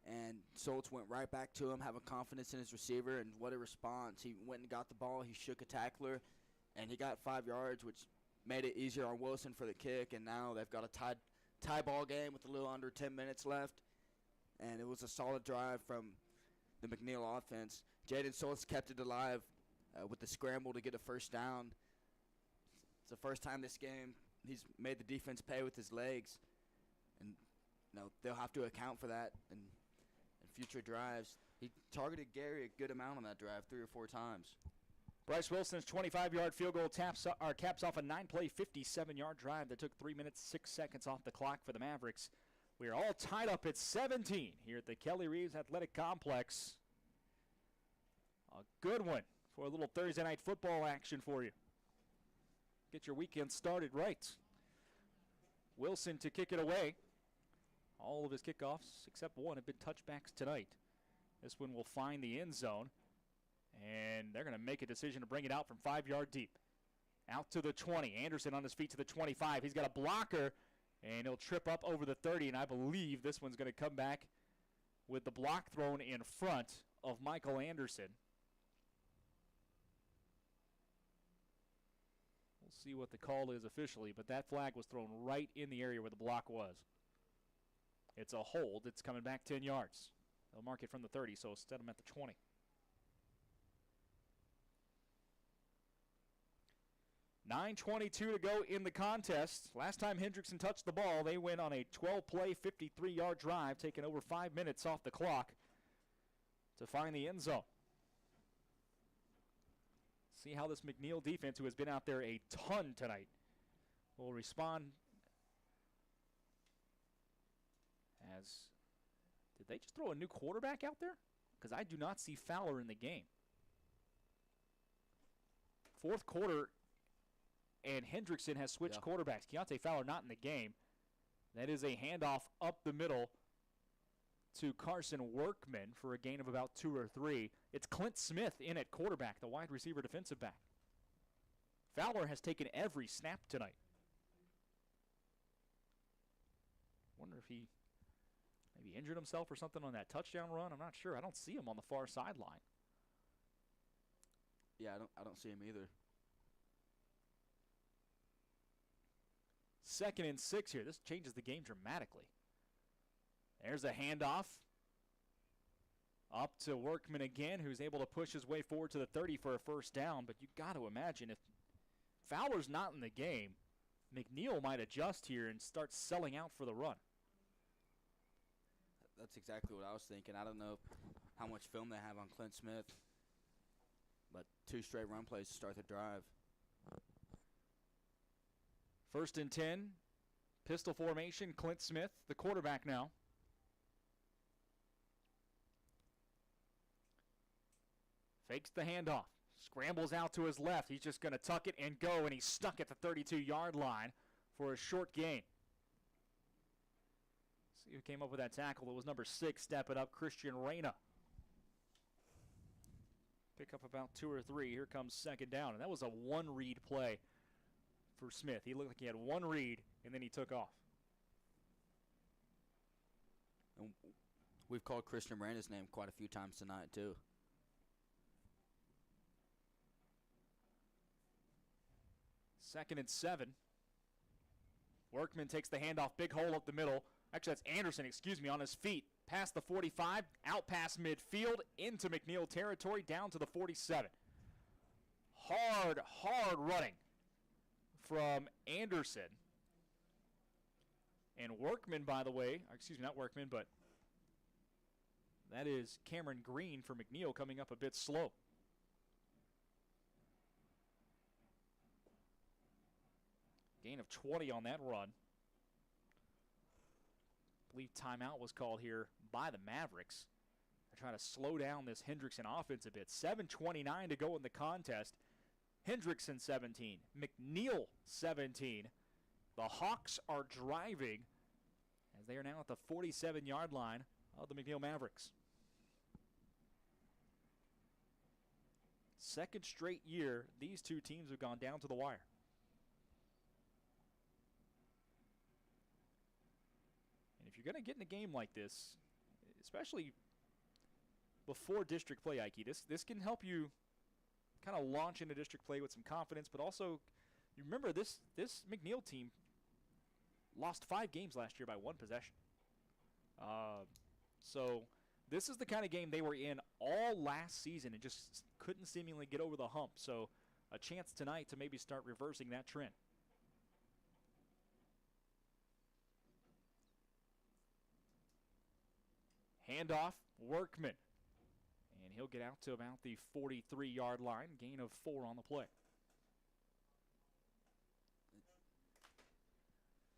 and Soltz went right back to him, having confidence in his receiver, and what a response. He went and got the ball, he shook a tackler, and he got 5 yards, which made it easier on Wilson for the kick, and now they've got a tie ball game with a little under 10 minutes left, and it was a solid drive from the McNeil offense. Jaden Soltz kept it alive with the scramble to get a first down. It's the first time this game he's made the defense pay with his legs, and they'll have to account for that in future drives. He targeted Gary a good amount on that drive, 3 or 4 times. Bryce Wilson's 25-yard field goal caps off a 9-play, 57-yard drive that took 3 minutes, 6 seconds off the clock for the Mavericks. We are all tied up at 17 here at the Kelly Reeves Athletic Complex. A good one for a little Thursday night football action for you. Get your weekend started right. Wilson to kick it away. All of his kickoffs, except one, have been touchbacks tonight. This one will find the end zone, and they're going to make a decision to bring it out from 5 deep. Out to the 20. Anderson on his feet to the 25. He's got a blocker, and he'll trip up over the 30, and I believe this one's going to come back with the block thrown in front of Michael Anderson. We'll see what the call is officially, but that flag was thrown right in the area where the block was. It's a hold. It's coming back 10 yards. They'll mark it from the 30, so set them at the 20. .9:22 to go in the contest. Last time Hendrickson touched the ball, they went on a 12-play, 53-yard drive, taking over 5 minutes off the clock to find the end zone. See how this McNeil defense, who has been out there a ton tonight, will respond. Did they just throw a new quarterback out there? Because I do not see Fowler in the game. Fourth quarter, and Hendrickson has switched quarterbacks. Keontae Fowler not in the game. That is a handoff up the middle to Carson Workman for a gain of about 2 or 3. It's Clint Smith in at quarterback, the wide receiver defensive back. Fowler has taken every snap tonight. Wonder if he maybe injured himself or something on that touchdown run. I'm not sure. I don't see him on the far sideline. Yeah, I don't see him either. 2nd and 6 here. This changes the game dramatically. There's a handoff up to Workman again, who's able to push his way forward to the 30 for a first down. But you got to imagine if Fowler's not in the game, McNeil might adjust here and start selling out for the run. That's exactly what I was thinking. I don't know how much film they have on Clint Smith, but 2 straight run plays to start the drive. 1st and 10, pistol formation, Clint Smith, the quarterback now. Fakes the handoff, scrambles out to his left. He's just going to tuck it and go, and he's stuck at the 32-yard line for a short gain. See who came up with that tackle. It was number 6, step it up, Christian Reyna. Pick up about 2 or 3. Here comes 2nd down, and that was a 1-read play for Smith. He looked like he had 1 read, and then he took off. And we've called Christian Reyna's name quite a few times tonight, too. Second and 7. Workman takes the handoff, big hole up the middle. Actually, that's Anderson, on his feet. Past the 45, out past midfield, into McNeil territory, down to the 47. Hard running from Anderson. And Workman, by the way, not Workman, but that is Cameron Green for McNeil coming up a bit slow. Gain of 20 on that run. I believe timeout was called here by the Mavericks. They're trying to slow down this Hendrickson offense a bit. 7:29 to go in the contest. Hendrickson 17, McNeil 17. The Hawks are driving as they are now at the 47-yard line of the McNeil Mavericks. Second straight year, these two teams have gone down to the wire. And if you're going to get in a game like this, especially before district play, Ike, this can help you kind of launch into district play with some confidence, but also, you remember this McNeil team lost 5 games last year by 1 possession. So this is the kind of game they were in all last season and just couldn't seemingly get over the hump. So a chance tonight to maybe start reversing that trend. Handoff, Workman. And he'll get out to about the 43-yard line. Gain of 4 on the play.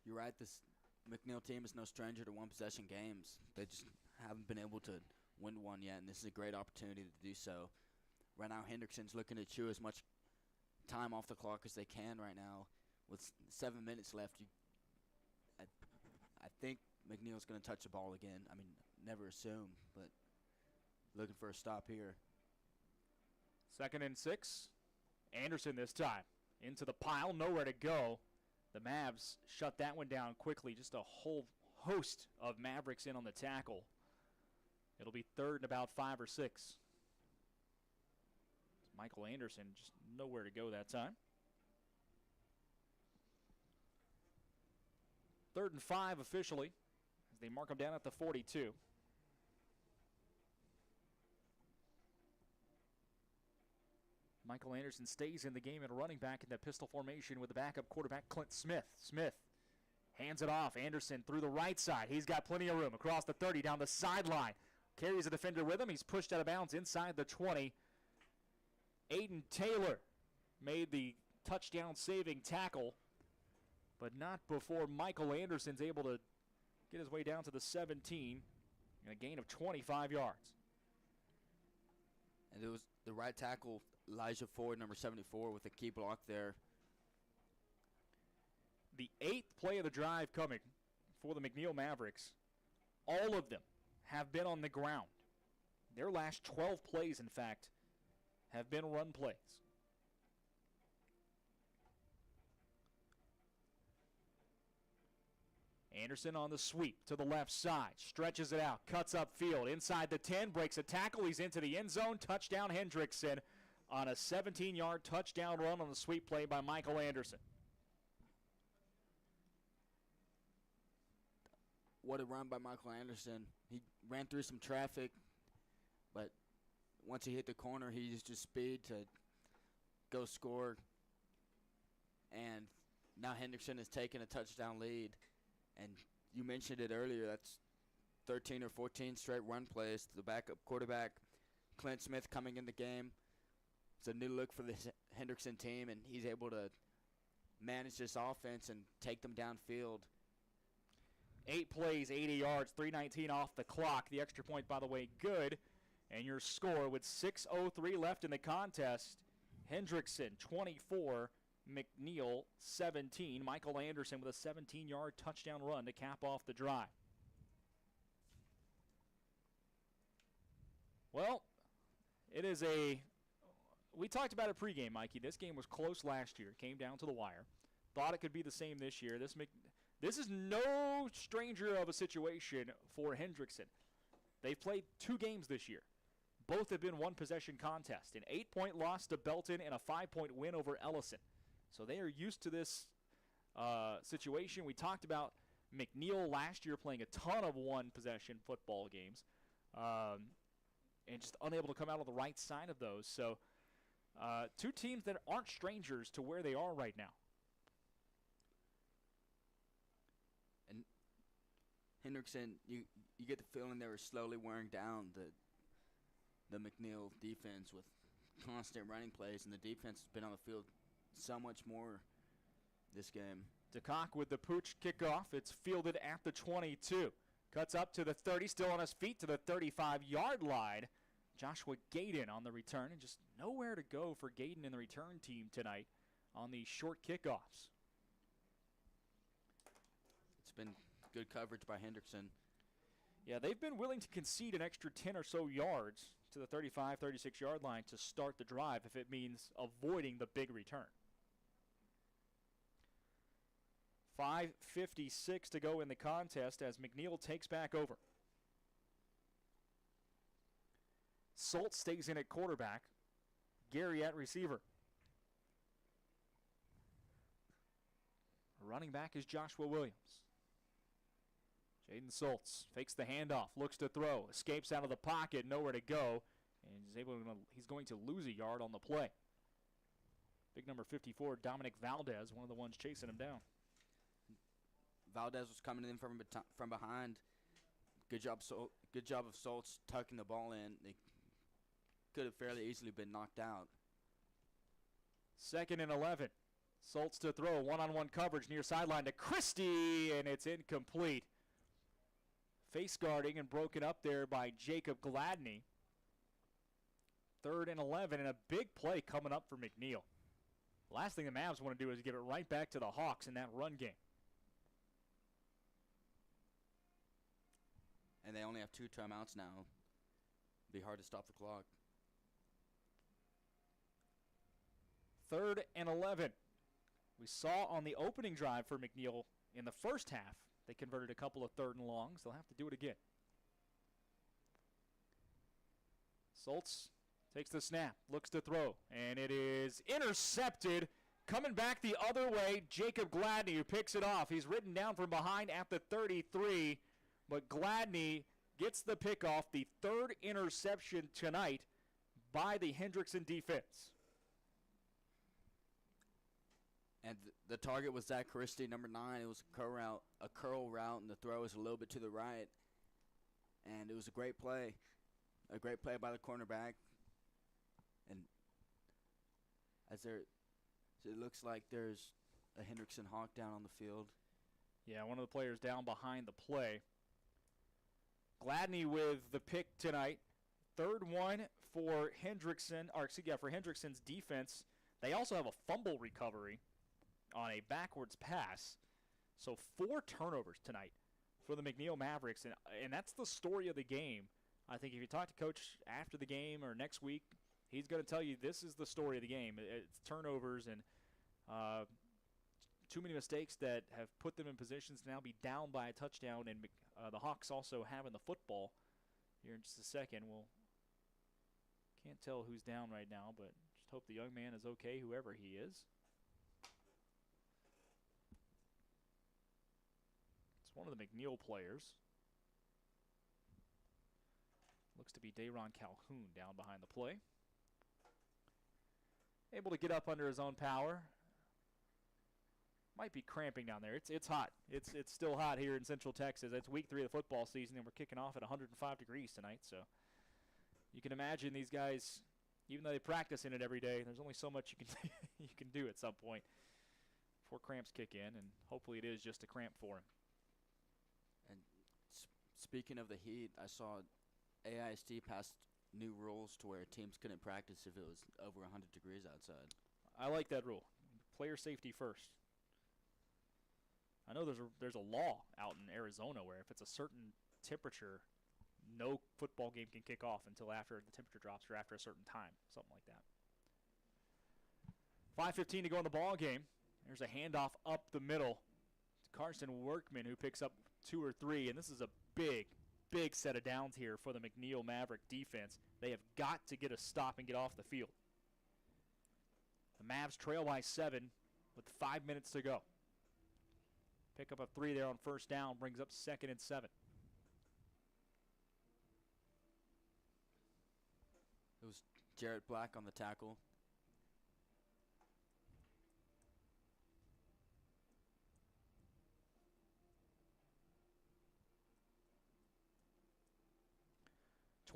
You're right, this McNeil team is no stranger to one-possession games. They just haven't been able to win one yet, and this is a great opportunity to do so. Right now, Hendrickson's looking to chew as much time off the clock as they can right now. With 7 minutes left, I think McNeil's going to touch the ball again. I mean, never assume, but looking for a stop here. 2nd and 6. Anderson this time. Into the pile, nowhere to go. The Mavs shut that one down quickly. Just a whole host of Mavericks in on the tackle. It'll be 3rd and about 5 or 6. Michael Anderson just nowhere to go that time. 3rd and 5 officially as they mark him down at the 42. Michael Anderson stays in the game at running back in the pistol formation with the backup quarterback Clint Smith. Smith hands it off. Anderson through the right side. He's got plenty of room across the 30 down the sideline. Carries a defender with him. He's pushed out of bounds inside the 20. Aiden Taylor made the touchdown saving tackle, but not before Michael Anderson's able to get his way down to the 17 and a gain of 25 yards. And it was the right tackle, Elijah Ford, number 74, with a key block there. The 8th play of the drive coming for the McNeil Mavericks. All of them have been on the ground. Their last 12 plays, in fact, have been run plays. Anderson on the sweep to the left side, stretches it out, cuts up field, inside the 10, breaks a tackle, he's into the end zone, touchdown Hendrickson on a 17-yard touchdown run on the sweep play by Michael Anderson. What a run by Michael Anderson. He ran through some traffic, but once he hit the corner, he used his speed to go score. And now Hendrickson has taken a touchdown lead. And you mentioned it earlier, that's 13 or 14 straight run plays. The backup quarterback, Clint Smith, coming in the game. It's a new look for the Hendrickson team, and he's able to manage this offense and take them downfield. 8 plays, 80 yards, 3:19 off the clock. The extra point, by the way, good. And your score with 6:03 left in the contest, Hendrickson 24, McNeil 17. Michael Anderson with a 17-yard touchdown run to cap off the drive. Well, it is we talked about it pregame, Mikey. This game was close last year. Came down to the wire. Thought it could be the same this year. This is no stranger of a situation for Hendrickson. They've played 2 games this year. Both have been one-possession contests. An 8-point loss to Belton and a 5-point win over Ellison. So they are used to this situation. We talked about McNeil last year playing a ton of one-possession football games and just unable to come out on the right side of those. So 2 teams that aren't strangers to where they are right now. And Hendrickson, you get the feeling they were slowly wearing down the McNeil defense with constant running plays, and the defense has been on the field so much more this game. DeCock with the pooch kickoff. It's fielded at the 22. Cuts up to the 30, still on his feet to the 35-yard line. Joshua Gayden on the return, and just nowhere to go for Gayden and the return team tonight on these short kickoffs. It's been good coverage by Hendrickson. Yeah, they've been willing to concede an extra 10 or so yards to the 35, 36-yard line to start the drive if it means avoiding the big return. 5:56 to go in the contest as McNeil takes back over. Soltz stays in at quarterback. Gary at receiver. Running back is Joshua Williams. Jaden Soltz fakes the handoff, looks to throw, escapes out of the pocket, nowhere to go, and he's going to lose a yard on the play. Big number 54, Dominic Valdez, one of the ones chasing him down. Valdez was coming in from behind. Good job of Soltz tucking the ball in. They could have fairly easily been knocked out. 2nd and 11. Soltz to throw, one-on-one coverage near sideline to Christie, and it's incomplete. Face guarding and broken up there by Jacob Gladney. 3rd and 11, and a big play coming up for McNeil. Last thing the Mavs want to do is give it right back to the Hawks in that run game. And they only have 2 timeouts now. Be hard to stop the clock. 3rd and 11. We saw on the opening drive for McNeil in the first half, they converted a couple of 3rd and longs. They'll have to do it again. Soltz takes the snap, looks to throw, and it is intercepted. Coming back the other way, Jacob Gladney, who picks it off. He's ridden down from behind at the 33, but Gladney gets the pick off, the 3rd interception tonight by the Hendrickson defense. And the target was Zach Christie, number 9. It was a curl route, and the throw was a little bit to the right. And it was a great play by the cornerback. And it looks like there's a Hendrickson Hawk down on the field. Yeah, one of the players down behind the play. Gladney with the pick tonight. 3rd one for for Hendrickson's defense. They also have a fumble recovery on a backwards pass. So 4 turnovers tonight for the McNeil Mavericks, and that's the story of the game. I think if you talk to Coach after the game or next week, he's going to tell you this is the story of the game. It's turnovers and too many mistakes that have put them in positions to now be down by a touchdown, and the Hawks also having the football here in just a second. Can't tell who's down right now, but just hope the young man is okay, whoever he is. It's one of the McNeil players. Looks to be Dayron Calhoun down behind the play. Able to get up under his own power. Might be cramping down there. It's hot. It's still hot here in Central Texas. It's week 3 of the football season, and we're kicking off at 105 degrees tonight. So you can imagine these guys, even though they practice in it every day, there's only so much you can you can do at some point before cramps kick in, and hopefully it is just a cramp for him. And speaking of the heat, I saw AISD passed new rules to where teams couldn't practice if it was over 100 degrees outside. I like that rule. Player safety first. I know there's a law out in Arizona where if it's a certain temperature, no football game can kick off until after the temperature drops or after a certain time, something like that. 5:15 to go in the ball game. There's a handoff up the middle to Carson Workman, who picks up 2 or 3, and this is a big set of downs here for the McNeil Maverick defense. They have got to get a stop and get off the field. The Mavs trail by 7 with 5 minutes to go. Pick up a 3 there on first down, brings up 2nd and 7. It was Jarrett Black on the tackle.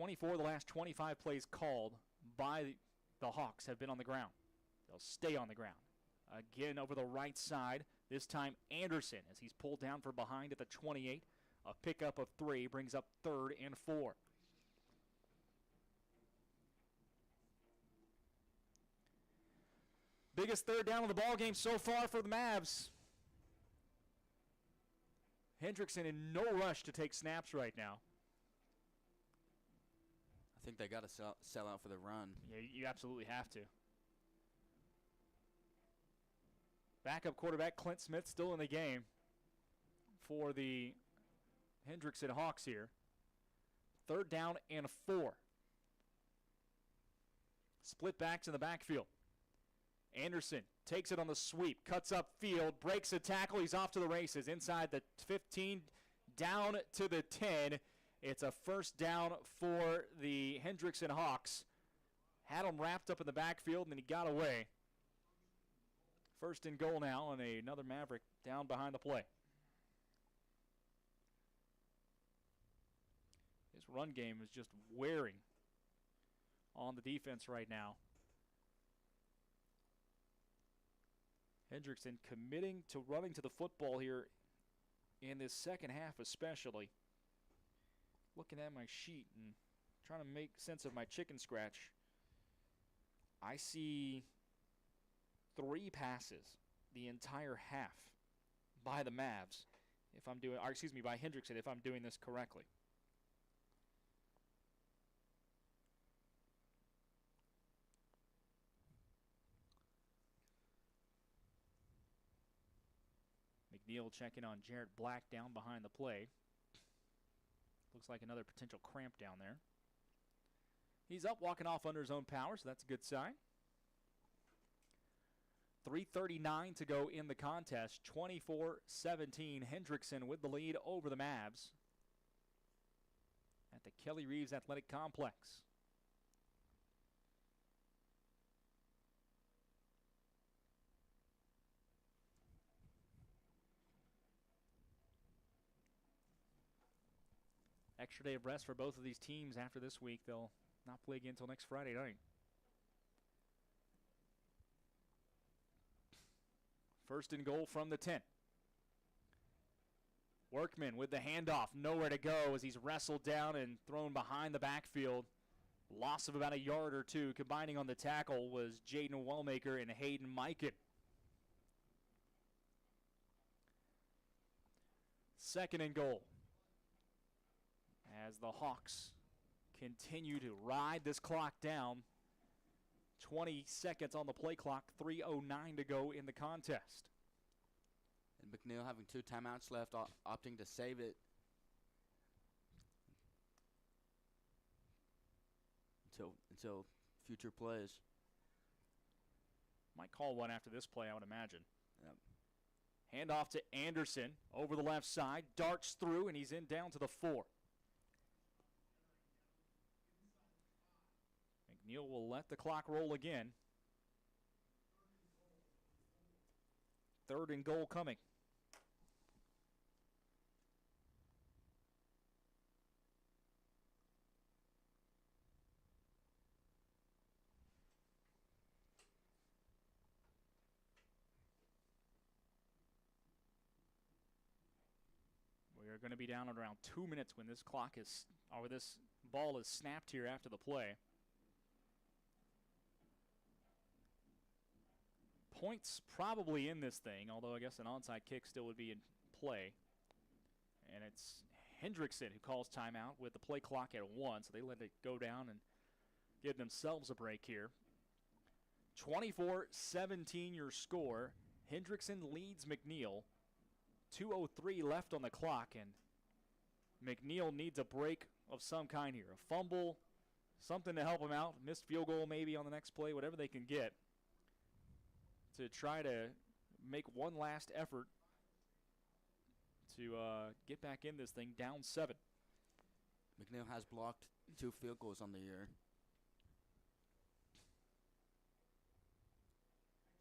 The last 25 plays called by the Hawks have been on the ground. They'll stay on the ground. Again, over the right side, This time Anderson, as he's pulled down from behind at the 28. A pickup of 3 brings up 3rd and 4. Biggest third down of the ball game so far for the Mavs. Hendrickson in no rush to take snaps right now. I think they got to sell out for the run. Yeah, you absolutely have to. Backup quarterback Clint Smith still in the game for the Hendrickson Hawks here. 3rd down and 4. Split backs in the backfield. Anderson takes it on the sweep, cuts up field, breaks a tackle. He's off to the races inside the 15, down to the 10. It's a 1st down for the Hendrickson Hawks. Had him wrapped up in the backfield, and then he got away. 1st and goal now, and another Maverick down behind the play. This run game is just wearing on the defense right now. Hendrickson committing to running to the football here in this second half especially. Looking at my sheet and trying to make sense of my chicken scratch. I see 3 passes the entire half by the Mavs if I'm doing, or excuse me, by Hendrickson if I'm doing this correctly. McNeil checking on Jarrett Black down behind the play. Looks like another potential cramp down there. He's up, walking off under his own power, so that's a good sign. 3:39 to go in the contest. 24-17. Hendrickson with the lead over the Mavs at the Kelly Reeves Athletic Complex. Extra day of rest for both of these teams after this week. They'll not play again until next Friday night. 1st and goal from the 10. Workman with the handoff. Nowhere to go as he's wrestled down and thrown behind the backfield. Loss of about a yard or 2. Combining on the tackle was Jaden Wellmaker and Hayden Mikan. 2nd and goal. As the Hawks continue to ride this clock down. 20 seconds on the play clock, 3:09 to go in the contest. And McNeil having 2 timeouts left, opting to save it until future plays. Might call one after this play, I would imagine. Yep. Handoff to Anderson over the left side, darts through, and he's in down to the 4. McNeil will let the clock roll again. 3rd and goal coming. We are going to be down at around 2 minutes when this clock is, or this ball is snapped here after the play. Points probably in this thing, although I guess an onside kick still would be in play. And it's Hendrickson who calls timeout with the play clock at 1, so they let it go down and give themselves a break here. 24-17 your score. Hendrickson leads McNeil. 2:03 left on the clock, and McNeil needs a break of some kind here. A fumble, something to help him out, missed field goal maybe on the next play, whatever they can get to try to make one last effort to get back in this thing down 7. McNeil has blocked 2 field goals on the year.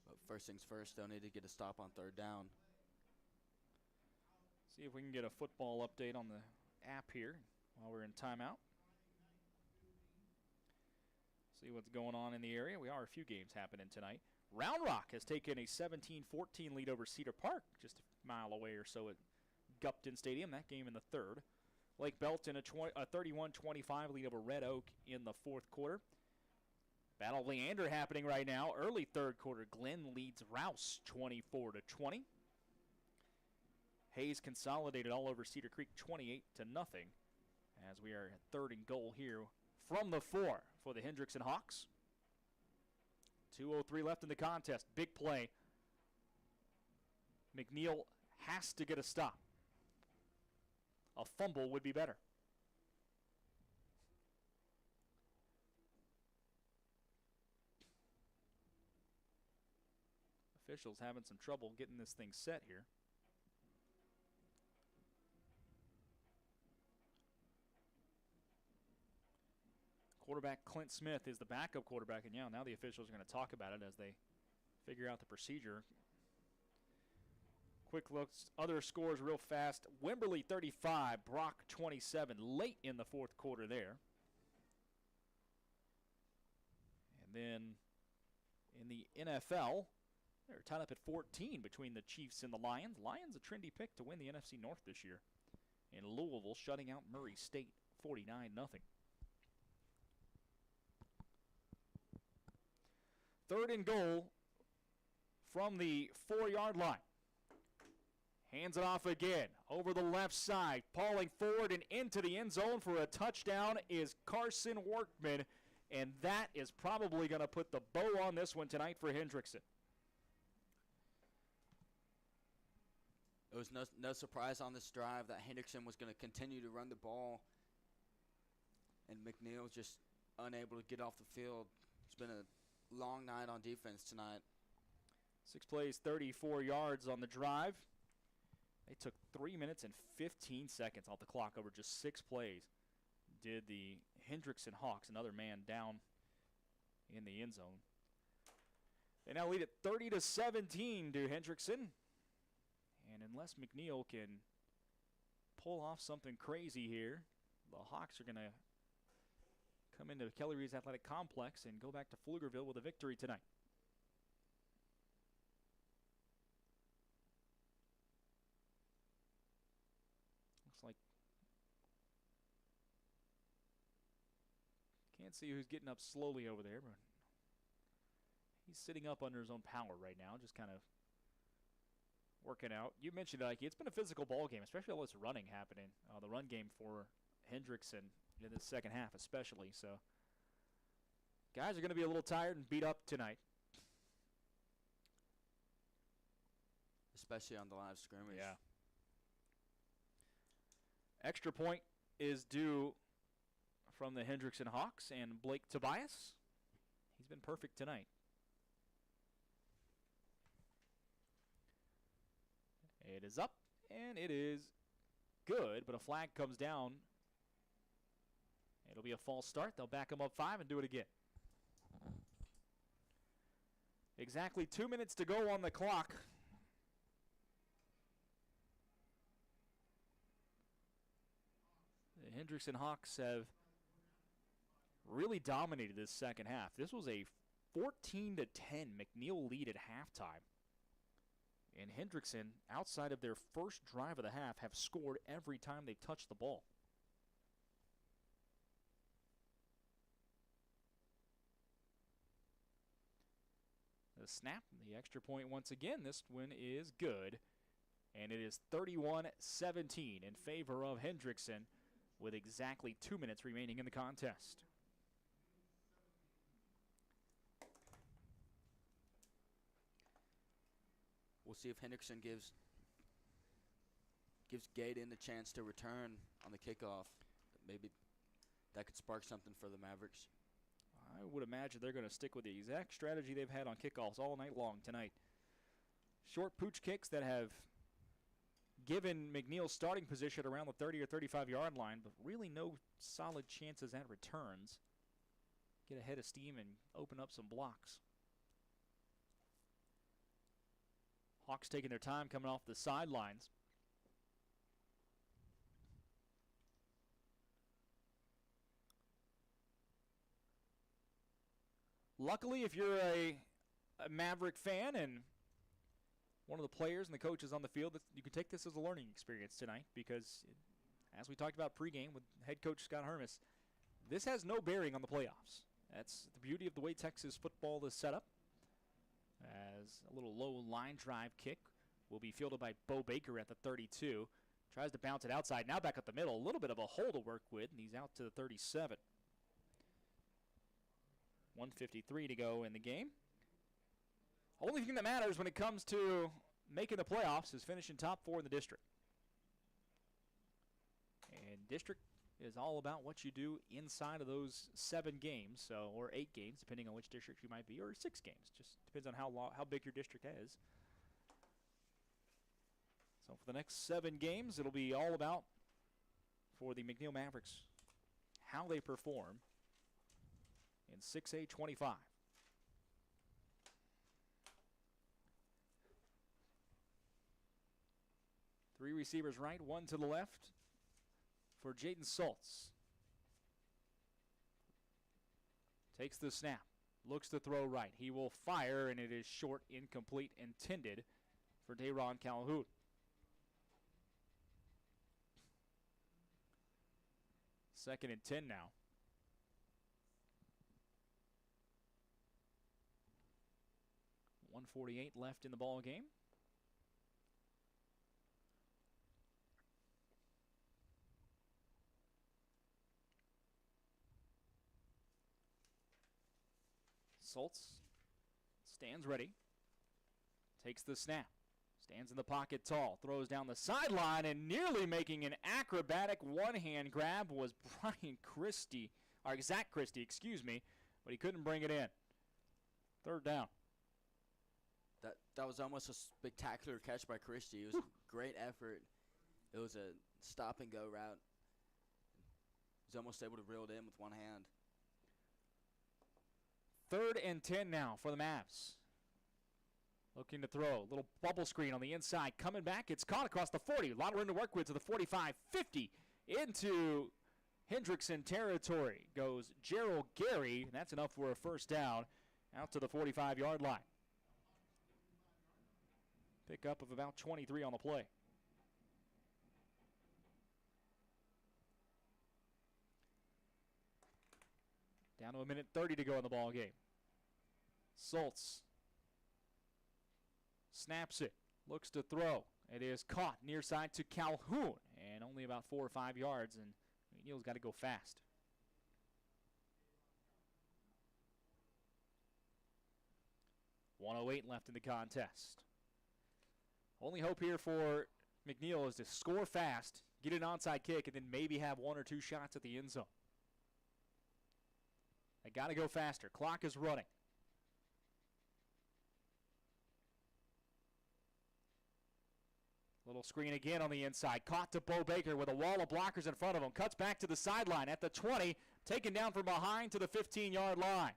But first things first, they'll need to get a stop on 3rd down. See if we can get a football update on the app here while we're in timeout. See what's going on in the area. We are a few games happening tonight. Round Rock has taken a 17-14 lead over Cedar Park, just a mile away or so at Gupton Stadium, that game in the third. Lake Belton a 31-25 lead over Red Oak in the fourth quarter. Battle of Leander happening right now. Early third quarter, Glenn leads Rouse 24-20. Hayes consolidated all over Cedar Creek 28-0 as we are at third and goal here from the 4 for the Hendrickson Hawks. 2:03 left in the contest. Big play. McNeil has to get a stop. A fumble would be better. Officials having some trouble getting this thing set here. Quarterback Clint Smith is the backup quarterback, and now the officials are going to talk about it as they figure out the procedure. Quick looks, other scores real fast. Wimberley 35, Brock 27, late in the fourth quarter there. And then in the NFL, they're tied up at 14 between the Chiefs and the Lions. Lions a trendy pick to win the NFC North this year. And Louisville shutting out Murray State 49-0. Third and goal from the 4-yard line. Hands it off again over the left side. Pauling forward and into the end zone for a touchdown is Carson Workman. And that is probably going to put the bow on this one tonight for Hendrickson. It was no surprise on this drive that Hendrickson was going to continue to run the ball. And McNeil just unable to get off the field. It's been a long night on defense tonight. 6 plays, 34 yards on the drive. They took 3 minutes and 15 seconds off the clock over just 6 plays. Did the Hendrickson Hawks, another man down in the end zone. They now lead at 30-17 to Hendrickson. And unless McNeil can pull off something crazy here, the Hawks are going to come into Kelly Reeves Athletic Complex and go back to Pflugerville with a victory tonight. Looks like can't see who's getting up slowly over there, but he's sitting up under his own power right now, just kind of working out. You mentioned it, Ike. It's been a physical ball game, especially all this running happening. The run game for Hendrickson in the second half especially. So guys are going to be a little tired and beat up tonight. Especially on the live scrimmage. Yeah. Extra point is due from the Hendrickson Hawks and Blake Tobias. He's been perfect tonight. It is up, and it is good, but a flag comes down. It'll be a false start. They'll back him up 5 and do it again. Exactly 2 minutes to go on the clock. The Hendrickson Hawks have really dominated this second half. This was a 14-10 McNeil lead at halftime. And Hendrickson, outside of their first drive of the half, have scored every time they've touched the ball. The snap, the extra point once again. This one is good. And it is 31-17 in favor of Hendrickson with exactly 2 minutes remaining in the contest. We'll see if Hendrickson gives Gaydon the chance to return on the kickoff. Maybe that could spark something for the Mavericks. I would imagine they're going to stick with the exact strategy they've had on kickoffs all night long tonight. Short pooch kicks that have given McNeil's starting position around the 30 or 35-yard line, but really no solid chances at returns. Get ahead of steam and open up some blocks. Hawks taking their time coming off the sidelines. Luckily, if you're a a Maverick fan and one of the players and the coaches on the field, you can take this as a learning experience tonight because, as we talked about pregame with head coach Scott Hermes, this has no bearing on the playoffs. That's the beauty of the way Texas football is set up. As a little low line drive kick will be fielded by Bo Baker at the 32. Tries to bounce it outside. Now back up the middle. A little bit of a hole to work with, and he's out to the 37. 1:53 to go in the game. Only thing that matters when it comes to making the playoffs is finishing top 4 in the district. And district is all about what you do inside of those 7 games, or 8 games, depending on which district you might be, or 6 games. Just depends on how big your district is. So for the next 7 games, it'll be all about, for the McNeil Mavericks, how they perform in 6A25. Three receivers right, one to the left for Jaden Schultz. Takes the snap, looks to throw right. He will fire, and it is short, incomplete, intended for Dayron Calhoun. Second and 10 now. .148 left in the ball game. Schultz stands ready, takes the snap, stands in the pocket tall, throws down the sideline, and nearly making an acrobatic one-hand grab was Zach Christie, but he couldn't bring it in. Third down. That was almost a spectacular catch by Christie. It was a great effort. It was a stop-and-go route. He was almost able to reel it in with one hand. 3rd and 10 now for the Mavs. Looking to throw. Little bubble screen on the inside. Coming back. It's caught across the 40. A lot of room to work with to the 45. 50 into Hendrickson territory. Goes Gerald Gary. And that's enough for a first down. Out to the 45-yard line. Pickup of about 23 on the play. Down to a minute 30 to go in the ball game. Schultz snaps it, looks to throw. It is caught near side to Calhoun, and only about 4 or 5 yards, and McNeil's got to go fast. .108 left in the contest. Only hope here for McNeil is to score fast, get an onside kick, and then maybe have 1 or 2 shots at the end zone. They got to go faster. Clock is running. Little screen again on the inside. Caught to Bo Baker with a wall of blockers in front of him. Cuts back to the sideline at the 20. Taken down from behind to the 15-yard line.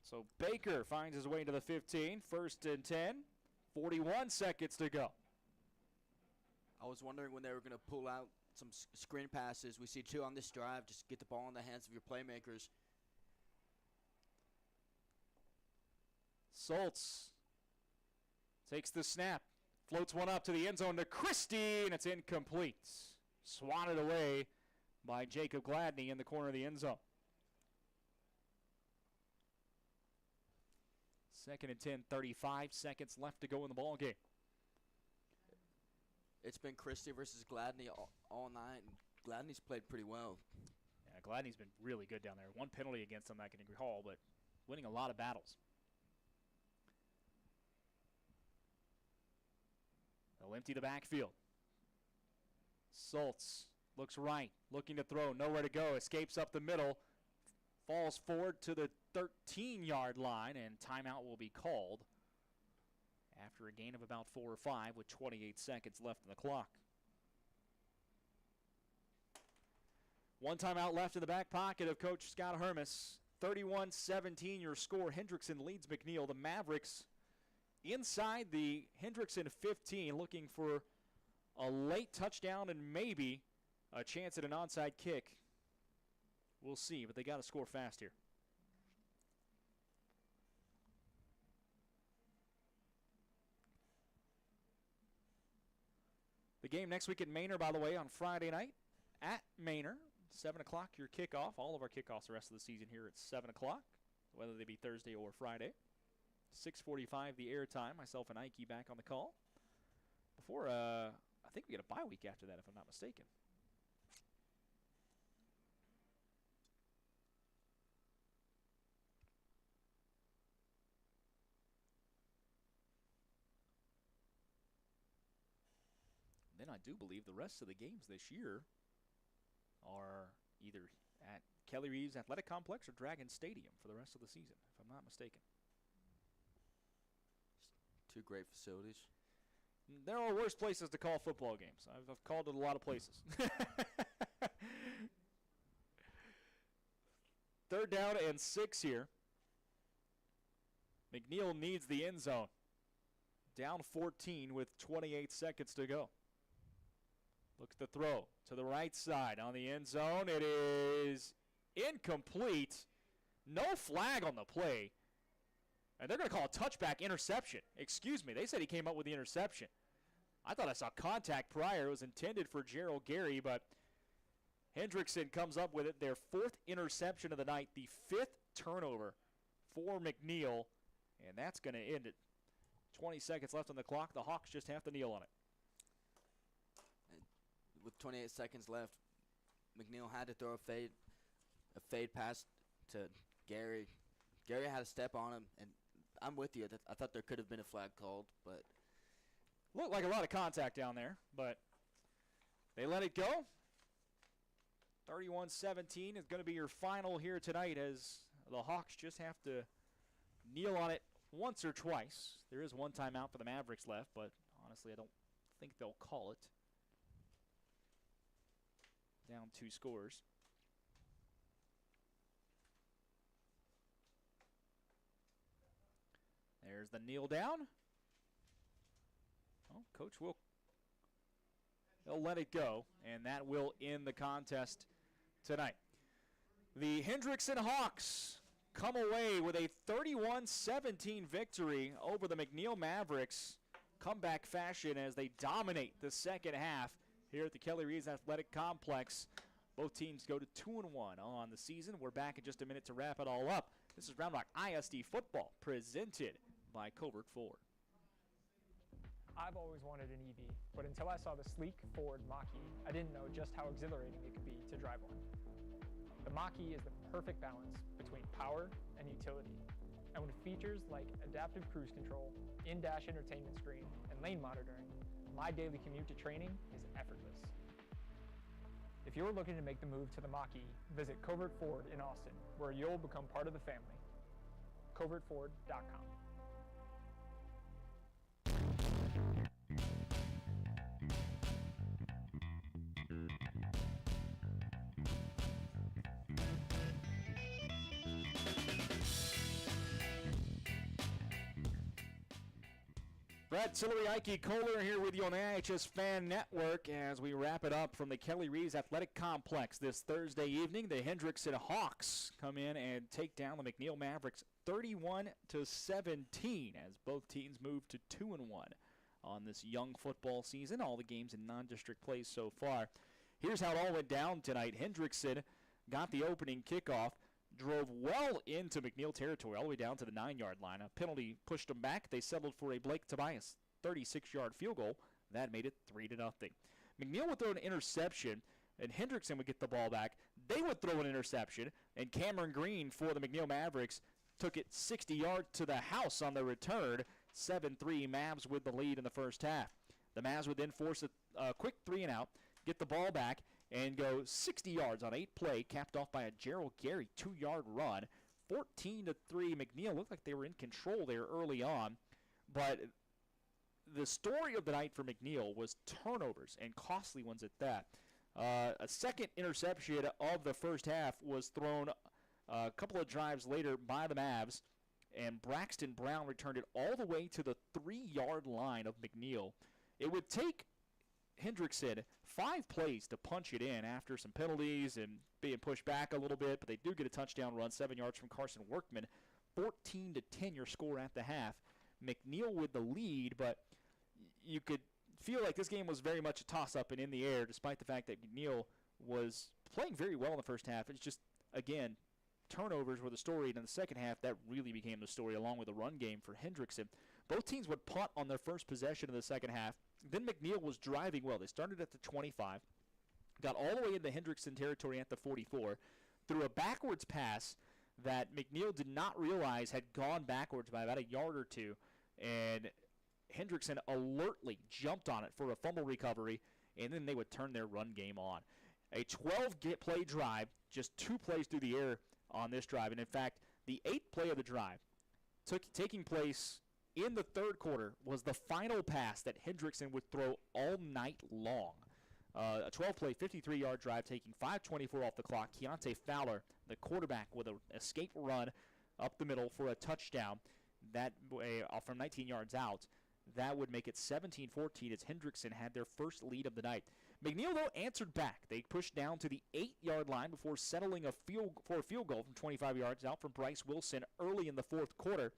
So Baker finds his way to the 15. 1st and 10. 41 seconds to go. I was wondering when they were going to pull out some screen passes. We see 2 on this drive. Just get the ball in the hands of your playmakers. Schultz takes the snap. Floats one up to the end zone to Christie, and it's incomplete. Swatted away by Jacob Gladney in the corner of the end zone. 2nd and 10, 35 seconds left to go in the ball game. It's been Christie versus Gladney all night, and Gladney's played pretty well. Yeah, Gladney's been really good down there. 1 penalty against him I can recall, but winning a lot of battles. They'll empty the backfield. Schultz looks right, looking to throw, nowhere to go, escapes up the middle, falls forward to the 13-yard line, and timeout will be called after a gain of about 4 or 5 with 28 seconds left in the clock. 1 timeout left in the back pocket of Coach Scott Hermes. 31-17 your score. Hendrickson leads McNeil. The Mavericks inside the Hendrickson 15 looking for a late touchdown and maybe a chance at an onside kick. We'll see, but they got to score fast here. game next week at Manor, by the way, on Friday night at Manor. 7 o'clock, your kickoff. All of our kickoffs the rest of the season here at 7 o'clock, whether they be Thursday or Friday. 6:45 the airtime. Myself and Ike back on the call. Before, I think we get a bye week after that, if I'm not mistaken. Then I do believe the rest of the games this year are either at Kelly Reeves Athletic Complex or Dragon Stadium for the rest of the season, if I'm not mistaken. Two great facilities. There are worse places to call football games. I've called it a lot of places. 3rd down and 6 here. McNeil needs the end zone. Down 14 with 28 seconds to go. Looks to throw to the right side on the end zone. It is incomplete. No flag on the play. And they're going to call a touchback interception. Excuse me, they said he came up with the interception. I thought I saw contact prior. It was intended for Gerald Gary, but Hendrickson comes up with it. Their 4th interception of the night, the 5th turnover for McNeil, and that's going to end it. 20 seconds left on the clock. The Hawks just have to kneel on it. With 28 seconds left, McNeil had to throw a fade pass to Gary. Gary had a step on him, and I'm with you. I thought there could have been a flag called, but looked like a lot of contact down there, but they let it go. 31-17 is going to be your final here tonight, as the Hawks just have to kneel on it once or twice. There is one timeout for the Mavericks left, but honestly, I don't think they'll call it. Down 2 scores. There's the kneel down. Oh, coach they'll let it go, and that will end the contest tonight. The Hendrickson Hawks come away with a 31-17 victory over the McNeil Mavericks. Comeback fashion as they dominate the second half here at the Kelly Reeves Athletic Complex. Both teams go to 2-1 on the season. We're back in just a minute to wrap it all up. This is Round Rock ISD football presented by Covert Ford. I've always wanted an EV, but until I saw the sleek Ford Mach-E, I didn't know just how exhilarating it could be to drive one. The Mach-E is the perfect balance between power and utility, and with features like adaptive cruise control, in-dash entertainment screen, and lane monitoring, my daily commute to training is effortless. If you're looking to make the move to the Mach-E, visit Covert Ford in Austin, where you'll become part of the family. CovertFord.com. Brad Tillery, Ike Kohler here with you on the iHSFAN Network as we wrap it up from the Kelly Reeves Athletic Complex this Thursday evening. The Hendrickson Hawks come in and take down the McNeil Mavericks 31-17 as both teams move to 2-1 on this young football season. All the games in non-district plays so far. Here's how it all went down tonight. Hendrickson got the opening kickoff, drove well into McNeil territory, all the way down to the 9-yard line. A penalty pushed them back. They settled for a Blake Tobias 36-yard field goal. That made it 3-0. McNeil would throw an interception, and Hendrickson would get the ball back. They would throw an interception, and Cameron Green for the McNeil Mavericks took it 60 yards to the house on the return. 7-3 Mavs with the lead in the first half. The Mavs would then force a quick 3-and-out, get the ball back, and go 60 yards on 8-play, capped off by a Gerald Gary 2-yard run. 14-3, McNeil looked like they were in control there early on, but the story of the night for McNeil was turnovers, and costly ones at that. A second interception of the first half was thrown a couple of drives later by the Mavs, and Braxton Brown returned it all the way to the 3-yard line of McNeil. It would take Hendrickson 5 plays to punch it in after some penalties and being pushed back a little bit, but they do get a touchdown run, 7 yards from Carson Workman. 14-10 your score at the half. McNeil with the lead, but you could feel like this game was very much a toss-up and in the air, despite the fact that McNeil was playing very well in the first half. It's just, again, turnovers were the story, and in the second half, that really became the story, along with the run game for Hendrickson. Both teams would punt on their first possession of the second half. Then McNeil was driving well. They started at the 25, got all the way into Hendrickson territory at the 44, threw a backwards pass that McNeil did not realize had gone backwards by about a yard or two, and Hendrickson alertly jumped on it for a fumble recovery, and then they would turn their run game on. A 12-play drive, just 2 plays through the air on this drive, and in fact, the 8th play of the drive taking place in the third quarter was the final pass that Hendrickson would throw all night long. A 12-play, 53-yard drive taking 5:24 off the clock. Keontae Fowler, the quarterback, with an escape run up the middle for a touchdown. That way, from 19 yards out, that would make it 17-14 as Hendrickson had their first lead of the night. McNeil, though, answered back. They pushed down to the 8-yard line before settling for a field goal from 25 yards out from Bryce Wilson early in the fourth quarter.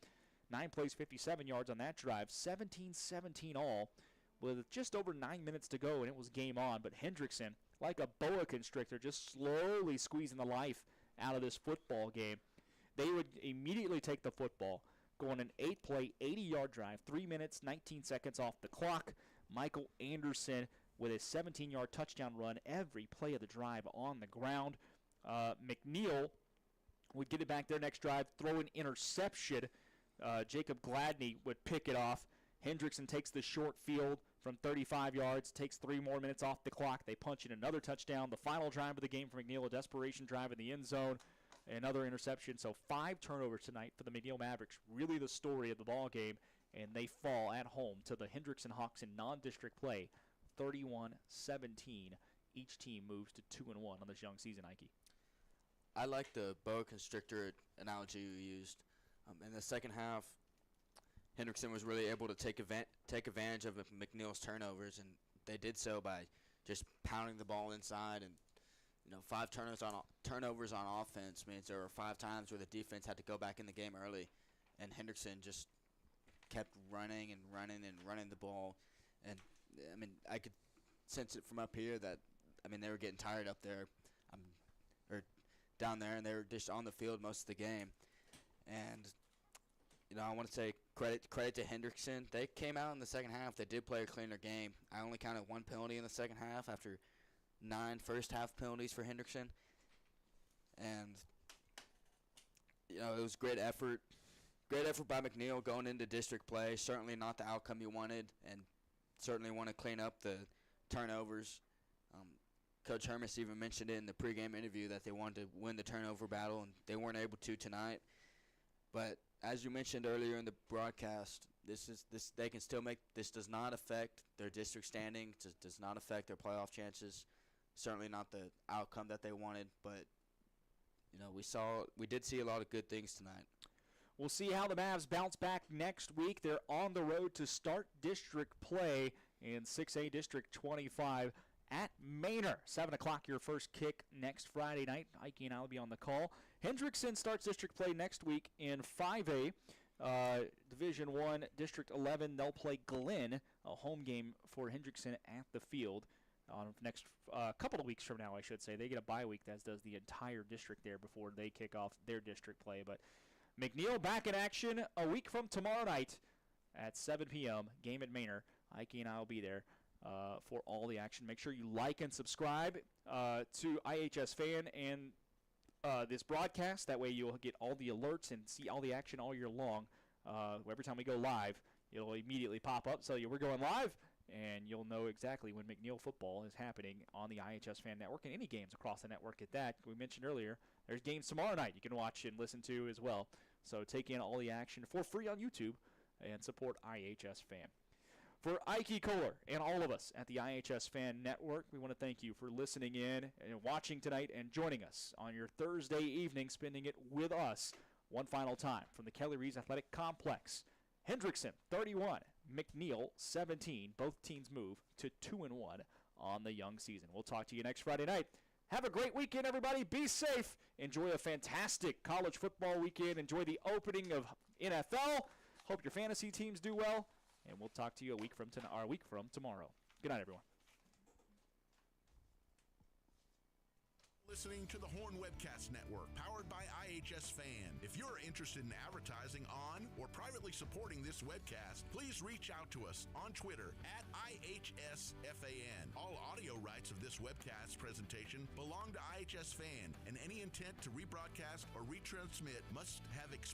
9 plays, 57 yards on that drive, 17-17 all, with just over 9 minutes to go, and it was game on. But Hendrickson, like a boa constrictor, just slowly squeezing the life out of this football game. They would immediately take the football, go on an 8-play, 80-yard drive, 3 minutes, 19 seconds off the clock. Michael Anderson with a 17-yard touchdown run every play of the drive on the ground. McNeil would get it back their next drive, throw an interception. Jacob Gladney would pick it off. Hendrickson takes the short field from 35 yards, takes 3 more minutes off the clock. They punch in another touchdown. The final drive of the game for McNeil, a desperation drive in the end zone, another interception. So 5 turnovers tonight for the McNeil Mavericks. Really the story of the ball game, and they fall at home to the Hendrickson Hawks in non-district play, 31-17. Each team moves to 2-1 on this young season, Ike. I like the boa constrictor analogy you used. In the second half, Hendrickson was really able to take advantage of McNeil's turnovers, and they did so by just pounding the ball inside. And 5 turnovers on offense means there were 5 times where the defense had to go back in the game early, and Hendrickson just kept running and running and running the ball. And I could sense it from up here that they were getting tired up there, or down there, and they were just on the field most of the game. And I want to say credit to Hendrickson. They came out in the second half. They did play a cleaner game. I only counted 1 penalty in the second half after 9 first half penalties for Hendrickson. And it was great effort. Great effort by McNeil going into district play. Certainly not the outcome you wanted, and certainly want to clean up the turnovers. Coach Hermes even mentioned it in the pregame interview that they wanted to win the turnover battle, and they weren't able to tonight. But as you mentioned earlier in the broadcast, this they can still make. This does not affect their district standing. Does not affect their playoff chances. Certainly not the outcome that they wanted. But we did see a lot of good things tonight. We'll see how the Mavs bounce back next week. They're on the road to start district play in 6A District 25 at Manor. 7 o'clock your first kick next Friday night. Ike and I will be on the call. Hendrickson starts district play next week in 5A. Division 1, District 11, they'll play Glenn, a home game for Hendrickson at the field. Next couple of weeks from now, I should say. They get a bye week, as does the entire district there before they kick off their district play. But McNeil back in action a week from tomorrow night at 7 p.m. Game at Manor. Ike and I will be there for all the action. Make sure you like and subscribe to iHSFAN and this broadcast. That way you'll get all the alerts and see all the action all year long. Every time we go live, it'll immediately pop up. So we're going live, and you'll know exactly when McNeil football is happening on the iHSFAN network and any games across the network at that. We mentioned earlier, there's games tomorrow night you can watch and listen to as well. So take in all the action for free on YouTube and support iHSFAN. For Ike Kohler and all of us at the iHSFAN network, we want to thank you for listening in and watching tonight and joining us on your Thursday evening, spending it with us one final time from the Kelly Reeves Athletic Complex. Hendrickson 31, McNeil 17. Both teams move to 2-1 on the young season. We'll talk to you next Friday night. Have a great weekend, everybody. Be safe. Enjoy a fantastic college football weekend. Enjoy the opening of NFL. Hope your fantasy teams do well. and we'll talk to you a week from tomorrow. Good night, everyone. Listening to the Horn Webcast Network, powered by iHSFAN. If you're interested in advertising on or privately supporting this webcast, please reach out to us on Twitter at iHSFAN. All audio rights of this webcast presentation belong to iHSFAN, and any intent to rebroadcast or retransmit must have express